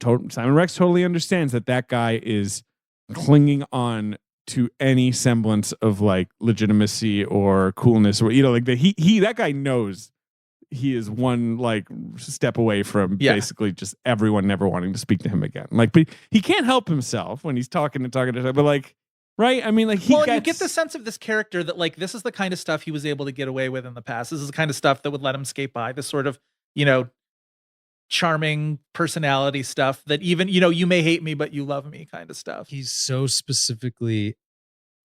Simon Rex totally understands that guy is clinging on to any semblance of like legitimacy or coolness, or like that guy knows he is one like step away from basically just everyone never wanting to speak to him again. Like, but he can't help himself when he's talking to but like, right? I mean, like, you get the sense of this character that like this is the kind of stuff he was able to get away with in the past. This is the kind of stuff that would let him skate by. This sort of, charming personality stuff that even, you may hate me, but you love me kind of stuff. He's so specifically,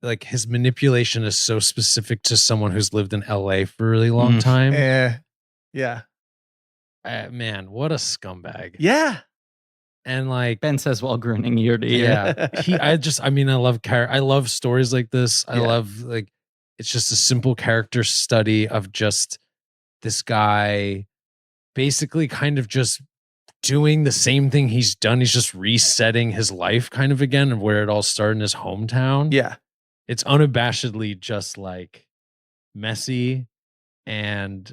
like, his manipulation is so specific to someone who's lived in LA for a really long time. Yeah. Man, what a scumbag. Yeah. And like Ben says while grinning ear to ear. Yeah. I love stories like this. I love, like, it's just a simple character study of just this guy basically kind of just doing the same thing he's done. He's just resetting his life kind of again, of where it all started in his hometown. Yeah. It's unabashedly just like messy and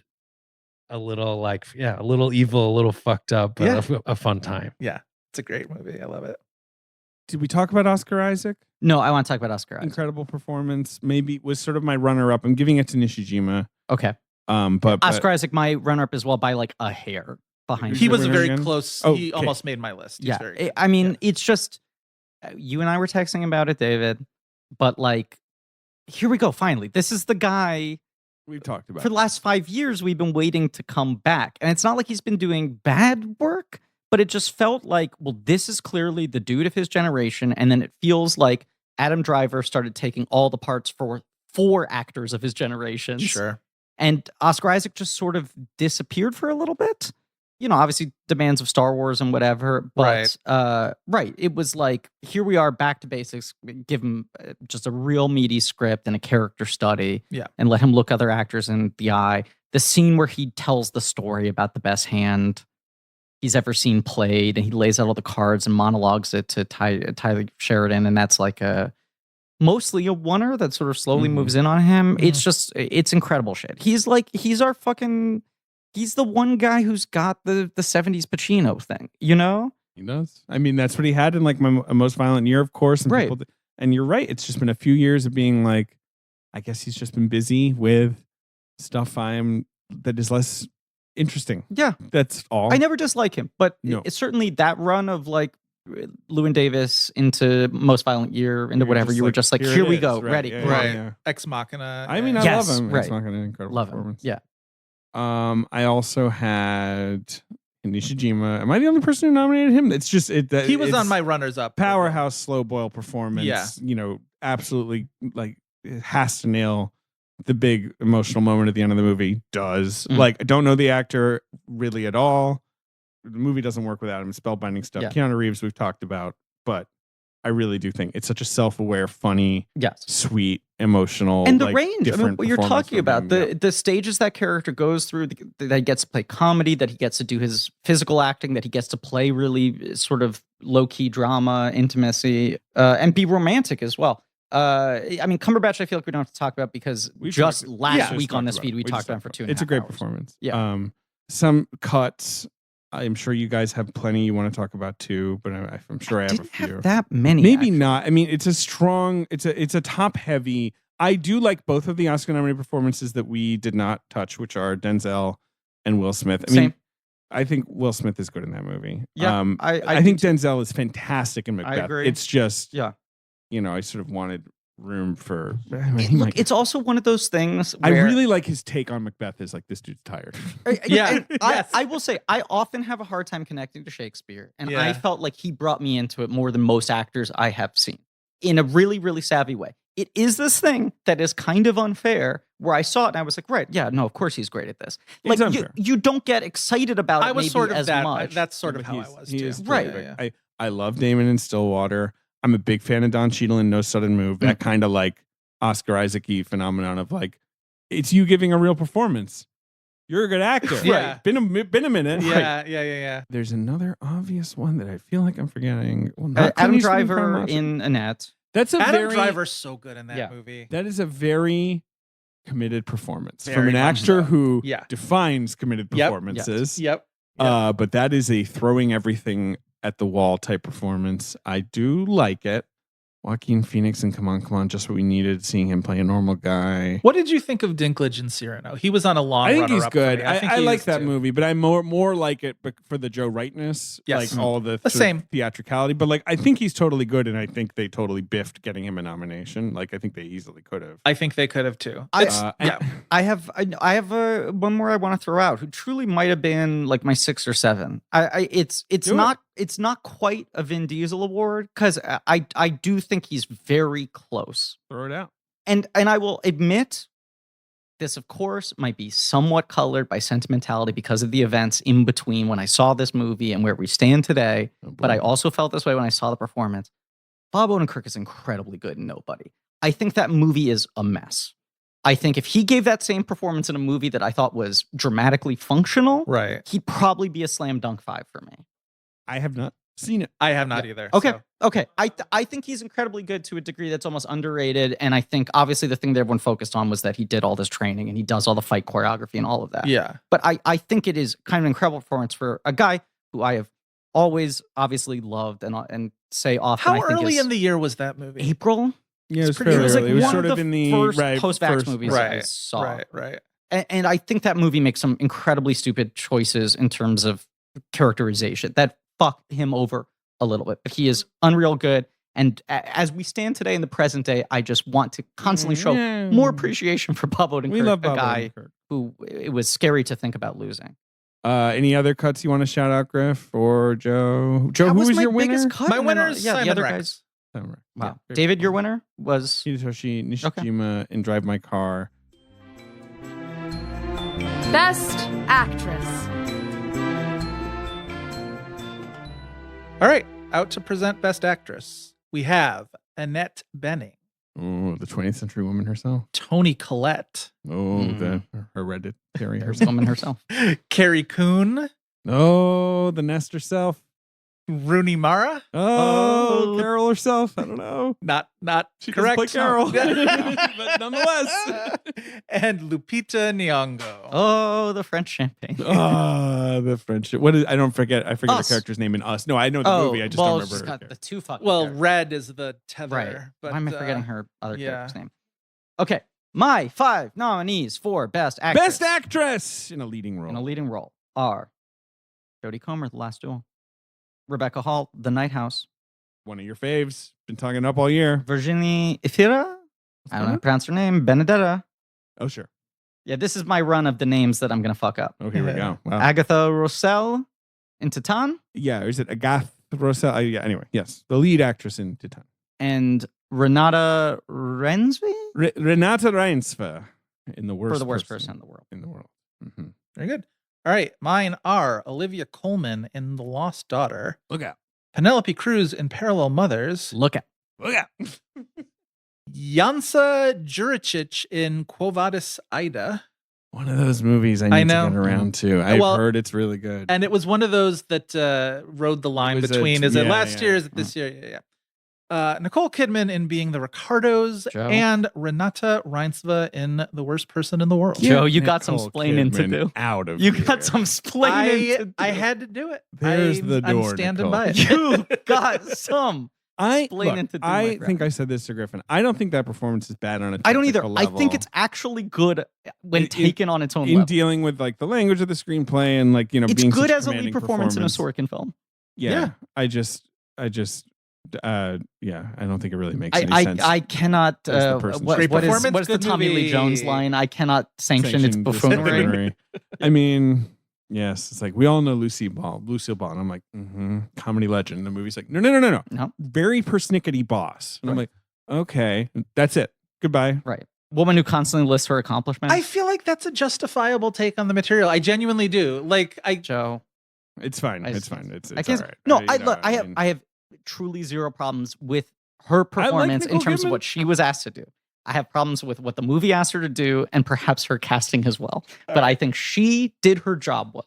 a little like, a little evil, a little fucked up, but a fun time. Yeah. It's a great movie. I love it. Did we talk about Oscar Isaac? No, I want to talk about Oscar Isaac. Incredible performance. Maybe was sort of my runner-up. I'm giving it to Nishijima. Okay. But Oscar Isaac, my runner-up as well by like a hair behind. He was winner very again? close. Oh, he okay. almost made my list. He's very good. I mean, it's just you and I were texting about it, David. But like, here we go. Finally, this is the guy we've talked about for the last 5 years. We've been waiting to come back, and it's not like he's been doing bad work, but it just felt like, well, this is clearly the dude of his generation, and then it feels like Adam Driver started taking all the parts for 4 actors of his generation. Sure. And Oscar Isaac just sort of disappeared for a little bit. Obviously demands of Star Wars and whatever. But it was like, here we are back to basics. Give him just a real meaty script and a character study. Yeah. And let him look other actors in the eye. The scene where he tells the story about the best hand he's ever seen played, and he lays out all the cards and monologues it to Tyler Sheridan, and that's like mostly a oneer that sort of slowly moves in on him. It's incredible shit. He's the one guy who's got the 70s Pacino thing, He does. I mean, that's what he had in like My Most Violent Year, of course. And and you're right. It's just been a few years of being like, I guess he's just been busy with stuff that is less interesting. Yeah. That's all. I never dislike him, but it's certainly that run of like Llewyn Davis into Most Violent Year, into whatever, you were just like, here we go, ready. Yeah. Ex Machina. I mean, I love him. Ex Machina, incredible love performance. Him. Yeah. I also had Nishijima. Am I the only person who nominated him? It's just he was on my runners up. Powerhouse slow boil performance. Yeah. Absolutely, like, it has to nail the big emotional moment at the end of the movie. Like, I don't know the actor really at all. The movie doesn't work without him. Spellbinding stuff. Yeah. Keanu Reeves we've talked about, but I really do think it's such a self-aware, funny, sweet, emotional, and the like, range. I mean, what you're talking about, him. the stages that character goes through, that he gets to play comedy, that he gets to do his physical acting, that he gets to play really sort of low-key drama, intimacy, and be romantic as well. I mean, Cumberbatch, I feel like we don't have to talk about because last week on this feed, we talked about it for 2.5 hours. It's a great performance. Yeah. Some cuts, I'm sure you guys have plenty you want to talk about too, but I'm sure I have a few. Have that many? Maybe actually. not. I mean, it's a top heavy. I do like both of the Oscar nominated performances that we did not touch, which are Denzel and Will Smith. I mean, I think Will Smith is good in that movie. Yeah, I think Denzel is fantastic in Macbeth. I agree. It's just, I sort of wanted room for. It's also one of those things where I really like his take on Macbeth. Is like, this dude's tired. I will say I often have a hard time connecting to Shakespeare, and I felt like he brought me into it more than most actors I have seen, in a really, really savvy way. It is this thing that is kind of unfair, where I saw it and I was like, right, yeah, no, of course he's great at this. Like, you don't get excited about it. I was maybe sort of as that. much. That's sort of how I was too. Right. I love Damon in Stillwater. I'm a big fan of Don Cheadle in No Sudden Move. That kind of like Oscar Isaac-y phenomenon of like it's you giving a real performance. You're a good actor. Yeah. Been a minute. Yeah. There's another obvious one that I feel like I'm forgetting. Well, not Adam Driver in Annette. That's a Adam Driver's so good in that movie. That is a very committed performance Very from an much actor so. who Yeah. defines committed performances. Yep. But that is a throwing everything at the wall type performance. I do like it. Joaquin Phoenix and Come On, just what we needed, seeing him play a normal guy. What did you think of Dinklage in Cyrano? He was on a long I think runner-up he's good. for me. I like that movie, but I more like it for the Joe Rightness, Yes. like all the same theatricality. But like, I think he's totally good, and I think they totally biffed getting him a nomination. Like, I think they easily could have. I think they could have too. I have one more I want to throw out who truly might have been like my 6 or 7. It's not quite a Vin Diesel award because I do think he's very close. Throw it out. And I will admit, this of course might be somewhat colored by sentimentality because of the events in between when I saw this movie and where we stand today. But I also felt this way when I saw the performance. Bob Odenkirk is incredibly good in Nobody. I think that movie is a mess. I think if he gave that same performance in a movie that I thought was dramatically functional, Right. he'd probably be a slam dunk 5 for me. I have not seen it. I have not either. Okay. So. Okay. I think he's incredibly good to a degree that's almost underrated. And I think obviously the thing that everyone focused on was that he did all this training and he does all the fight choreography and all of that. Yeah. But I think it is kind of an incredible performance for a guy who I have always obviously loved and say often. How early in the year was that movie? April? Yeah, it was pretty fairly early. early. It was one sort of of in the first right, post-vax movies I Right. saw. Right. And I think that movie makes some incredibly stupid choices in terms of characterization that fuck him over a little bit. But he is unreal good. And as we stand today in the present day, I just want to constantly show more appreciation for Bob Odenkirk, We love a Bob guy Odenkirk. who it was scary to think about losing. Any other cuts you want to shout out, Griff or Joe? Joe, That who was was my your winner? biggest cut. My and then, winner is the Simon other Rex. guys. Oh, right. Wow. Yeah, very David, cool. your winner was Hidetoshi Nishijima in Drive My Car. Best Actress. All right. Out to present Best Actress, we have Annette Bening, Oh, the 20th century woman herself. Toni Collette, Oh, the hereditary the herself. woman herself. Carrie Coon, Oh, the nest herself. Rooney Mara. Oh, Carol herself. I don't know. Not She correct. doesn't play Carol. But nonetheless. And Lupita Nyong'o. Oh, the French champagne. The friendship. What is? I don't forget. I forget Us. the character's name in Us. No, I know the movie. I just don't remember. She's her got character. the two fucking Well, characters. Red is the tether. Right. But, Why am I forgetting her other yeah. character's name? Okay. My 5 nominees for Best Actress. Best actress in a leading role. in a leading role are Jodie Comer, The Last Duel, Rebecca Hall, The Night House, One of your faves. Been talking up all year. Virginie Efira, I don't know how to pronounce her name, Benedetta. Oh, sure. Yeah, this is my run of the names that I'm going to fuck up. Oh, here we go. Wow. Agatha Roussel in Titan Yeah, or is it Agatha Rosell? Yeah, anyway, yes. The lead actress in Titan. and Renata Rensby Renata Reinsve in The Worst for the worst person in the world. in the world. Mhm. Very good. All right. Mine are Olivia Colman in The Lost Daughter, Look out. Penelope Cruz in Parallel Mothers, Look at Look out. Jansa Juricic in Quo Vadis Ida. One of those movies I need to get around to. I've heard it's really good. And it was one of those that rode the line was between, is it last year? yeah. Is it this year? Yeah. Nicole Kidman in Being the Ricardos, Joe. and Renata Reinsve in The Worst Person in the World. Joe, you got some Nicole splaining to Kidman do. Out of You here. got some splaining to do. I had to do it. There's the door, I'm standing Nicole. by it. You got some. Splaining to do, my I friend. think I said this to Griffin. I don't think that performance is bad on a I don't either. technical I level. think it's actually good when In- taken on its own in level. dealing with like the language of the screenplay and like, you know, It's being good such as a lead commanding performance in a Sorkin film. Yeah. I don't think it really makes any sense. I cannot. As the person. What Great is performance, what is the good Tommy Lee movie. Jones line? I cannot sanction its Sanctioned this buffoonery. I mean, yes, it's like we all know Lucille Ball, and I'm like, comedy legend. And the movie's like, no, No. very persnickety boss. And I'm like, okay, that's it. Goodbye. Right. Woman who constantly lists her accomplishments. I feel like that's a justifiable take on the material. I genuinely do. Like, Joe. It's fine. I- It's fine. It's I can't. all right. No, You I know, look. I mean, have truly zero problems with her performance in Nicole terms of Kidman. what she was asked to do. I have problems with what the movie asked her to do and perhaps her casting as well. But I think she did her job well.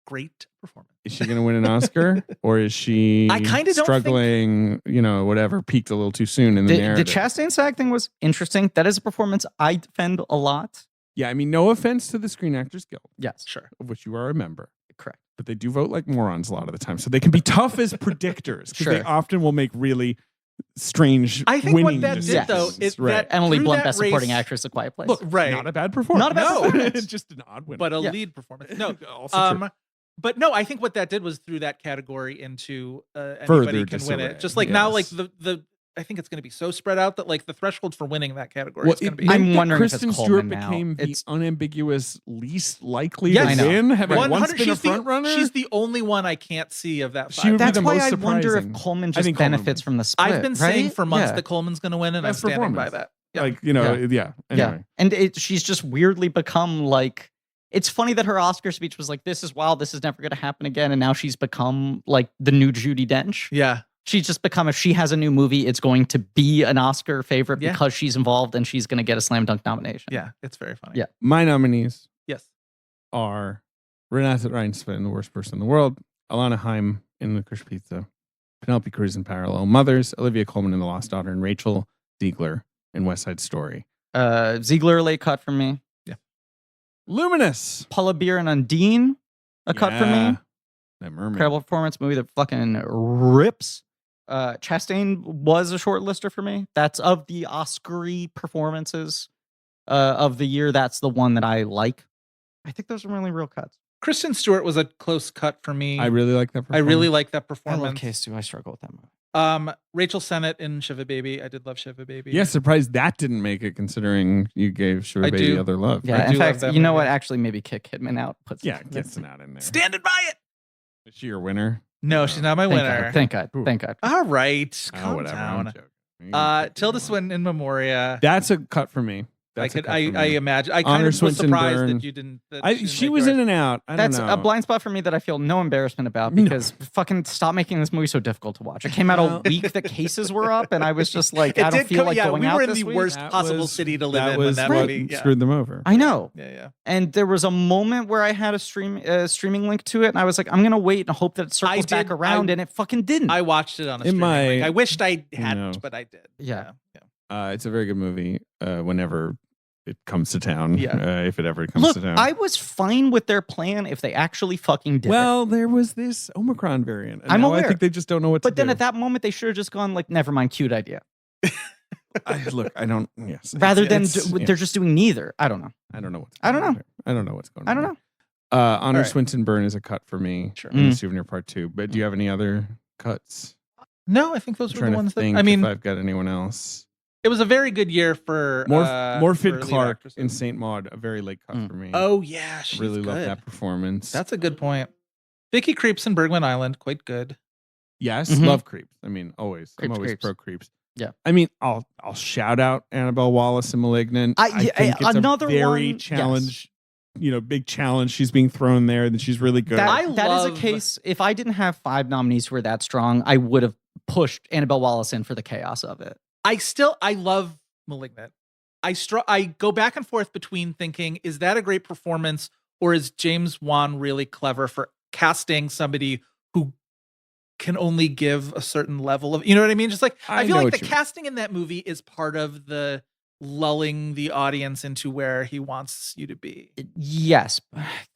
Great performance. Is she going to win an Oscar, or is she I kind of struggling? Whatever, peaked a little too soon in the narrative. The Chastain SAG thing was interesting. That is a performance I defend a lot. Yeah, I mean, no offense to the Screen Actors Guild. Yes, sure, of which you are a member. Correct. But they do vote like morons a lot of the time, so they can be tough as predictors because they often will make really strange. I think winning what that did though is that Emily Blunt, that Best Supporting Actress, A Quiet Place. Look, right, not a bad performance. Not a bad performance. Just an odd win, but a lead performance. No, also true. But no, I think what that did was threw that category into anybody Further can disarray. win it. Just like now, like the I think it's going to be so spread out that like the threshold for winning that category is going to be. I'm wondering Kristen if it's Stewart Coleman became now. the unambiguous least likely Yes, to win, having 100 once been a front runner. She's the only one I can't see of that. She would That's be the why most I wonder if surprising. Coleman I just think Coleman benefits from the split. I've been saying right? for months that Coleman's going to win, and Best I'm standing by performance. that. Like Yeah. Anyway. And she's just weirdly become like. It's funny that her Oscar speech was like, "This is wild. This is never going to happen again," and now she's become like the new Judi Dench. Yeah. She's just become, if she has a new movie, it's going to be an Oscar favorite Yeah. because she's involved and she's going to get a slam dunk nomination. Yeah, it's very funny. Yeah. My nominees Yes. are Renate Reinsve in The Worst Person in the World, Alana Haim in Licorice Pizza, Penelope Cruz in Parallel Mothers, Olivia Colman in The Lost Daughter, and Rachel Ziegler in West Side Story. Ziegler, late cut for me. Yeah. Luminous. Paula Beer and Undine, a cut for me. That mermaid. Incredible performance, movie that fucking rips. Chastain was a shortlister for me. That's of the Oscar-y performances of the year. That's the one that I like. I think those are really real cuts. Kristen Stewart was a close cut for me. I really like that performance. I really like that I performance. love Case 2. I struggle with that movie. Rachel Sennett in Shiva Baby. I did love Shiva Baby. Yeah, surprised that didn't make it considering you gave Shiva I Baby do. Other Love. Yeah, I in do love fact, that you know movie. what? Actually, maybe kick Kidman out. Gibson out in there. Standing by it. Is she your winner? No, she's not my winner. Thank God. Ooh. Thank God. All right. Calm Whatever. I'm down. joking. Tilda Swinton in Memoria. That's a cut for me. That's a cut for I me. imagine. I Honor kind of was Swinton surprised Byrne. that you didn't. She was in and out. I That's don't know. a blind spot for me that I feel no embarrassment about because fucking stop making this movie so difficult to watch. It came out a week that cases were up, and I was just like, I don't feel like going we out were in this the week. worst That possible was- city to live that in when was that what movie. Yeah. screwed them over. I know. Yeah. And there was a moment where I had a streaming link to it, and I was like, I'm gonna wait and hope that it circles back around, and it fucking didn't. I watched it on a It streaming might, link. I wished I hadn't, but I did. Yeah. It's a very good movie. Whenever it comes to town, Yeah. if it ever comes Look, to town. I was fine with their plan if they actually fucking did it. Well, there was this Omicron variant. And I'm now aware. I think they just don't know what to But then do. at that moment, they should have just gone like, never mind, cute idea. Look, I don't. Yes. Rather than yeah. they're just doing neither. I don't know. I don't know what's. I don't going on know. there. I don't know what's going on. I don't there. know. Honor right. Swinton Byrne is a cut for me. Sure. In the Souvenir Part 2. But do you have any other cuts? No, I think those I'm were the trying to ones that. think I mean, if I've got anyone else. it was a very good year for Morfydd for lead Clark actresses. in Saint Maud, a very late cut for me. Oh yeah, she's really good. love that performance. That's a good point. Vicky Creeps in Bergman Island, quite good. Yes, Mhm. love creeps. I mean, always. I'm Creeps, always creeps. pro creeps. Yeah. I mean, I'll shout out Annabelle Wallace in *Malignant*. I- think it's another a very one- challenge. Big challenge. She's being thrown there, and she's really good. I That is love- a case. If I didn't have 5 nominees who were that strong, I would have pushed Annabelle Wallace in for the chaos of it. I love *Malignant*. I go back and forth between thinking, is that a great performance, or is James Wan really clever for casting somebody who can only give a certain level of, you know what I mean? Just like I feel know like what the you mean. casting in that movie is part of the lulling the audience into where he wants you to be. Yes.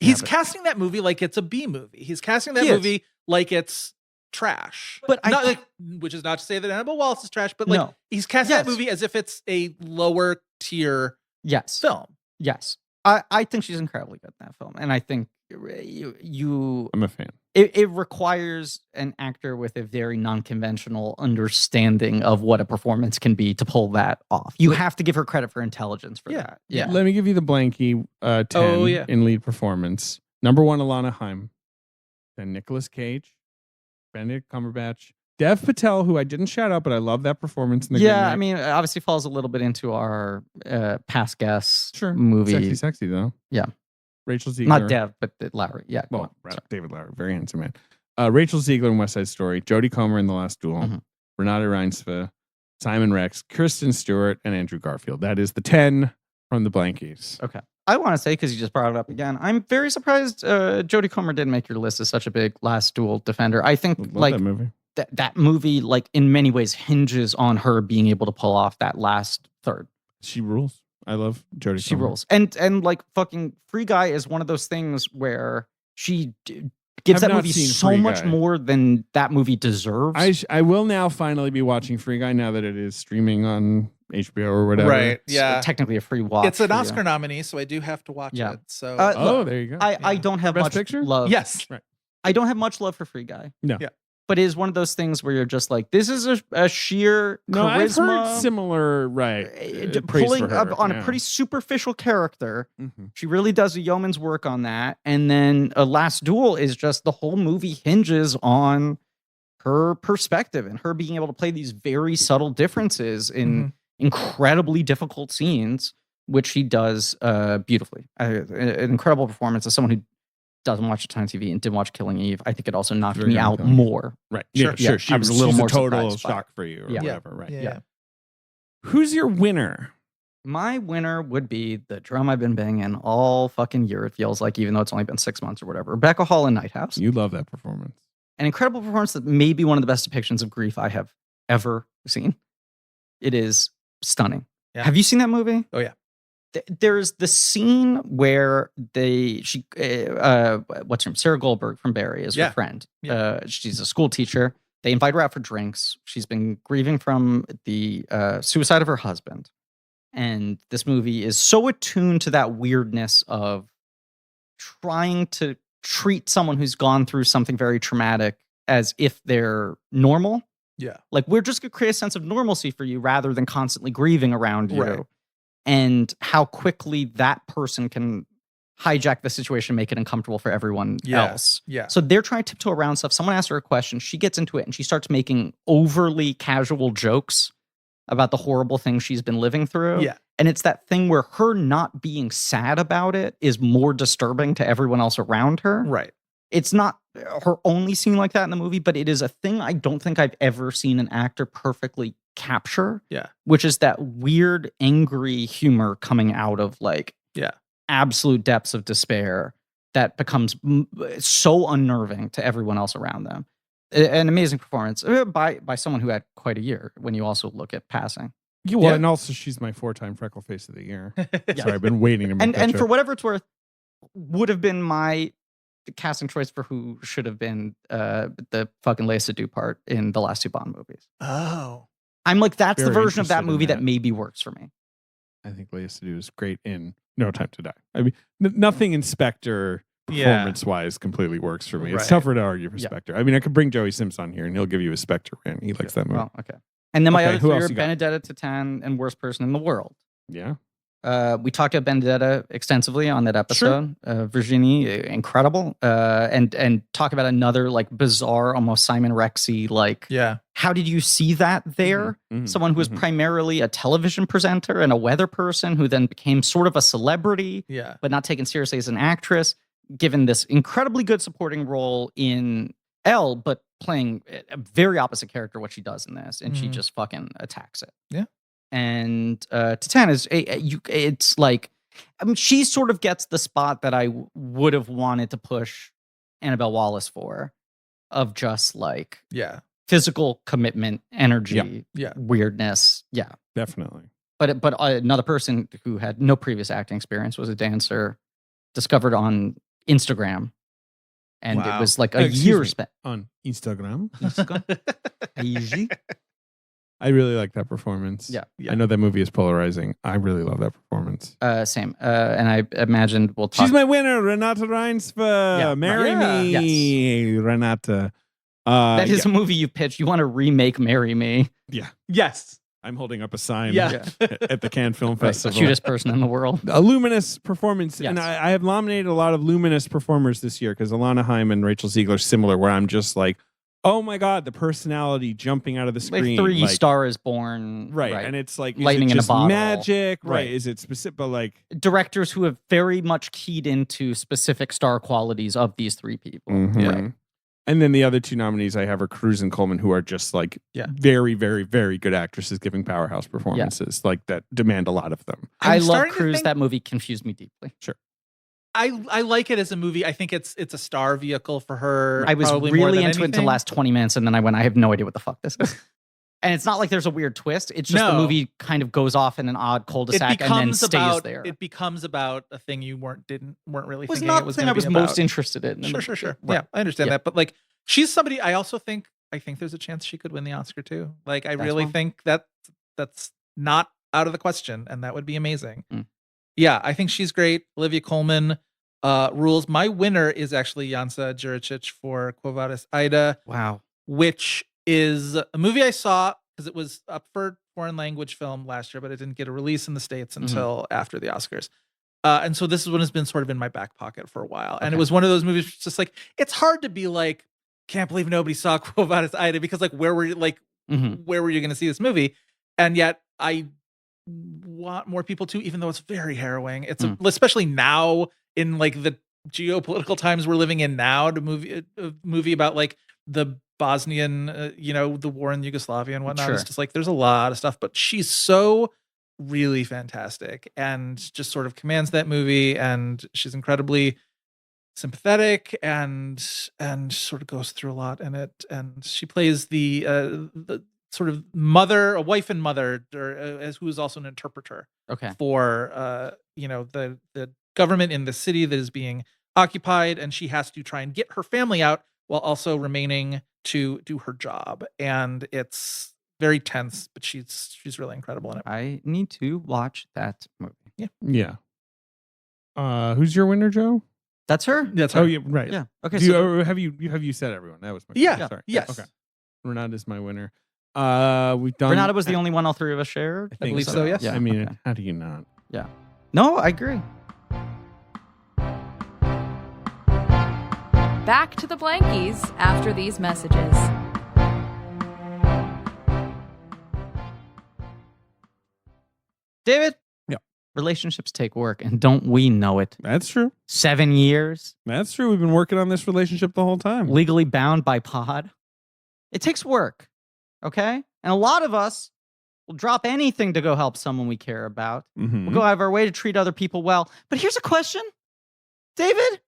He's Yeah, casting that movie like it's a B movie. He's casting that He is. movie like it's trash. But I- not like, which is not to say that Annabelle Wallace is trash, but like No. he's casting Yes. that movie as if it's a lower tier Yes. film. Yes. I think she's incredibly good in that film. And I think you I'm a fan. it requires an actor with a very non-conventional understanding of what a performance can be to pull that off. You have to give her credit for intelligence for Yeah. that. Yeah. Let me give you the blankie 10 Oh, yeah. in lead performance. Number 1, Alana Haim. Then Nicolas Cage, Benedict Cumberbatch, Dev Patel, who I didn't shout out, but I love that performance in the Yeah, Good Night. I mean, it obviously falls a little bit into our past guest Sure. movie. Sexy though. Yeah. Rachel Ziegler. Not Dev, but Lowry. Yeah. go Well, on. Sorry. David Lowery, very handsome man. Rachel Ziegler in West Side Story, Jodie Comer in The Last Duel, Mhm. Renate Reinsve, Simon Rex, Kirsten Stewart, and Andrew Garfield. That is the 10 from the Blankies. Okay. I want to say, because you just brought it up again, I'm very surprised Jodie Comer didn't make your list as such a big Last Duel defender. I think that movie. That movie, like, in many ways hinges on her being able to pull off that last third. She rules. I love Jodie Comer. She rules. And like, fucking Free Guy is one of those things where she gives that movie so much more than that movie deserves. I will now finally be watching Free Guy now that it is streaming on HBO or whatever. Right. Yeah. It's technically a free watch. It's an Oscar nominee, so I do have to watch it. So look, there you go. I don't have much love. Yes. Right. I don't have much love for Free Guy. No. Yeah. But it is one of those things where you're just like, this is a sheer charisma. I've heard similar, pulling up on a pretty superficial character. Mm-hmm. She really does a yeoman's work on that. And then A Last Duel is just, the whole movie hinges on her perspective and her being able to play these very subtle differences in incredibly difficult scenes, which she does beautifully. An incredible performance as someone who doesn't watch a ton of TV and didn't watch Killing Eve. I think it also knocked me out more. Right. Sure. Yeah, She was a little more total shock for you or whatever. Right. Yeah. Who's your winner? My winner would be the drum I've been banging all fucking year, it feels like, even though it's only been 6 months or whatever. Rebecca Hall in Night House. You love that performance. An incredible performance that may be one of the best depictions of grief I have ever seen. It is stunning. Yeah. Have you seen that movie? Oh, yeah. There's the scene where what's her name? Sarah Goldberg from Barry is her friend. Yeah. She's a school teacher. They invite her out for drinks. She's been grieving from the suicide of her husband. And this movie is so attuned to that weirdness of trying to treat someone who's gone through something very traumatic as if they're normal. Yeah. Like, we're just going to create a sense of normalcy for you rather than constantly grieving around you. Right. And how quickly that person can hijack the situation, make it uncomfortable for everyone else. Yeah. So they're trying to tiptoe around stuff. Someone asks her a question. She gets into it and she starts making overly casual jokes about the horrible things she's been living through. Yeah. And it's that thing where her not being sad about it is more disturbing to everyone else around her. Right. It's not her only scene like that in the movie, but it is a thing I don't think I've ever seen an actor perfectly capture. Yeah. Which is that weird, angry humor coming out of like absolute depths of despair that becomes so unnerving to everyone else around them. An amazing performance by someone who had quite a year when you also look at passing. Well, and also she's my 4-time freckle face of the year. Sorry, I've been waiting to make that and joke. For whatever it's worth, would have been my casting choice for who should have been the fucking Leah Sudo part in the last two Bond movies. Oh. I'm like, that's the Very version of that interested in movie that that. maybe works for me. I think Leah Sudo is great in No Time to Die. I mean, nothing in Spectre performance-wise completely works for me. It's tougher to argue for Spectre. I mean, I could bring Joey Sims on here and he'll give you a Spectre rant. He likes that movie. Well, okay. And then my other who three else are you got? Benedetta Titan and Worst Person in the World. Yeah. We talked about Benedetta extensively on that episode. Virginie, incredible. And talk about another like bizarre, almost Simon Rexy, like, how did you see that there? Mm-hmm. Someone who was primarily a television presenter and a weather person who then became sort of a celebrity, but not taken seriously as an actress, given this incredibly good supporting role in Elle, but playing a very opposite character what she does in this. And she just fucking attacks it. Yeah. And Titan is it's like, I mean, she sort of gets the spot that I would have wanted to push Annabelle Wallis for, of just like physical commitment, energy, weirdness. Yeah, definitely. But another person who had no previous acting experience was a dancer discovered on Instagram. And it was like a year spent on Instagram. Easy. I really like that performance. Yeah. I know that movie is polarizing. I really love that performance. Same. And I imagined we'll talk. She's my winner, Renata Reinsve. Marry me, Renata. That is a movie you pitched. You want to remake Marry Me. Yeah. Yes. I'm holding up a sign Yeah. at the Cannes Film Festival. Cutest person in the world. A luminous performance. Yes. And I have nominated a lot of luminous performers this year because Alana Haim and Rachel Ziegler are similar, where I'm just like, oh my God, the personality jumping out of the screen. Like Three Star is Born. Right. And it's like, Lightning is it in a just Bottle. magic? Right. Is it specific? But like directors who have very much keyed into specific star qualities of these three people. Mm-hmm. Right. And then the other two nominees I have are Cruz and Coleman, who are just like very, very, very good actresses giving powerhouse performances like that demand a lot of them. I love Cruz. That movie confused me deeply. Sure. I like it as a movie. I think it's a star vehicle for her. I was really into it until the last 20 minutes, and then I have no idea what the fuck this is. And it's not like there's a weird twist. It's just the movie kind of goes off in an odd cul-de-sac and then stays there. It becomes about a thing you weren't really was thinking not it was the thing I was most interested in. Sure. Right. Yeah, I understand that. But like, she's somebody I also think there's a chance she could win the Oscar too. Like, I really think that's not out of the question, and that would be amazing. Yeah, I think she's great. Olivia Colman rules. My winner is actually Jansa Juricic for Quo Vadis Ida. Wow. Which is a movie I saw because it was up for foreign language film last year, but it didn't get a release in the States until after the Oscars. And so this is one has been sort of in my back pocket for a while. And it was one of those movies just like, it's hard to be like, can't believe nobody saw Quo Vadis Ida, because like, where were you going to see this movie? And yet I want more people to, even though it's very harrowing. It's especially now in like the geopolitical times we're living in now, to a movie about like the Bosnian, the war in Yugoslavia and whatnot. Sure. It's just like, there's a lot of stuff, but she's so really fantastic and just sort of commands that movie. And she's incredibly sympathetic and sort of goes through a lot in it. And she plays the sort of mother, a wife and mother, who is also an interpreter for, the government in the city that is being occupied. And she has to try and get her family out while also remaining to do her job. And it's very tense, but she's really incredible in it. I need to watch that movie. Yeah. Who's your winner, Joe? That's her? That's her. Oh, yeah, right. Yeah. Okay. Have you said everyone? That was my question. Sorry. Yes. Okay. Renata's my winner. We've done. Renata was the only one all three of us shared. I believe so. Yes. Yeah. I mean, how do you not? Yeah. No, I agree. Back to the Blankies after these messages. David? Yeah. Relationships take work, and don't we know it? That's true. 7 years. That's true. We've been working on this relationship the whole time. Legally bound by pod. It takes work, okay? And a lot of us will drop anything to go help someone we care about. We'll go out of our way to treat other people well. But here's a question. David?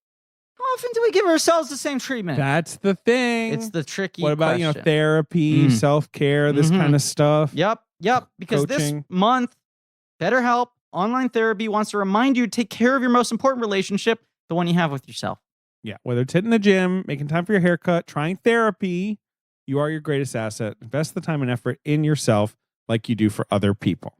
How often do we give ourselves the same treatment? That's the thing. It's the tricky What about, question. therapy, self-care, this kind of stuff? Yep. Because this month, BetterHelp Online Therapy wants to remind you to take care of your most important relationship, the one you have with yourself. Yeah, whether it's hitting the gym, making time for your haircut, trying therapy, you are your greatest asset. Invest the time and effort in yourself like you do for other people.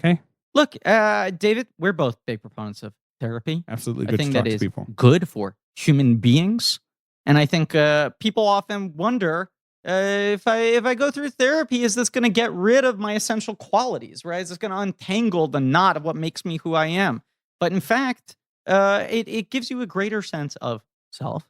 Okay? Look, David, we're both big proponents of therapy. Absolutely. I think that is people. Good for human beings. And I think people often wonder, if I go through therapy, is this going to get rid of my essential qualities, right? Is this going to untangle the knot of what makes me who I am? But in fact, it gives you a greater sense of self.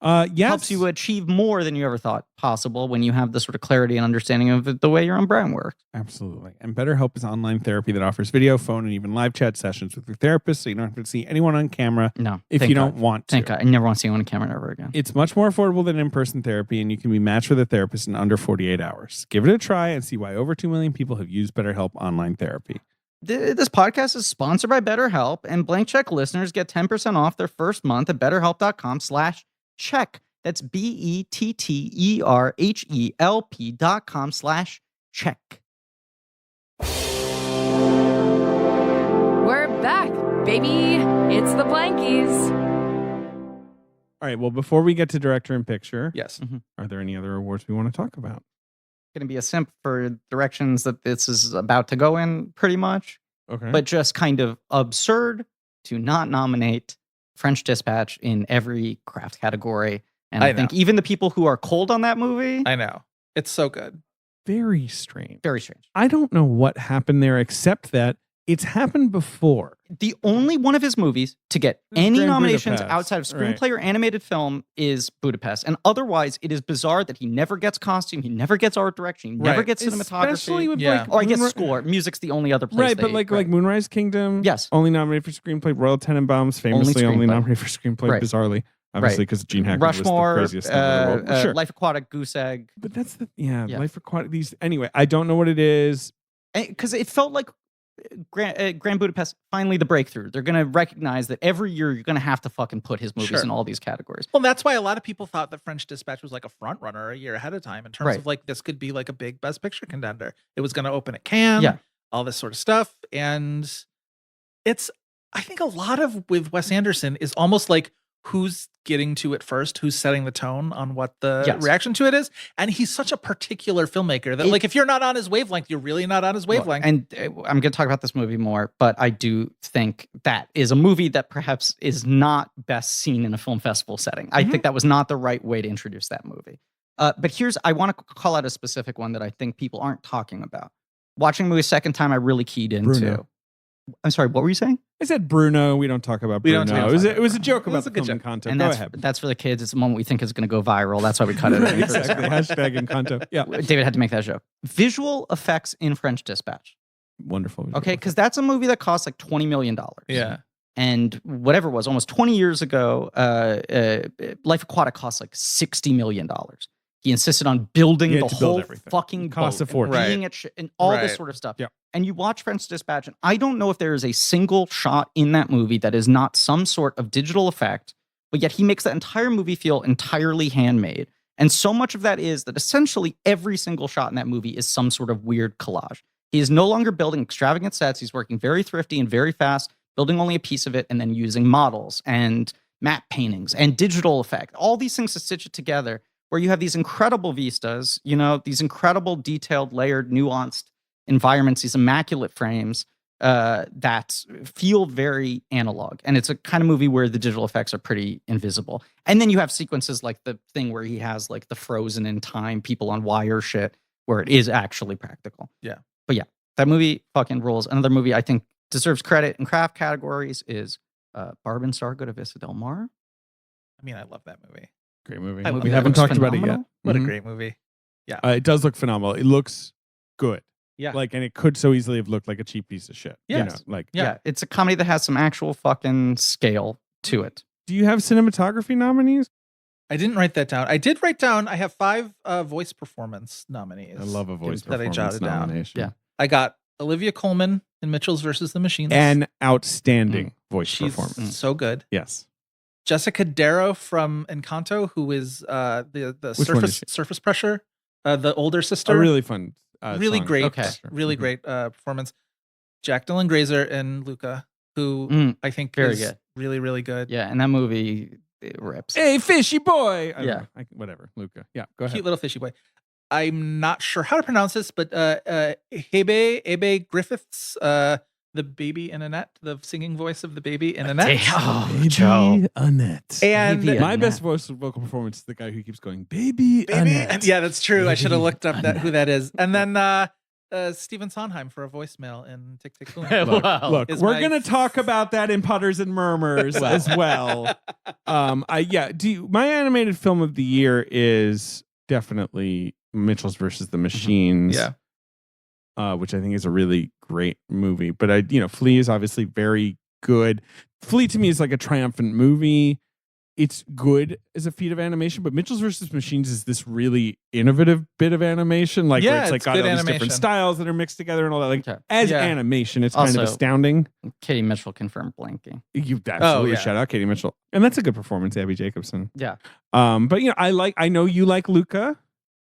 Yes. Helps you achieve more than you ever thought possible when you have the sort of clarity and understanding of the way your own brain works. Absolutely. And BetterHelp is online therapy that offers video, phone, and even live chat sessions with your therapist, so you don't have to see anyone on camera if you don't want to. Thank God. I never want to see anyone on camera ever again. It's much more affordable than in-person therapy, and you can be matched with a therapist in under 48 hours. Give it a try and see why over 2 million people have used BetterHelp online therapy. This podcast is sponsored by BetterHelp, and Blank Check listeners get 10% off their first month at BetterHelp.com/check. That's BetterHelp.com/check. We're back, baby. It's the Blankies. All right. Well, before we get to director and picture, yes, are there any other awards we want to talk about? Going to be a simp for directions that this is about to go in, pretty much. Okay. But just kind of absurd to not nominate French Dispatch in every craft category. And I think even the people who are cold on that movie. I know. It's so good. Very strange. Very strange. I don't know what happened there, except that it's happened before. The only one of his movies to get any Grand nominations Budapest. outside of screenplay or animated film is Budapest. And otherwise, it is bizarre that he never gets costume, he never gets art direction, he never gets cinematography. Especially with I guess score. Music's the only other place. Right, but like Moonrise Kingdom, yes, only nominated for screenplay. Royal Tenenbaums, famously only nominated for screenplay, bizarrely. obviously, because Gene Hackman Rushmore, was the craziest thing in the world. Sure. Life Aquatic, Goose Egg. But that's the Life Aquatic. These anyway. I don't know what it is because it felt like Grand Budapest. Finally, the breakthrough. They're going to recognize that every year you're going to have to fucking put his movies in all these categories. Well, that's why a lot of people thought that French Dispatch was like a front runner a year ahead of time in terms of like this could be like a big Best Picture contender. It was going to open at Cannes, all this sort of stuff, and I think a lot of with Wes Anderson is almost like who's getting to it first, who's setting the tone on what the reaction to it is. And he's such a particular filmmaker that like if you're not on his wavelength, you're really not on his wavelength. And I'm going to talk about this movie more, but I do think that is a movie that perhaps is not best seen in a film festival setting. I think that was not the right way to introduce that movie. But I want to call out a specific one that I think people aren't talking about. Watching the movie a second time, I really keyed into. Bruno. I'm sorry, what were you saying? I said Bruno. We don't talk about Bruno. It was a joke about the film Encanto. And go ahead. That's for the kids. It's the moment we think is going to go viral. That's why we cut it. Exactly. Hashtag Encanto. Yeah. David had to make that joke. Visual effects in French Dispatch. Wonderful. Okay, because that's a movie that costs like $20 million. Yeah. And whatever it was, almost 20 years ago, Life Aquatic cost like $60 million. He insisted on building the whole fucking cost of boat and and all this sort of stuff. Yeah. And you watch French Dispatch, and I don't know if there is a single shot in that movie that is not some sort of digital effect, but yet he makes that entire movie feel entirely handmade. And so much of that is that essentially every single shot in that movie is some sort of weird collage. He is no longer building extravagant sets. He's working very thrifty and very fast, building only a piece of it, and then using models and matte paintings and digital effect. All these things to stitch it together, where you have these incredible vistas, these incredible detailed, layered, nuanced environments, these immaculate frames that feel very analog. And it's a kind of movie where the digital effects are pretty invisible. And then you have sequences like the thing where he has like the frozen in time, people on wire shit, where it is actually practical. Yeah. But yeah, that movie fucking rules. Another movie I think deserves credit in craft categories is Barb and Star Go to Vista Del Mar. I mean, I love that movie. Great movie. We haven't talked about it yet. What a great movie. Yeah. It does look phenomenal. It looks good. Yeah. And it could so easily have looked like a cheap piece of shit. Yes. Yeah. It's a comedy that has some actual fucking scale to it. Do you have cinematography nominees? I didn't write that down. I did write down, I have 5 voice performance nominees. I love a voice that I performance jotted down. nomination. Yeah. I got Olivia Colman in Mitchell's versus the Machines. An outstanding voice She's performance. so good. Yes. Jessica Darrow from Encanto, who is the surface pressure, the older sister. A really fun really song. great. Okay. Really great performance. Jack Dylan Grazer in Luca, who I think very is good. Really, really good. Yeah, and that movie it rips. Hey, fishy boy. Whatever. Luca. Yeah, go ahead. Cute little fishy boy. I'm not sure how to pronounce this, but Hebe Griffiths, the baby in Annette, the singing voice of the baby in Annette. Joe. Annette. And my best vocal performance is the guy who keeps going, baby Annette. Yeah, that's true. Baby I should have looked up who that is. And then Stephen Sondheim for a voicemail in Tick Tick Boom. Look, we're gonna talk about that in Putters and Murmurs as well. My animated film of the year is definitely Mitchell's versus the Machines. Yeah. Which I think is a really great movie. But Flea is obviously very good. Flea to me is like a triumphant movie. It's good as a feat of animation, but Mitchell's versus Machines is this really innovative bit of animation, where it's like got all these different styles that are mixed together and all that. Animation, it's also, kind of astounding. Katie Mitchell confirmed blanking. You absolutely shout out Katie Mitchell, and that's a good performance. Abby Jacobson. Yeah. But I know you like Luca.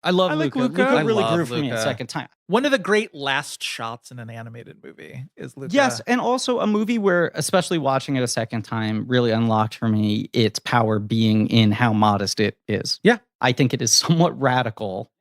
I love Luca. Luca really grew for me a second time. One of the great last shots in an animated movie is Luca. Yes, and also a movie where, especially watching it a second time, really unlocked for me its power being in how modest it is. Yeah. I think it is somewhat radical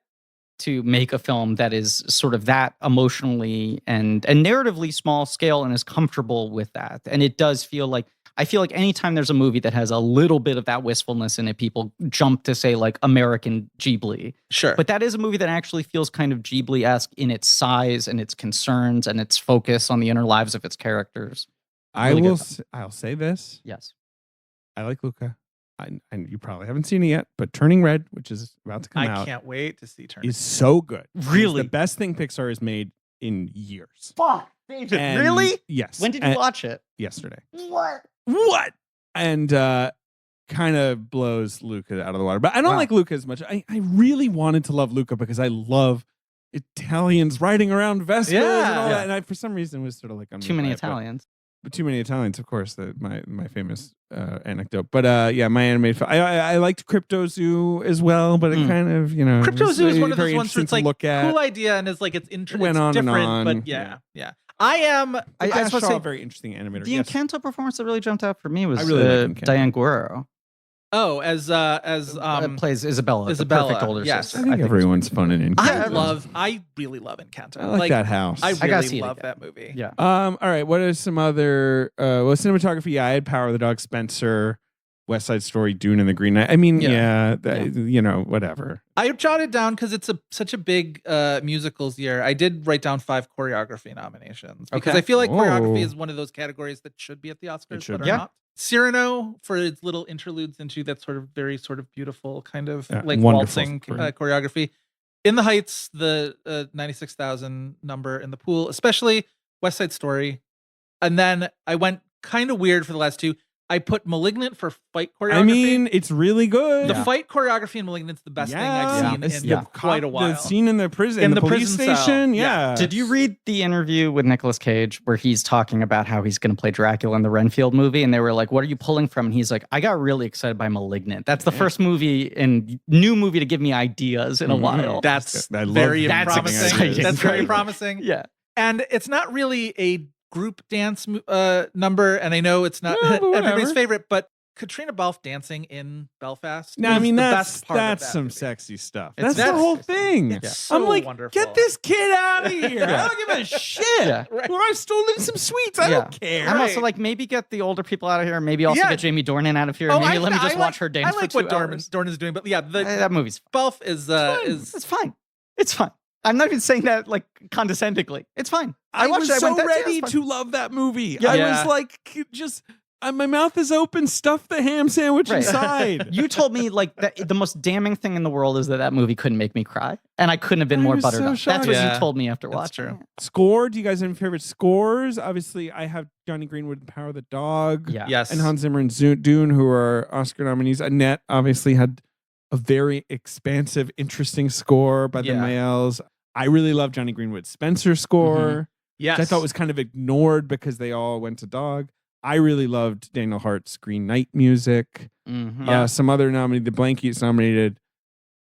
to make a film that is sort of that emotionally and narratively small scale and is comfortable with that. And it does feel like, I feel like anytime there's a movie that has a little bit of that wistfulness in it, people jump to say like American Ghibli. Sure. But that is a movie that actually feels kind of Ghibli-esque in its size and its concerns and its focus on the inner lives of its characters. I'll say this. Yes. I like Luca. And you probably haven't seen it yet, but Turning Red, which is about to come out. I can't wait to see Turning Red. Is so good. Really? It's the best thing Pixar has made in years. Fuck. And really? Yes. When did you watch it? Yesterday. What? And kind of blows Luca out of the water. But I don't like Luca as much. I really wanted to love Luca because I love Italians riding around Vespas and all that. And I, for some reason, was sort of like too many Italians. But too many Italians, of course. My famous anecdote. But my animated film. I liked Crypto Zoo as well, but it kind of Crypto Zoo is one of those ones where it's like look at. cool idea and it's like it's interesting. Went on different, and on. But yeah. I saw a very interesting animator. The Encanto performance that really jumped out for me was like Diane Guerrero. Oh, as plays Isabella, the perfect older sister. I think everyone's fun in Encanto. I really love Encanto. I like that house. I really love that movie. Yeah. All right. What are some other cinematography? Yeah, I had Power of the Dog, Spencer, West Side Story, Dune, and The Green Knight. I mean, whatever. I jotted down because it's such a big musicals year. I did write down 5 choreography nominations because I feel like choreography is one of those categories that should be at the Oscars, but are not. Cyrano for its little interludes into that very beautiful kind of like waltzing choreography. In the Heights, the 96,000 number in the pool, especially West Side Story. And then I went kind of weird for the last 2. I put Malignant for fight choreography. I mean, it's really good. The fight choreography in Malignant's the best thing I've seen in quite a while. The scene in the prison, in the police station. Yeah. Did you read the interview with Nicolas Cage where he's talking about how he's going to play Dracula in the Renfield movie? And they were like, what are you pulling from? And he's like, I got really excited by Malignant. That's the first new movie to give me ideas in a while. That's very promising. That's very promising. Yeah. And it's not really a group dance number, and I know it's not everybody's favorite, but Katrina Balfe dancing in Belfast. No, I mean that's some movie. Sexy stuff. That's the whole thing. So I'm like, wonderful. Get this kid out of here. I don't give a shit. Right. Well, I've stolen some sweets. I don't care. I'm also like, maybe get the older people out of here. Maybe also get Jamie Dornan out of here. Maybe let me just watch her dance I like for 2 what hours. Dornan's doing, but that movie's Balfe is it's fine. It's fine. I'm not even saying that like condescendingly. It's fine. I was so ready to love that movie. Yeah. I was like, just my mouth is open. Stuff the ham sandwich inside. You told me like the most damning thing in the world is that movie couldn't make me cry, and I couldn't have been more buttered up. That's what you told me after watching. True. Score? Do you guys have any favorite scores? Obviously, I have Johnny Greenwood, The Power of the Dog. Yeah. Yes. And Hans Zimmer and Dune, who are Oscar nominees. Annette obviously had a very expansive, interesting score by the Mayels. I really love Johnny Greenwood's Spencer score. Yes. Which I thought was kind of ignored because they all went to Dog. I really loved Daniel Hart's Green Knight music. Some other nominated, the Blankies nominated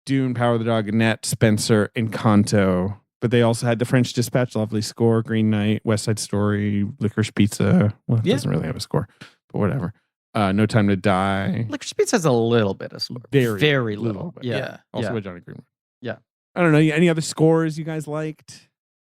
Dune, Power of the Dog, Annette, Spencer, Encanto. But they also had The French Dispatch, lovely score, Green Knight, West Side Story, Licorice Pizza. Well, it doesn't really have a score, but whatever. No Time to Die. Licorice Pizza has a little bit of score. Very little. Bit. Yeah. Also by Johnny Greenwood. Yeah. I don't know. Any other scores you guys liked?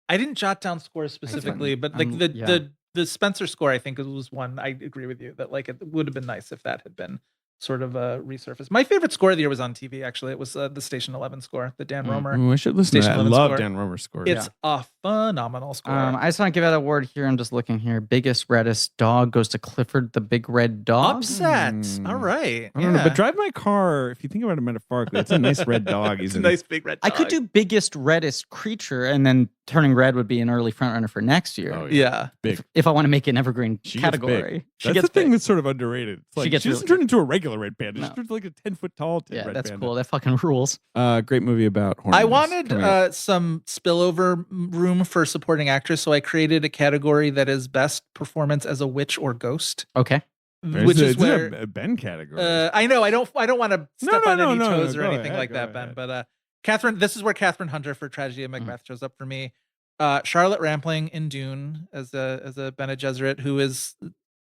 I didn't jot down scores specifically, but like the Spencer score, I think it was one. I agree with you that like it would have been nice if that had been sort of resurfaced. My favorite score of the year was on TV. Actually, it was the Station 11 score, the Dan Romer. I should listen to that. I love Dan Romer's score. It's a phenomenal score. I just want to give out an award here. I'm just looking here. Biggest reddest dog goes to Clifford the Big Red Dog. Upset. All right. I don't know, but Drive My Car, if you think about it metaphorically, it's a nice red dog. It's a nice big red dog. I could do biggest reddest creature, and then Turning Red would be an early frontrunner for next year. Oh, yeah. Big. If I want to make an evergreen category. That's the thing that's sort of underrated. It's like, she doesn't turn into a regular red panda. She turns like a 10-foot tall red panda. That's cool. That fucking rules. Great movie about hormones. I wanted some spillover room for supporting actress, so I created a category that is best performance as a witch or ghost. Okay. Which is where a Ben category. I know I don't want to step on any toes or anything ahead, like that, Ben. ahead. But Catherine, this is where Catherine Hunter for Tragedy of Macbeth shows up for me. Charlotte Rampling in Dune as a Bene Gesserit who is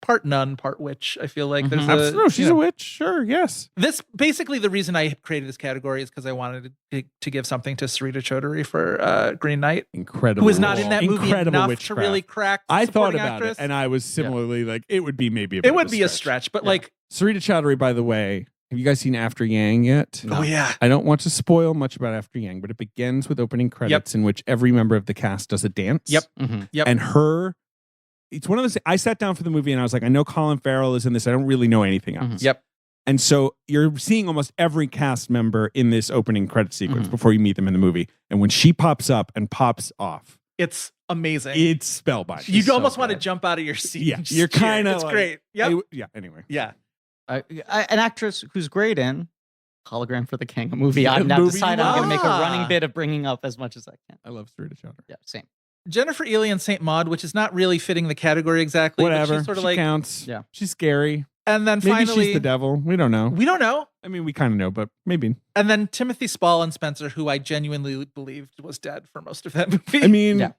part nun, part witch. I feel like there's she's a witch. Sure, yes. This basically the reason I created this category is because I wanted to give something to Sarita Choudhury for Green Knight. Incredible. Who was not in that movie enough witchcraft. to really crack. I thought about actress. it, and I was similarly like, it would be maybe a bit it would of be a stretch, but like Sarita Choudhury, by the way. Have you guys seen After Yang yet? No. Oh yeah. I don't want to spoil much about After Yang, but it begins with opening credits in which every member of the cast does a dance. Yep. And it's one of those. I sat down for the movie and I was like, I know Colin Farrell is in this. I don't really know anything else. Yep. And so you're seeing almost every cast member in this opening credit sequence before you meet them in the movie. And when she pops up and pops off, it's amazing. It's spellbinding. You almost want to jump out of your seat. Yeah, you're kind of it's like, great. Yep. Anyway. Yeah. An actress who's great in Hologram for the King, a movie I've now decided I'm going to make a running bit of bringing up as much as I can. I love Sarita Chowdhury. Yeah, same. Jennifer Ely in Saint Maud, which is not really fitting the category exactly. Whatever. She's sort of she like counts. Yeah. She's scary. And then Maybe finally, she's the devil. We don't know. we don't know. I mean, we kind of know, but maybe. And then Timothy Spall and Spencer, who I genuinely believed was dead for most of that movie. I mean,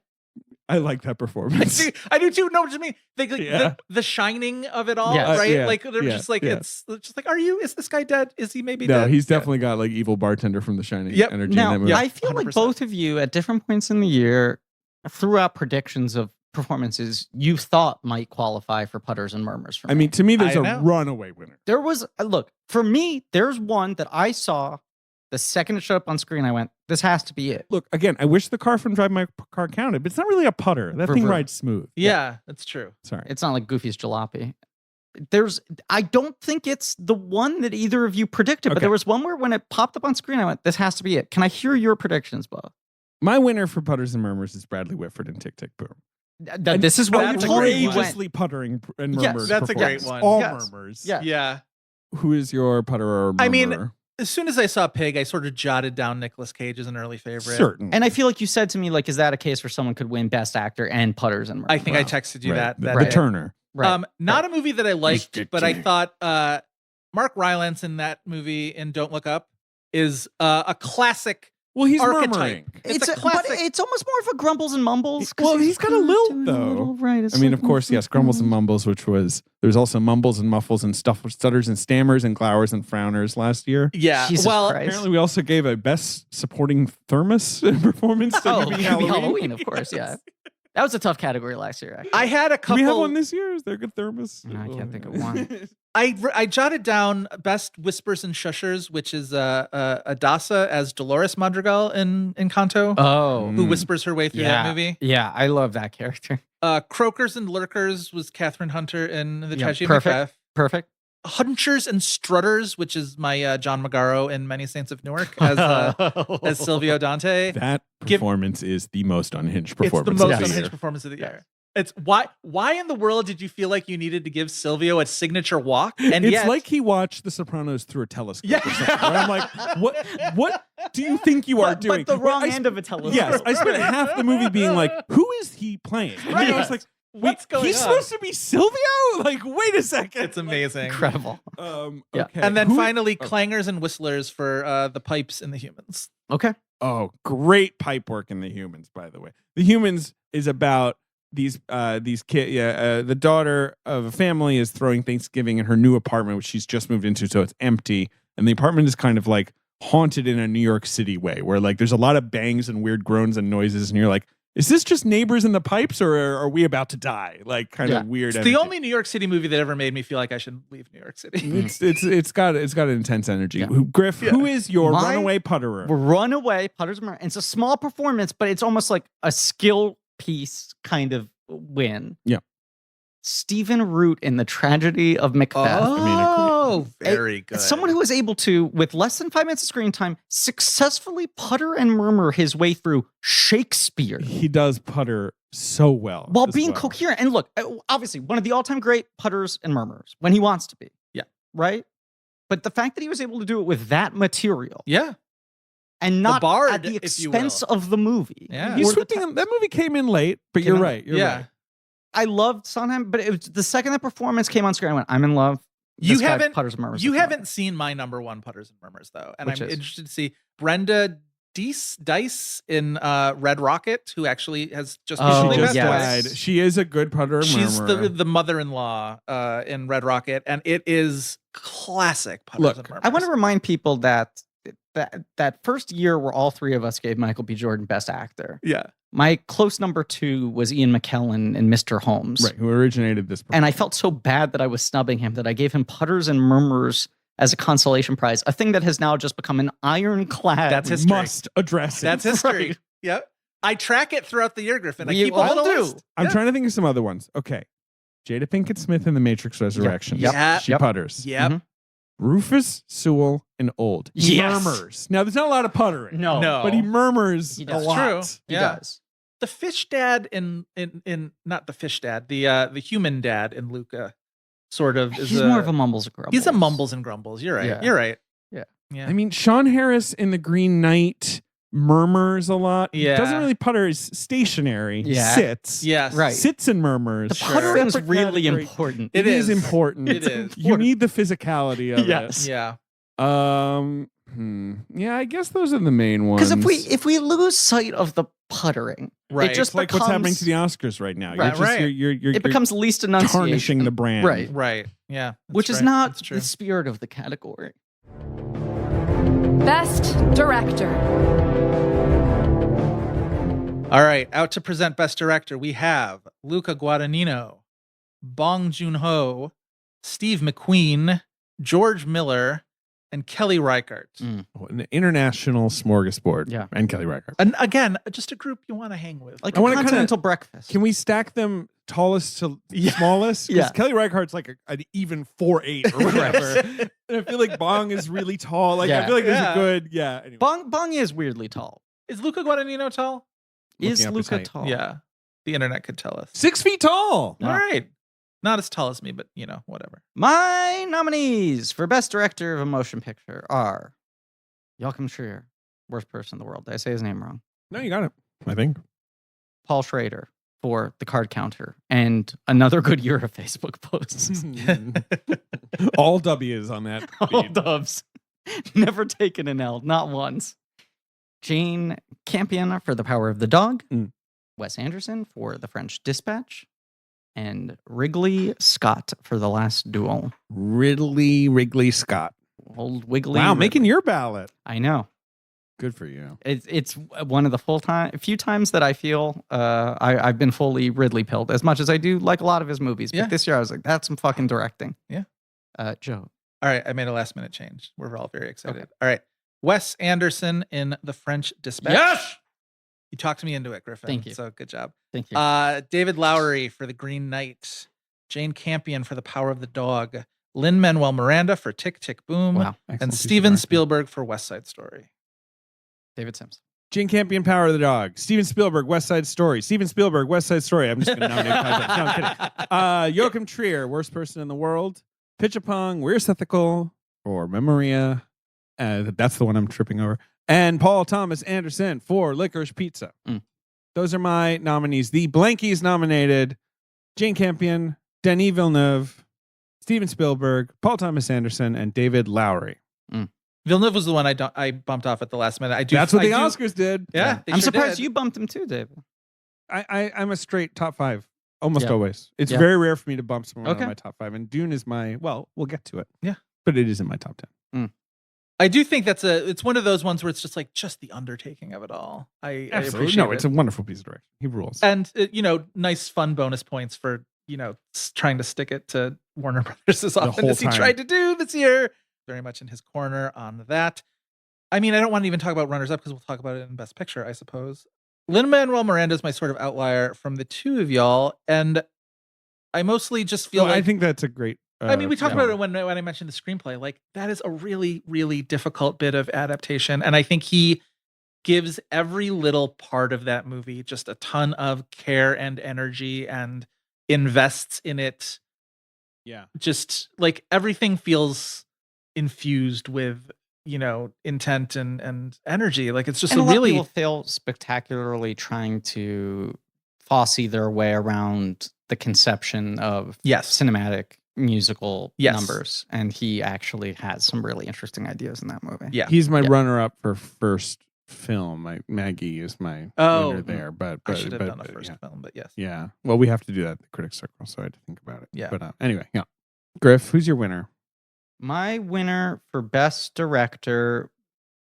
I like that performance. I do too. No, what you mean? The shining of it all, right? Yeah. Like they're just like it's just like, is this guy dead? Is he maybe No, dead? he's definitely got like evil bartender from The Shining energy Now, in that movie. I feel like 100%. both of you at different points in the year threw out predictions of performances you thought might qualify for putters and murmurs. For me. I mean, to me, there's I a know. runaway winner. there was look for me. There's one that I saw the second it showed up on screen. I went, "This has to be it." Look, again, I wish the car from Drive My Car counted, but it's not really a putter. That thing rides smooth. Yeah, that's true. Sorry. It's not like Goofy's Jalopy. I don't think it's the one that either of you predicted, but Okay. there was one where when it popped up on screen, I went, "This has to be it." Can I hear your predictions, Bob? My winner for putters and murmurs is Bradley Whitford and Tick Tick Boom. This is what you that's a told great me. one. Outrageously puttering and Yes, murmurs. that's a great performance. one. All Yes. murmurs. Yeah. Yeah. Who is your putter or murmur? I mean, as soon as I saw Pig, I sort of jotted down Nicolas Cage as an early favorite. certain. And I feel like you said to me, like, is that a case where someone could win Best Actor and putters and murmurs? I think I texted you that. the day. Turner. Right. Not a movie that I liked, Mr. but I Turner. thought Mark Rylance in that movie in Don't Look Up is a classic. Well, he's Archetype. murmuring. It's a but classic. it's almost more of a grumbles and mumbles. 'cause Well, he's got a lilt, doing though. little- right, it's I mean, like- of course, yes, grumbles and mumbles, which was there's also mumbles and muffles and stutters and stammers and glowers and frowners last year. Yeah. Jesus well, Christ. Apparently, we also gave a best supporting thermos performance to Oh, Movie Halloween, of course, yeah. That was a tough category last year, actually. I had a Do couple. we have one this year? Is there a good thermos? No, I can't think of one. I jotted down Best Whispers and Shushers, which is Adasa as Dolores Madrigal in Encanto, Oh. who whispers her way through that movie. Yeah, I love that character. Croakers and Lurkers was Catherine Hunter in The Tragedy of perfect. Macbeth. Perfect. Hunchers and Strutters, which is my John Magaro in Many Saints of Newark as Silvio Dante. That performance is the most unhinged It's the performance. most of the unhinged year. performance of the year. It's why in the world did you feel like you needed to give Silvio a signature walk? And It's yet, like he watched The Sopranos through a telescope. Yeah. Or something. Where I'm like, what do you think you are doing? But the Well, wrong I end of a telescope. Yes, I spent half the movie being like, who is he playing? And then I was like, what's going he's on? supposed to be Silvio? Like, wait a second. It's amazing. Incredible. Yeah. Okay. And then Who- finally, clangers and whistlers for the pipes in The Humans. Okay. Oh, great pipe work in The Humans, by the way. The Humans is about these kids. The daughter of a family is throwing Thanksgiving in her new apartment, which she's just moved into, so it's empty. And the apartment is kind of like haunted in a New York City way, where like there's a lot of bangs and weird groans and noises, and you're like, is this just neighbors in the pipes, or are we about to die? Like kind of weird. It's energy. the only New York City movie that ever made me feel like I should leave New York City. It's got an intense energy. Yeah. Griff, who is your My runaway putterer? Runaway putters and murmurs. It's a small performance, but it's almost like a skill piece kind of win. Yeah. Stephen Root in The Tragedy of Macbeth. Oh, very good. Someone who was able to, with less than 5 minutes of screen time, successfully putter and murmur his way through Shakespeare He does putter so well while as being well. coherent. And look, obviously, one of the all-time great putters and murmurers when he wants to be. Yeah. Right? But the fact that he was able to do it with that material Yeah. and not bard, at the if you will. expense of the movie. Yeah. He's or the swooping. That movie came in late, but you're in right. You're Yeah. right. I loved Sondheim, but it was the second that performance came on screen, I went, I'm in love. You This guy haven't putters and murmurs you with me. haven't seen my number one putters and murmurs though, and Which I'm is? interested to see Brenda Dice in Red Rocket, who actually has just Oh, recently She just passed away. died. She is a good putter and She's murmurer. the mother-in-law in Red Rocket, and it is classic putters Look, and murmurs. I want to remind people that first year where all three of us gave Michael B. Jordan Best Actor, yeah. my close number 2 was Ian McKellen in Mr. Holmes. right, who originated this. And I felt so bad that I was snubbing him that I gave him putters and murmurs as a consolation prize, a thing that has now just become an ironclad. That's We history. must address it. That's history. Right. Yep. I track it throughout the year, Griffin. I We keep a all little do. list. I'm Yeah. trying to think of some other ones. Okay, Jada Pinkett Smith in The Matrix Resurrections. Yep. Yeah. She Yep. putters. Yep. Mhm. Rufus Sewell and Old. He Yes. murmurs. Now, there's not a lot of puttering. No. No. But he murmurs He a does. lot. True. He Yeah. does. The fish dad in not the fish dad, the human dad in Luca. sort of is He's more of a mumbles and grumbles. He's a mumbles and grumbles. You're right. Yeah. You're right. Yeah. I mean, Sean Harris in The Green Knight murmurs a lot. Yeah. Doesn't really putter. He's stationary. He Yeah. sits. Yes. Right. Sits and murmurs. The puttering's Separate really category. important. It is. important. It is. You need the physicality of Yes. Yeah. it. Yeah, I guess those are the main ones. Because if we lose sight of the puttering, Right. it just it's like becomes, what's happening to the Oscars right now. Right, You're just, You're it becomes least enunciation. tarnishing the brand. Right. Right. Yeah. Which is not the spirit of the category. Best Director. All right, out to present Best Director, we have Luca Guadagnino, Bong Joon-ho, Steve McQueen, George Miller, and Kelly Reichardt. An international smorgasbord. Yeah. And Kelly Reichardt. And again, just a group you want to hang with. Like I a wanna continental breakfast. Can we stack them tallest to smallest? Because Yeah. Kelly Reichardt's like an even 4'8" or whatever. And I feel like Bong is really tall. Like I Yeah. feel like there's Yeah. a good Anyway. Bong is weirdly tall. Is Luca Guadagnino tall? Is Looking up his Luca height. tall? Yeah. The internet could tell us. 6 feet tall. All right. Not as tall as me, but whatever. My nominees for Best Director of a Motion Picture are Joachim Trier, worst person in the world. Did I say his name wrong? No, you got it. I think. Paul Schrader for The Card Counter and another good year of Facebook posts. All W's on that. All feed. dubs. Never taken an L, not once. Jane Campion for The Power of the Dog. Wes Anderson for The French Dispatch. And Wrigley Scott for The Last Duel. Wrigley Scott. Old Wiggly. Wow, Wrigley. making your ballot. I know. Good for you. It's one of the few times that I feel I've been fully Ridley pilled, as much as I do like a lot of his movies. But Yeah. this year I was like, that's some fucking directing. Yeah. Joe. All right, I made a last minute change. We're all very excited. All right. Wes Anderson in The French Dispatch. Yes! You talked me into it, Griffin. Thank you. So good job. Thank you. David Lowery for The Green Knight. Jane Campion for The Power of the Dog. Lin-Manuel Miranda for Tick, Tick, Boom. Wow. And Steven Spielberg for West Side Story. David Sims. Jane Campion, Power of the Dog. Steven Spielberg, West Side Story. Steven Spielberg, West Side Story. I'm just going to nominate 5 times. No, I'm kidding. Joachim Trier, Worst Person in the World. Pitchapong, Where's Ethical, or Memoria. That's the one I'm tripping over. And Paul Thomas Anderson for Licorice Pizza. Those are my nominees. The Blankies nominated Jane Campion, Denis Villeneuve, Steven Spielberg, Paul Thomas Anderson, and David Lowery. Villeneuve was the one I bumped off at the last minute. That's what the Oscars did. Yeah. I'm surprised you bumped him too, David. I'm a straight top 5. Almost Yeah. always. It's Yeah. very rare for me to bump someone out Okay. of my top 5. And Dune is we'll get to it. Yeah. But it is in my top 10. I do think it's one of those ones where it's just the undertaking of it all. I appreciate No, it. it's a wonderful piece of direction. He rules. And nice fun bonus points for trying to stick it to Warner Brothers as often whole as he time. tried to do this year. Very much in his corner on that. I mean, I don't want to even talk about runners up because we'll talk about it in Best Picture, I suppose. Lin-Manuel Miranda is my sort of outlier from the two of y'all, and I mostly just feel I think that's a great. I mean, we talked about it when I mentioned the screenplay. Like, that is a really, really difficult bit of adaptation. And I think he gives every little part of that movie just a ton of care and energy and invests in it. Yeah. Just like everything feels infused with, intent and energy. Like, it's just And a a lot really. of people fail spectacularly trying to Fosse their way around the conception of cinematic musical numbers, and he actually has some really interesting ideas in that movie. Yeah, he's my runner-up for first film. Maggie is my winner there, but I should have done a first film, but yes, yeah. Well, we have to do that at the Critics Circle, so I had to think about it. Yeah, but anyway, yeah. Griff, who's your winner? My winner for Best Director,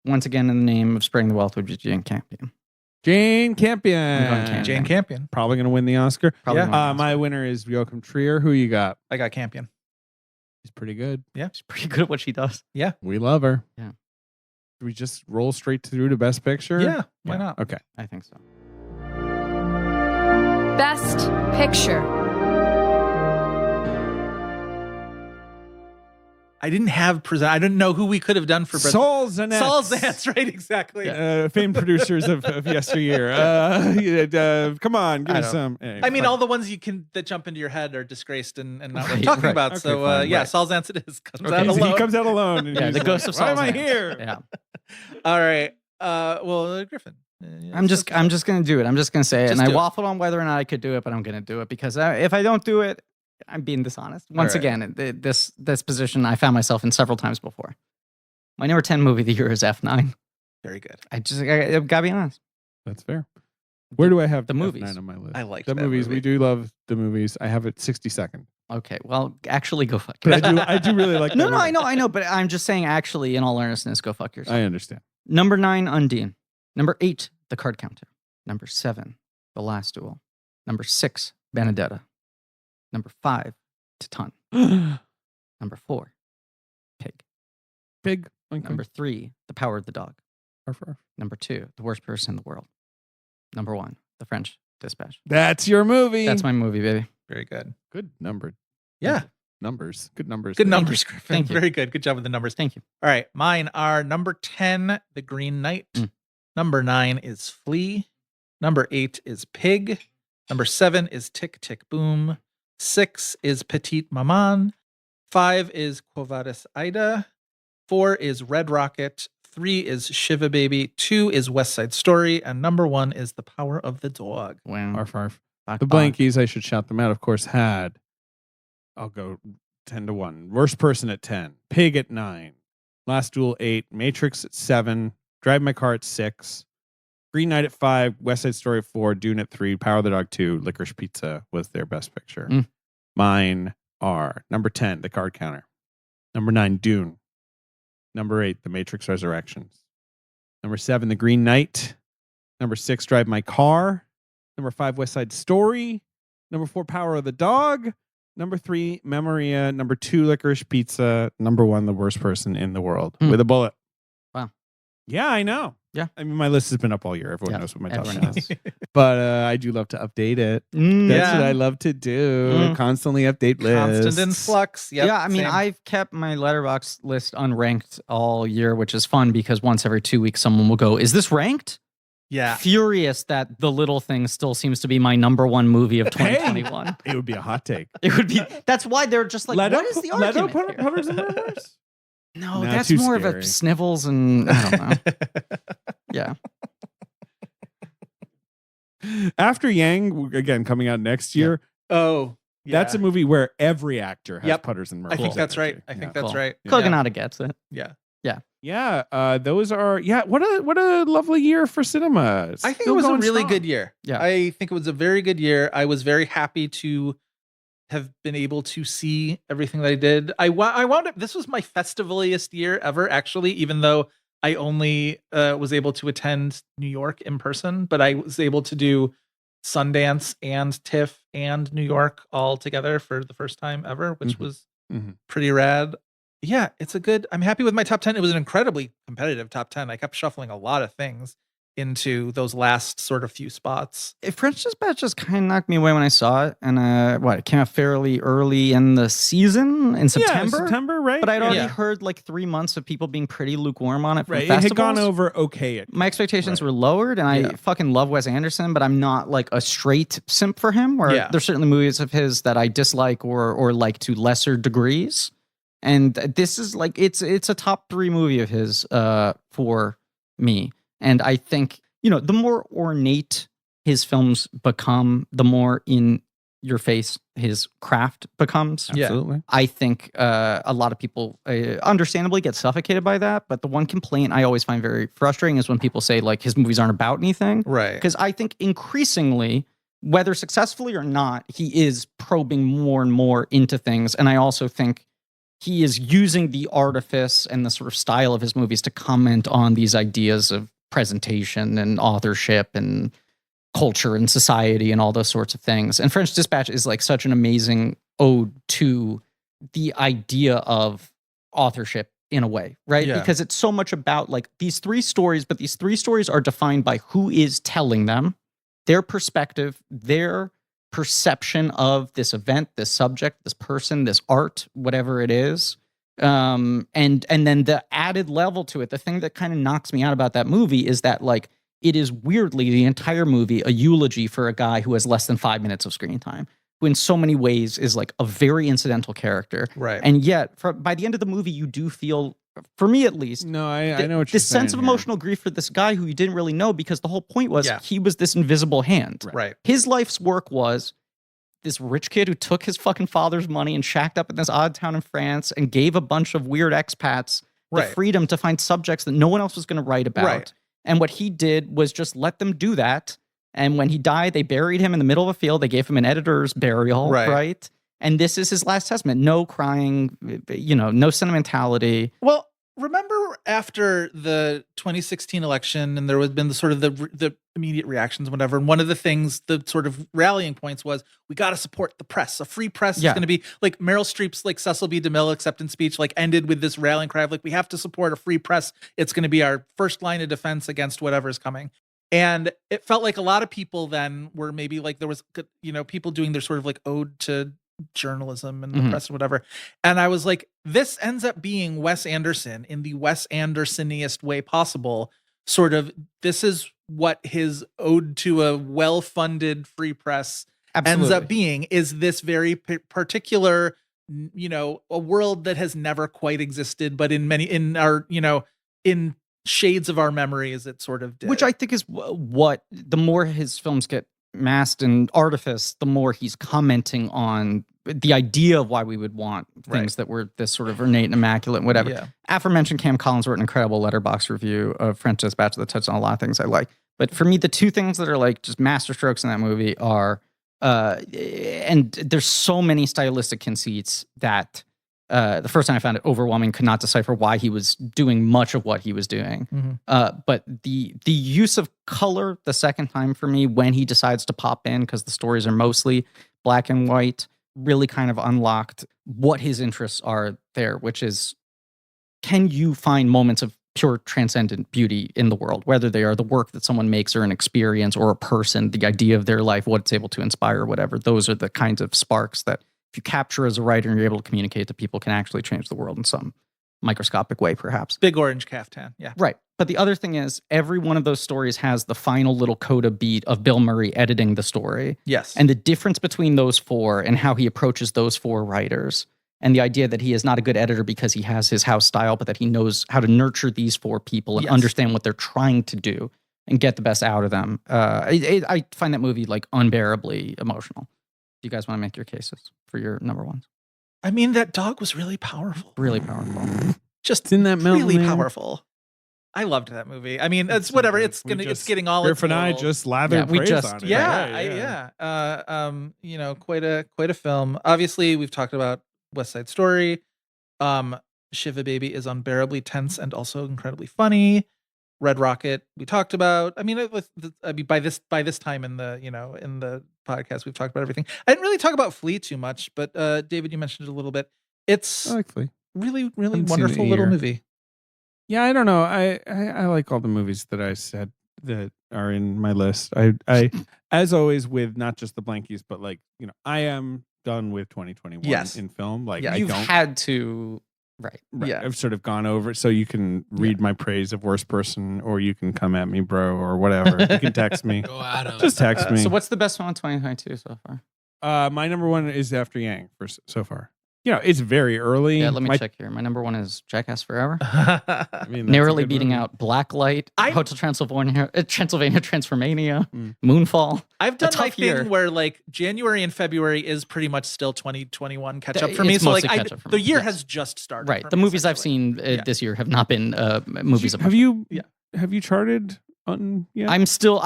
once again in the name of Spreading the Wealth, would be Jane Campion. Jane Campion. Jane Campion. Probably going to win the Oscar. Probably my winner is Joachim Trier. Who you got? I got Campion. She's pretty good. Yeah. She's pretty good at what she does. Yeah. We love her. Yeah. Do we just roll straight through to Best Picture? Yeah. Why not? Okay. I think so. Best Picture. I didn't have present. I didn't know who we could have done for Saul Zanetti. Saul Zanetti, right? Exactly. Famed producers of yesteryear. Come on, give me some. Anyway, I mean, all the ones that jump into your head are disgraced and not worth talking about. Okay, so fine, yeah, right. Saul Zanetti comes out so alone. he comes out alone. And Yeah, the ghost of Saul. Why am I here? Yeah. All right. Well, Griffin. I'm just gonna do it. I'm just gonna say it. Just And I do it. waffled on whether or not I could do it, but I'm gonna do it because if I don't do it, I'm being dishonest. Once right. again, this position I found myself in several times before. My number 10 movie of the year is F9. Very good. I gotta be honest. That's fair. Where do I have the movies? F9 on my list? I like the that movies. movie. We do love the movies. I have it 62nd. Okay, well, actually, go fuck But yourself. I do really like. No, that no, movie. I know, but I'm just saying. Actually, in all earnestness, go fuck yourself. I understand. Number 9, Undine. Number 8, The Card Counter. Number 7, The Last Duel. Number 6, Benedetta. Number 5, Titan. Number 4, Pig. Pig. Okay. Number 3, The Power of the Dog. Arf, arf. Number 2, The Worst Person in the World. Number 1, The French Dispatch. That's your movie. That's my movie, baby. Very good. good number. Yeah. Numbers. Good numbers. Good there. numbers, Griffin. Thank you. Very good. Good job with the numbers. Thank you. All right. Mine are number 10, The Green Knight. Number 9 is Flea. Number 8 is Pig. Number 7 is Tick, Tick, Boom. 6 is Petite Maman. 5 is Quo Vadis Ida. 4 is Red Rocket. 3 is Shiva Baby. 2 is West Side Story. And number 1 is The Power of the Dog. Wow. Arf, arf. Bok, The bok. Blankies, I should shout them out, of course, had, I'll go 10-1. Worst Person at 10. Pig at 9. Last Duel 8. Matrix at 7. Drive My Car at 6. Green Knight at 5. West Side Story at 4. Dune at 3. Power of the Dog 2. Licorice Pizza was their best picture. Mine are number 10, The Card Counter. Number 9, Dune. Number 8, The Matrix Resurrections. Number 7, The Green Knight. Number 6, Drive My Car. Number 5, West Side Story. Number 4, Power of the Dog. Number 3, Memoria. Number 2, Licorice Pizza. Number 1, The Worst Person in the World with a bullet. Wow. Yeah, I know. Yeah. I mean, my list has been up all year. Everyone knows what my top everyone 10 is. But I do love to update it. That's Yeah. what I love to do. Constantly update lists. Constant in flux. Yep, yeah, I mean, same. I've kept my letterbox list unranked all year, which is fun because once every 2 weeks, someone will go, "Is this ranked?" Yeah. Furious that The Little Thing still seems to be my number 1 movie of 2021. It would be a hot take. It would be. That's why they're just like, what is the argument here? Putters and Murmurs? No, Nah, that's too more of scary. a snivels and I don't know. Yeah. After Yang, again, coming out next year, Oh, yeah. that's a movie where every actor has Yep. putters and I Murmurs. think that's right. energy. I think Yeah. that's right. Kogonada gets it. Yeah. Yeah, those are what a lovely year for cinema. I think it Still was a going really strong. good year. Yeah. I think it was a very good year. I was very happy to have been able to see everything that I did. I wound up, this was my festivaliest year ever, actually, even though I only was able to attend New York in person, but I was able to do Sundance and TIFF and New York all together for the first time ever, which was pretty rad. Yeah, I'm happy with my top 10. It was an incredibly competitive top 10. I kept shuffling a lot of things into those last sort of few spots. French Dispatch just kind of knocked me away when I saw it. And it came out fairly early in the season in September. Yeah, September, right? But I'd already Yeah. heard like 3 months of people being pretty lukewarm on it from Right. It festivals. had gone over okay. My expectations Right. were lowered, and Yeah. I fucking love Wes Anderson, but I'm not like a straight simp for him. Where Yeah. there's certainly movies of his that I dislike or like to lesser degrees. And this is like it's a top 3 movie of his for me. And I think, the more ornate his films become, the more in your face his craft becomes. Yeah. Absolutely. I think a lot of people understandably get suffocated by that. But the one complaint I always find very frustrating is when people say like his movies aren't about anything. Right. Because I think increasingly, whether successfully or not, he is probing more and more into things. And I also think he is using the artifice and the sort of style of his movies to comment on these ideas of presentation and authorship and culture and society and all those sorts of things. And French Dispatch is like such an amazing ode to the idea of authorship in a way, right? Yeah. Because it's so much about like these 3 stories, but these 3 stories are defined by who is telling them, their perspective, their perception of this event, this subject, this person, this art, whatever it is. And then the added level to it, the thing that kind of knocks me out about that movie is that like it is weirdly the entire movie a eulogy for a guy who has less than 5 minutes of screen time, who in so many ways is like a very incidental character. Right. And yet by the end of the movie, you do feel, for me at least, I know what you're saying. This sense of emotional grief for this guy who you didn't really know, because the whole point was he was this invisible hand. Right. His life's work was this rich kid who took his fucking father's money and shacked up in this odd town in France and gave a bunch of weird expats the freedom to find subjects that no one else was going to write about. Right. And what he did was just let them do that. And when he died, they buried him in the middle of a field. They gave him an editor's burial, right? And this is his last testament. No crying, no sentimentality. Well, remember after the 2016 election, and there had been the sort of the immediate reactions, whatever. And one of the things, the sort of rallying points was, we got to support the press. A free press is going to be like Meryl Streep's like Cecil B. DeMille acceptance speech, like ended with this rallying cry of like, we have to support a free press. It's going to be our first line of defense against whatever is coming. And it felt like a lot of people then were maybe like, there was, people doing their sort of like ode to journalism and the press and whatever. And I was like, this ends up being Wes Anderson in the Wes Andersoniest way possible. Sort of, this is what his ode to a well-funded free press ends up being, is this very particular, a world that has never quite existed, but in shades of our memories, it sort of did. Which I think is what, the more his films get masked in artifice, the more he's commenting on the idea of why we would want things that were this sort of ornate and immaculate and whatever. Yeah. Aforementioned Cam Collins wrote an incredible letterbox review of French Dispatch that touched on a lot of things I like. But for me, the two things that are like just masterstrokes in that movie are, and there's so many stylistic conceits that the first time I found it overwhelming, could not decipher why he was doing much of what he was doing. But the use of color the second time for me, when he decides to pop in, because the stories are mostly black and white, really kind of unlocked what his interests are there, which is, can you find moments of pure transcendent beauty in the world, whether they are the work that someone makes or an experience or a person, the idea of their life, what it's able to inspire, whatever. Those are the kinds of sparks that if you capture as a writer and you're able to communicate to people, can actually change the world in some microscopic way, perhaps. Big orange caftan, yeah. Right. But the other thing is, every one of those stories has the final little coda beat of Bill Murray editing the story. Yes. And the difference between those four and how he approaches those four writers, and the idea that he is not a good editor because he has his house style, but that he knows how to nurture these four people and understand what they're trying to do and get the best out of them. I find that movie like unbearably emotional. Do you guys want to make your cases for your number ones? I mean, that dog was really powerful. Really powerful. Just in that really powerful. I loved that movie. I mean, it's whatever. It's getting all. Griffin and I just lathered praise on it. Quite a film. Obviously, we've talked about West Side Story. Shiva Baby is unbearably tense and also incredibly funny. Red Rocket, we talked about. I mean, by this time in the podcast, we've talked about everything. I didn't really talk about Flea too much, but David, you mentioned it a little bit. It's I like Flea. Really, really wonderful little movie. Yeah, I don't know. I like all the movies that I said that are in my list. I as always with not just the Blankies, but like, I am done with 2021 in film. Like, you've had to. Right. Yeah. I've sort of gone over it, so you can read my praise of worst person, or you can come at me, bro, or whatever. You can text me. Go at 'em. Just text me. So what's the best one in 2022 so far? My number one is After Yang so far. It's very early. Yeah, let me check here. My number one is Jackass Forever. I mean, narrowly beating out Blacklight, Hotel Transylvania, Transformania, Moonfall. I've done my thing where like January and February is pretty much still 2021 catch up for me. So like the year has just started. Right. The movies I've seen this year have not been movies. Have you charted? I am still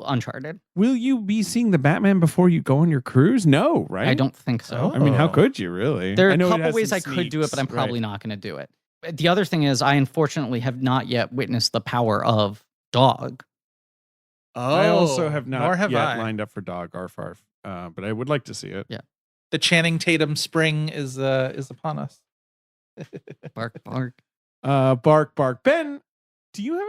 Uncharted. Will you be seeing the Batman before you go on your cruise? No, right? I don't think so. I mean, how could you really? There are a couple ways I could do it, but I'm probably not going to do it. The other thing is, I unfortunately have not yet witnessed the power of Dog. I also have not yet lined up for Dog, arf, but I would like to see it. Yeah, the Channing Tatum spring is upon us. Bark, bark, bark, bark. Ben, do you have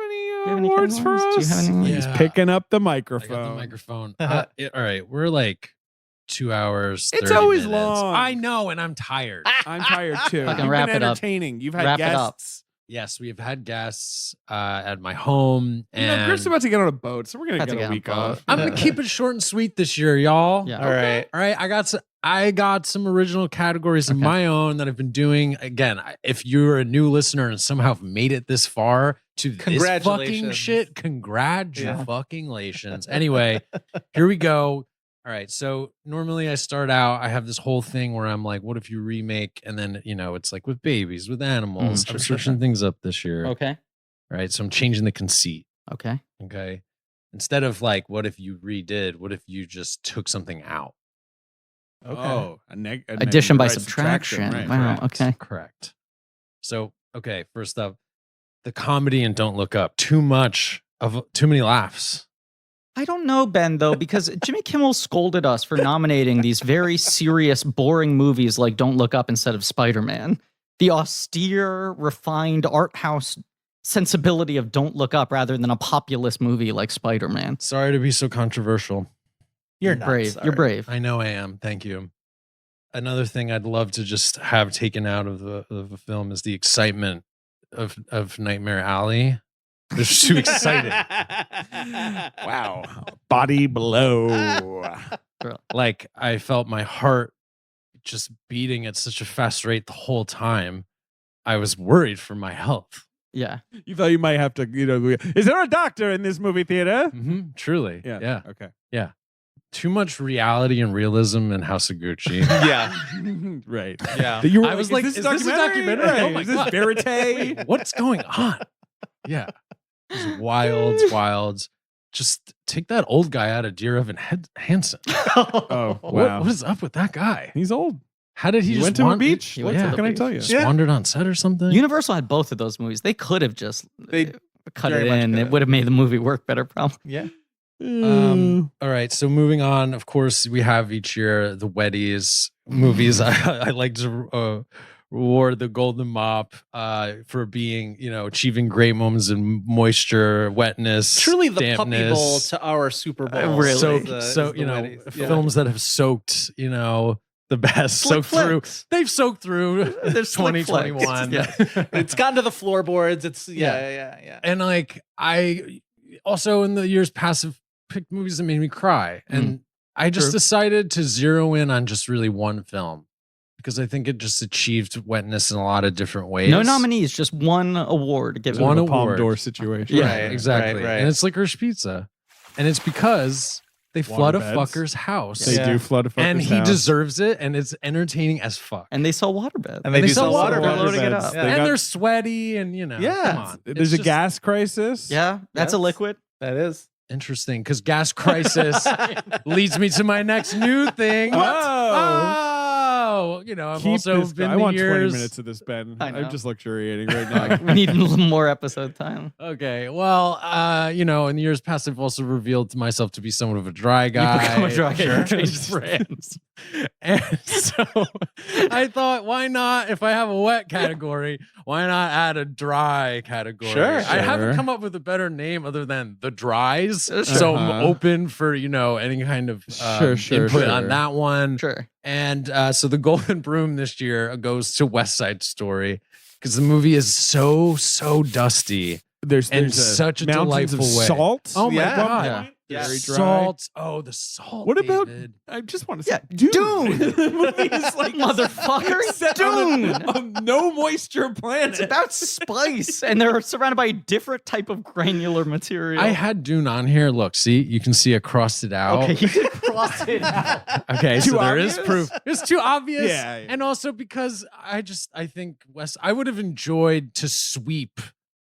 any awards for us? Do you have any? He's picking up the microphone. I got the microphone. All right, we're like 2 hours. It's 30 always minutes. long. I know, and I'm tired. I'm tired too. Fucking You've wrap been it up. entertaining. You've had Wrap it up. guests. Yes, we have had guests at my home, You know, and Griff's about to get on a boat, so we're gonna About to get a get on a week boat. off. I'm gonna keep it short and sweet this year, y'all. Yeah. All right. All right, I got some original categories of my own that I've been doing. Again, if you're a new listener and somehow have made it this far to this fucking Congratulations. shit, congratulations. Anyway, here we go. All right, so normally I start out, I have this whole thing where I'm like, what if you remake? And then, it's like with babies, with animals. I'm switching things up this year. Okay. All right, so I'm changing the conceit. Okay. Okay. Instead of like, what if you redid? What if you just took something out? Okay. Oh, Addition by subtraction. Right, Wow. Correct. Okay. Correct. So, okay, first up, the comedy in Don't Look Up. Too many laughs. I don't know, Ben, though, because Jimmy Kimmel scolded us for nominating these very serious, boring movies like Don't Look Up instead of Spider-Man. The austere, refined art house sensibility of Don't Look Up rather than a populist movie like Spider-Man. Sorry to be so controversial. You're not brave. sorry. You're brave. I know I am. Thank you. Another thing I'd love to just have taken out of the film is the excitement of Nightmare Alley. They're just too excited. Wow. Body blow. Like I felt my heart just beating at such a fast rate the whole time. I was worried for my health. Yeah. You thought you might have to, is there a doctor in this movie theater? Mm-hmm. Truly. Yeah. Okay. Yeah. Too much reality and realism in House of Gucci. Yeah. Right. Yeah. You were I was like, is this a documentary? Right. Oh my is this God. verite? Wait, what's going on? Yeah. It's wild. Just take that old guy out of Dear Evan Hansen. Oh, wow. What is up with that guy? He's old. How did he just went to a beach? He went What to the can I beach. tell you? Just wandered on set or something? Universal had both of those movies. They could have just They cut very it much in. could It have. would have made the movie work better, probably. Yeah. All right, so moving on, of course, we have each year the Weddies movies. I like to reward the Golden Mop for being, achieving great moments in moisture, wetness, Truly the dampness. puppy bowl to our Super Bowl. Really. So the Weddies. Yeah. films that have soaked, the best, Slick soaked through. flicks. They've soaked through They're slick 2021. flicks. Yeah. It's gotten to the floorboards. It's yeah. And like I also in the years past have picked movies that made me cry. And I just decided to zero in on just really one film because I think it just achieved wetness in a lot of different ways. No nominees, just one award given. One a Palm award. d'Or situation. Yeah, Right, exactly. right. And it's Licorice Pizza. And it's because they flood a Waterbeds. fucker's house. They do flood a fucker's And he house. deserves it, and it's entertaining as fuck. And they sell waterbeds. And they They do sell sell water. water. They're loading it Waterbeds. up. They And got- they're sweaty, and Yeah. come on. There's It's a just gas crisis. Yeah, that's a Yes. liquid. That is. interesting because gas crisis leads me to my next new thing. Oh, I've Keep also this been I the want years. 20 minutes of this, Ben. I know. I'm just luxuriating right now. We need a little more episode time. Okay, well, in the years past, I've also revealed myself to be somewhat of a dry guy. You become a dry guy. Sure. You change brands. And so I thought, why not? If I have a wet category, why not add a dry category? Sure. I haven't Sure. come up with a better name other than the dries. So I'm Uh-huh. open for, any kind of Sure, input on sure. that one. Sure. And so the Golden Broom this year goes to West Side Story because the movie is so dusty. There's And such a mountains delightful of way. salt. Oh my Yeah. God. Yeah. Yeah. Very dry. Salt. Oh, the salt. What about? David. I just want to say, Yeah, Dune. Dune. The movie is like Motherfucker, set on Dune. a no moisture planet. It's about spice, and they're surrounded by a different type of granular material. I had Dune on here. Look, see, you can see it crossed it out. Okay, you can cross it out. Okay, Too so there obvious? is proof. It's too obvious. Yeah. And also because I think I would have enjoyed to sweep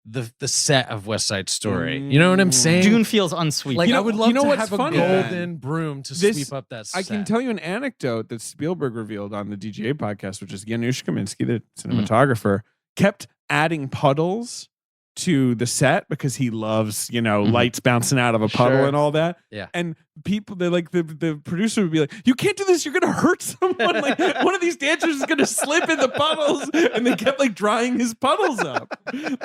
the set of West Side Story. You know what I'm saying? Dune feels unsweet. Like I would love to what's have a funny? golden broom to This- sweep up that set. I can tell you an anecdote that Spielberg revealed on the DGA podcast, which is Janusz Kaminski, the cinematographer, kept adding puddles to the set because he loves, lights bouncing out of a puddle Sure. and all that. Yeah. And people, they like the producer would be like, "You can't do this. You're gonna hurt someone. Like one of these dancers is gonna slip in the puddles." And they kept like drying his puddles up.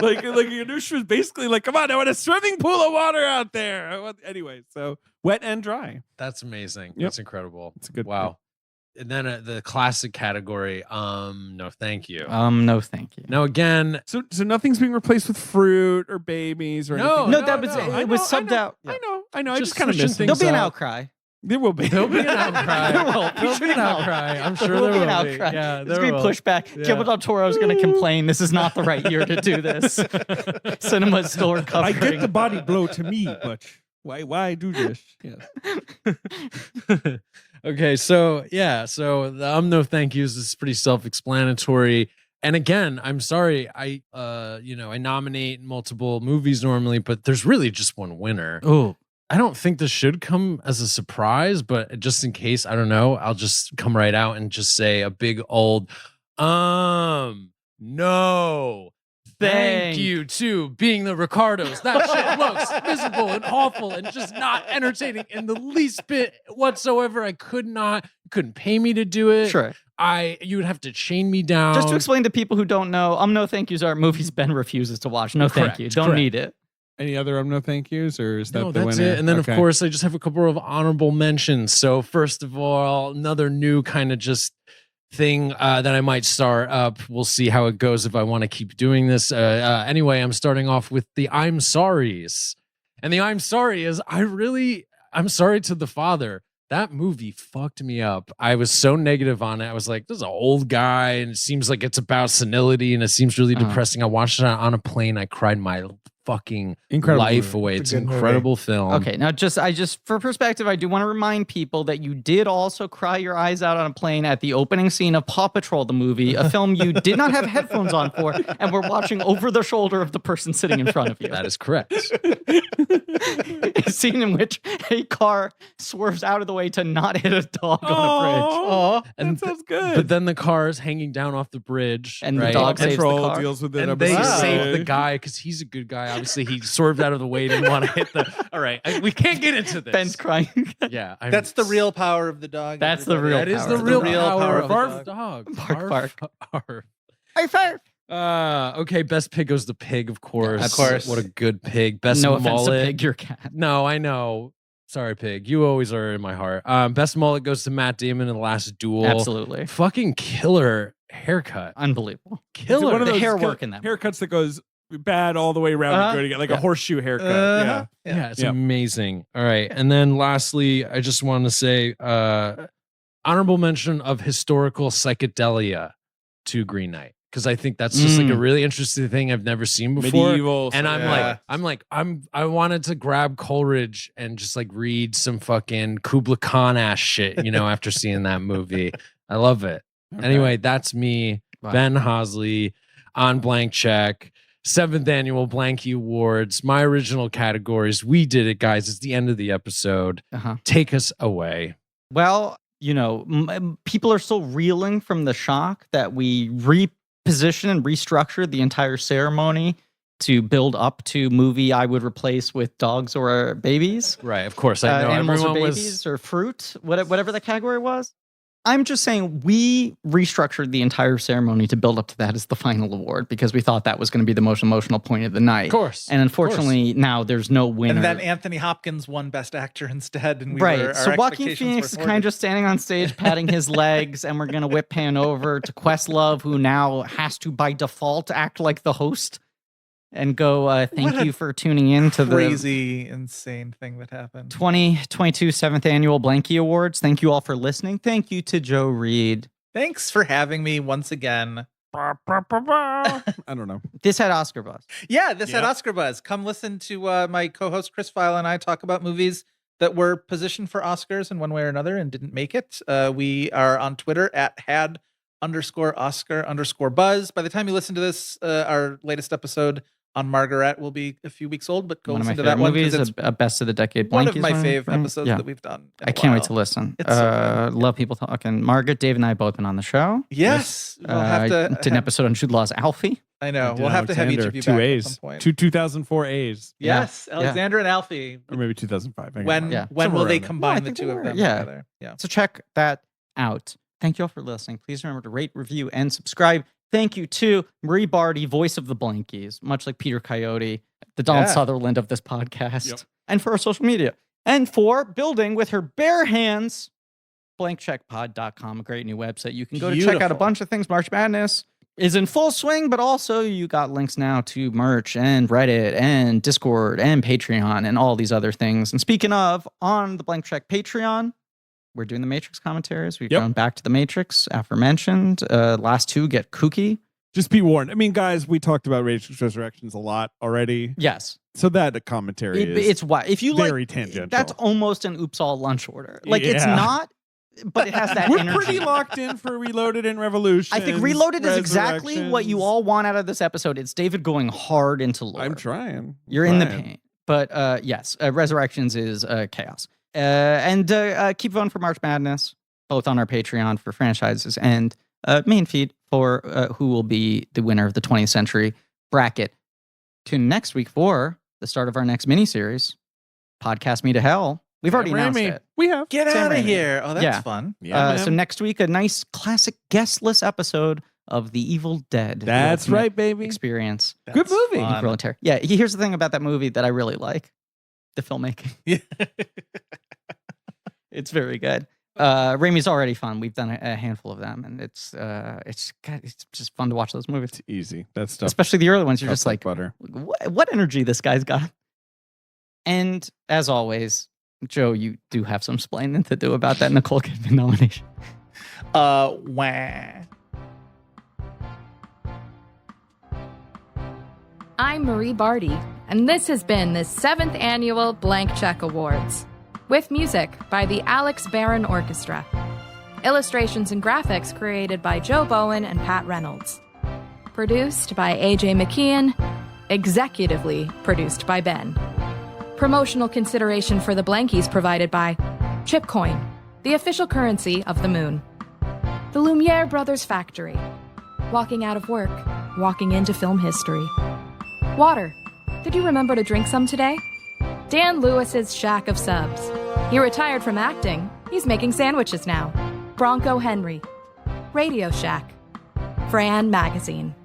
like Janusz was basically like, "Come on, I want a swimming pool of water out there." Anyway, so Wet and dry. That's amazing. Yep. That's incredible. It's a good wow. And then the classic category, no thank you. No thank you. Now again, So nothing's being replaced with fruit or babies or No, anything. No, that was no. it was subbed out. I know. I Just just kind of switching missed it. things There'll be an up. outcry. There will be. There'll be an outcry. There will. There'll be an outcry. I'm sure There will be an will outcry. Yeah, There's there going to will. be pushback. Yeah. Guillermo del Toro is going to complain. This is not the right year to do this. Cinema's still recovering. I get the body blow to me, but why do this? Yes. Okay, so the no thank yous is pretty self-explanatory. And again, I'm sorry, I nominate multiple movies normally, but there's really just one winner. Oh, I don't think this should come as a surprise, but just in case, I don't know, I'll just come right out and just say a big old no. Thank you to Being the Ricardos. That shit looks miserable and awful and just not entertaining in the least bit whatsoever. I couldn't pay me to do it. sure. You would have to chain me down. Just to explain to people who don't know, no thank yous are movies Ben refuses to watch. No thank Correct, you. Don't correct. need it. Any other no thank yous, or is that No, the that's winner? it. And then, Okay. of course, I just have a couple of honorable mentions. So, first of all, another new kind of just thing that I might start up. We'll see how it goes if I want to keep doing this. Anyway, I'm starting off with the I'm sorries. And the I'm sorry is I'm sorry to the father. That movie fucked me up. I was so negative on it. I was like, this is an old guy, and it seems like it's about senility, and it seems really depressing. I watched it on a plane. I cried my fucking Incredible life movie. away. It's It's a an good incredible film. Okay, now I just for perspective, I do want to remind people that you did also cry your eyes out on a plane at the opening scene of Paw Patrol, the movie, a film you did not have headphones on for, and were watching over the shoulder of the person sitting in front of you. That is correct. A scene in which a car swerves out of the way to not hit a dog on a bridge. Oh, And that sounds good. But then the car is hanging down off the bridge. And the right? dog saves the Control car. deals with it. And they episode. save the guy because he's a good guy. Obviously, he swerved out of the way, didn't want to hit the. All right, we can't get into this. Ben's crying. Yeah, That's the real power of the dog. That's the everybody. real That is power. the real real power power of of the our dog. dog. Bark, Arf. Arf, arf. Okay, best pig goes the pig, of course. Of course. What a good pig. Best No mullet. offense to Pig, your cat. No, I know. Sorry, pig. You always are in my heart. Best mullet goes to Matt Damon in The Last Duel. Absolutely. Fucking killer haircut. Unbelievable. Killer. One of The those hair work in that haircuts that goes bad all the way around and good again, like a horseshoe haircut. Uh-huh. Yeah, it's Yeah. amazing. All right. And then lastly, I just want to say honorable mention of historical psychedelia to Green Knight. Because I think that's just like a really interesting thing I've never seen before. Medieval. And Yeah. I wanted to grab Coleridge and just like read some fucking Kubla Khan ass shit, after seeing that movie. I love it. Okay. Anyway, that's me, Wow. Ben Hosley, on Blank Check. 7th Annual Blankie Awards, my original categories. We did it, guys. It's the end of the episode. Uh-huh. Take us away. Well, people are still reeling from the shock that we repositioned and restructured the entire ceremony to build up to movie I would replace with dogs or babies. Right, of course. I know Animals or everyone babies or fruit, whatever the category was. I'm just saying we restructured the entire ceremony to build up to that as the final award because we thought that was going to be the most emotional point of the night. Of course. And unfortunately, now there's no winner. And then Anthony Hopkins won Best Actor instead. And Right. So Joaquin Phoenix is kind of just standing on stage, patting his legs, and we're going to whip pan over to Questlove, who now has to, by default, act like the host and go, thank What a you for tuning in to the crazy, insane thing that happened. 2022 7th Annual Blankie Awards. Thank you all for listening. Thank you to Joe Reid. Thanks for having me once again. I don't know. This had Oscar buzz. Yeah, this had Oscar buzz. Come listen to my co-host Chris File and I talk about movies that were positioned for Oscars in one way or another and didn't make it. We are on Twitter at @had_Oscar_buzz. By the time you listen to this, our latest episode on Margaret will be a few weeks old, but go One of my listen to that favorite one movies, because it's a best of the decade. one of Blankies my one, fave right? episodes Yeah. that we've done. in I a can't wait while. to listen. It's so good. Love people talking. Margaret, Dave, and I both been on the show. Yes, we'll have to. did an episode on Jude Law's Alfie. I know. We'll have to have each of you two back A's, at some point. two 2004 A's, Yes, Alexander and Alfie. or maybe 2005. I When can't remember. when will Somewhere they around there. combine No, I the think two they of were. them Yeah. together? Yeah. So check that out. Thank you all for listening. Please remember to rate, review, and subscribe. Thank you to Marie Barty, voice of the Blankies, much like Peter Coyote, the Donald Yeah. Sutherland of this podcast. Yep. And for our social media, And 4, building with her bare hands, blankcheckpod.com, a great new website. You can go to check out a bunch of things. March Madness is in full swing, but also you got links now to merch and Reddit and Discord and Patreon and all these other things. And speaking of, on the Blank Check Patreon, we're doing the Matrix commentaries. We've gone back to the Matrix, aforementioned. Last 2 get kooky. Just be warned. I mean, guys, we talked about Matrix Resurrections a lot already. Yes. So that commentary it's why if you very like, tangential. That's almost an oops all lunch order. Like it's not, but it has that We're energy. pretty locked in for Reloaded and Revolution. I think Reloaded is exactly what you all want out of this episode. It's David going hard into lore. I'm trying. You're in the paint. But yes, Resurrections is chaos. And keep voting for March Madness, both on our Patreon for franchises and main feed for who will be the winner of the 20th century bracket. Tune next week for the start of our next miniseries, Podcast Me to Hell. We've already announced it. We have. Get Sam out of Raimi. here. Oh, that's fun. Yeah, so next week, a nice classic guestless episode of The Evil Dead. That's right, baby. Experience. Good movie. Yeah, here's the thing about that movie that I really like. The filmmaking. Yeah. It's very good. Raimi's already fun. We've done a handful of them, and it's just fun to watch those movies. It's easy. That stuff. Especially the early ones. You're just like, butter. What energy this guy's got. And as always, Joe, you do have some splaining to do about that Nicole Kidman nomination. Wah. I'm Marie Barty, and this has been the 7th Annual Blank Check Awards, with music by the Alex Barron Orchestra. Illustrations and graphics created by Joe Bowen and Pat Reynolds. Produced by AJ McKeon, executively produced by Ben. Promotional consideration for the Blankies provided by Chipcoin, the official currency of the moon. The Lumiere Brothers Factory. Walking out of work, walking into film history. Water. Did you remember to drink some today? Dan Lewis's Shack of Subs. He retired from acting. He's making sandwiches now. Bronco Henry. Radio Shack. Fran Magazine.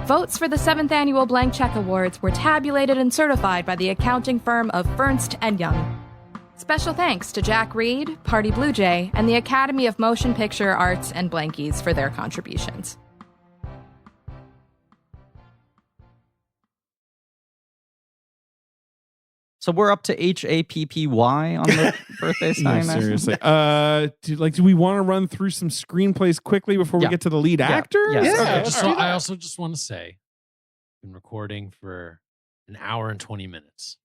Votes for the 7th Annual Blank Check Awards were tabulated and certified by the accounting firm of Ernst & Young. Special thanks to Jack Reed, Party Blue Jay, and the Academy of Motion Picture Arts and Blankies for their contributions. So we're up to HAPPY on the birthday sign. No, seriously. Do we want to run through some screenplays quickly before we get to the lead actor? Yes. Okay, I also just want to say, I've been recording for an hour and 20 minutes.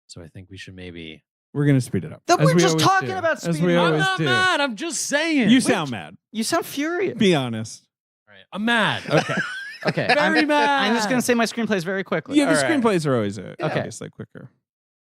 So I think we should maybe... We're going to speed it up. We're just talking about speed. I'm not mad. I'm just saying. You sound mad. You sound furious. Be honest. All right, I'm mad. Okay. Okay. Very mad. I'm just going to say my screenplays very quickly. Yeah, the screenplays are always obviously quicker.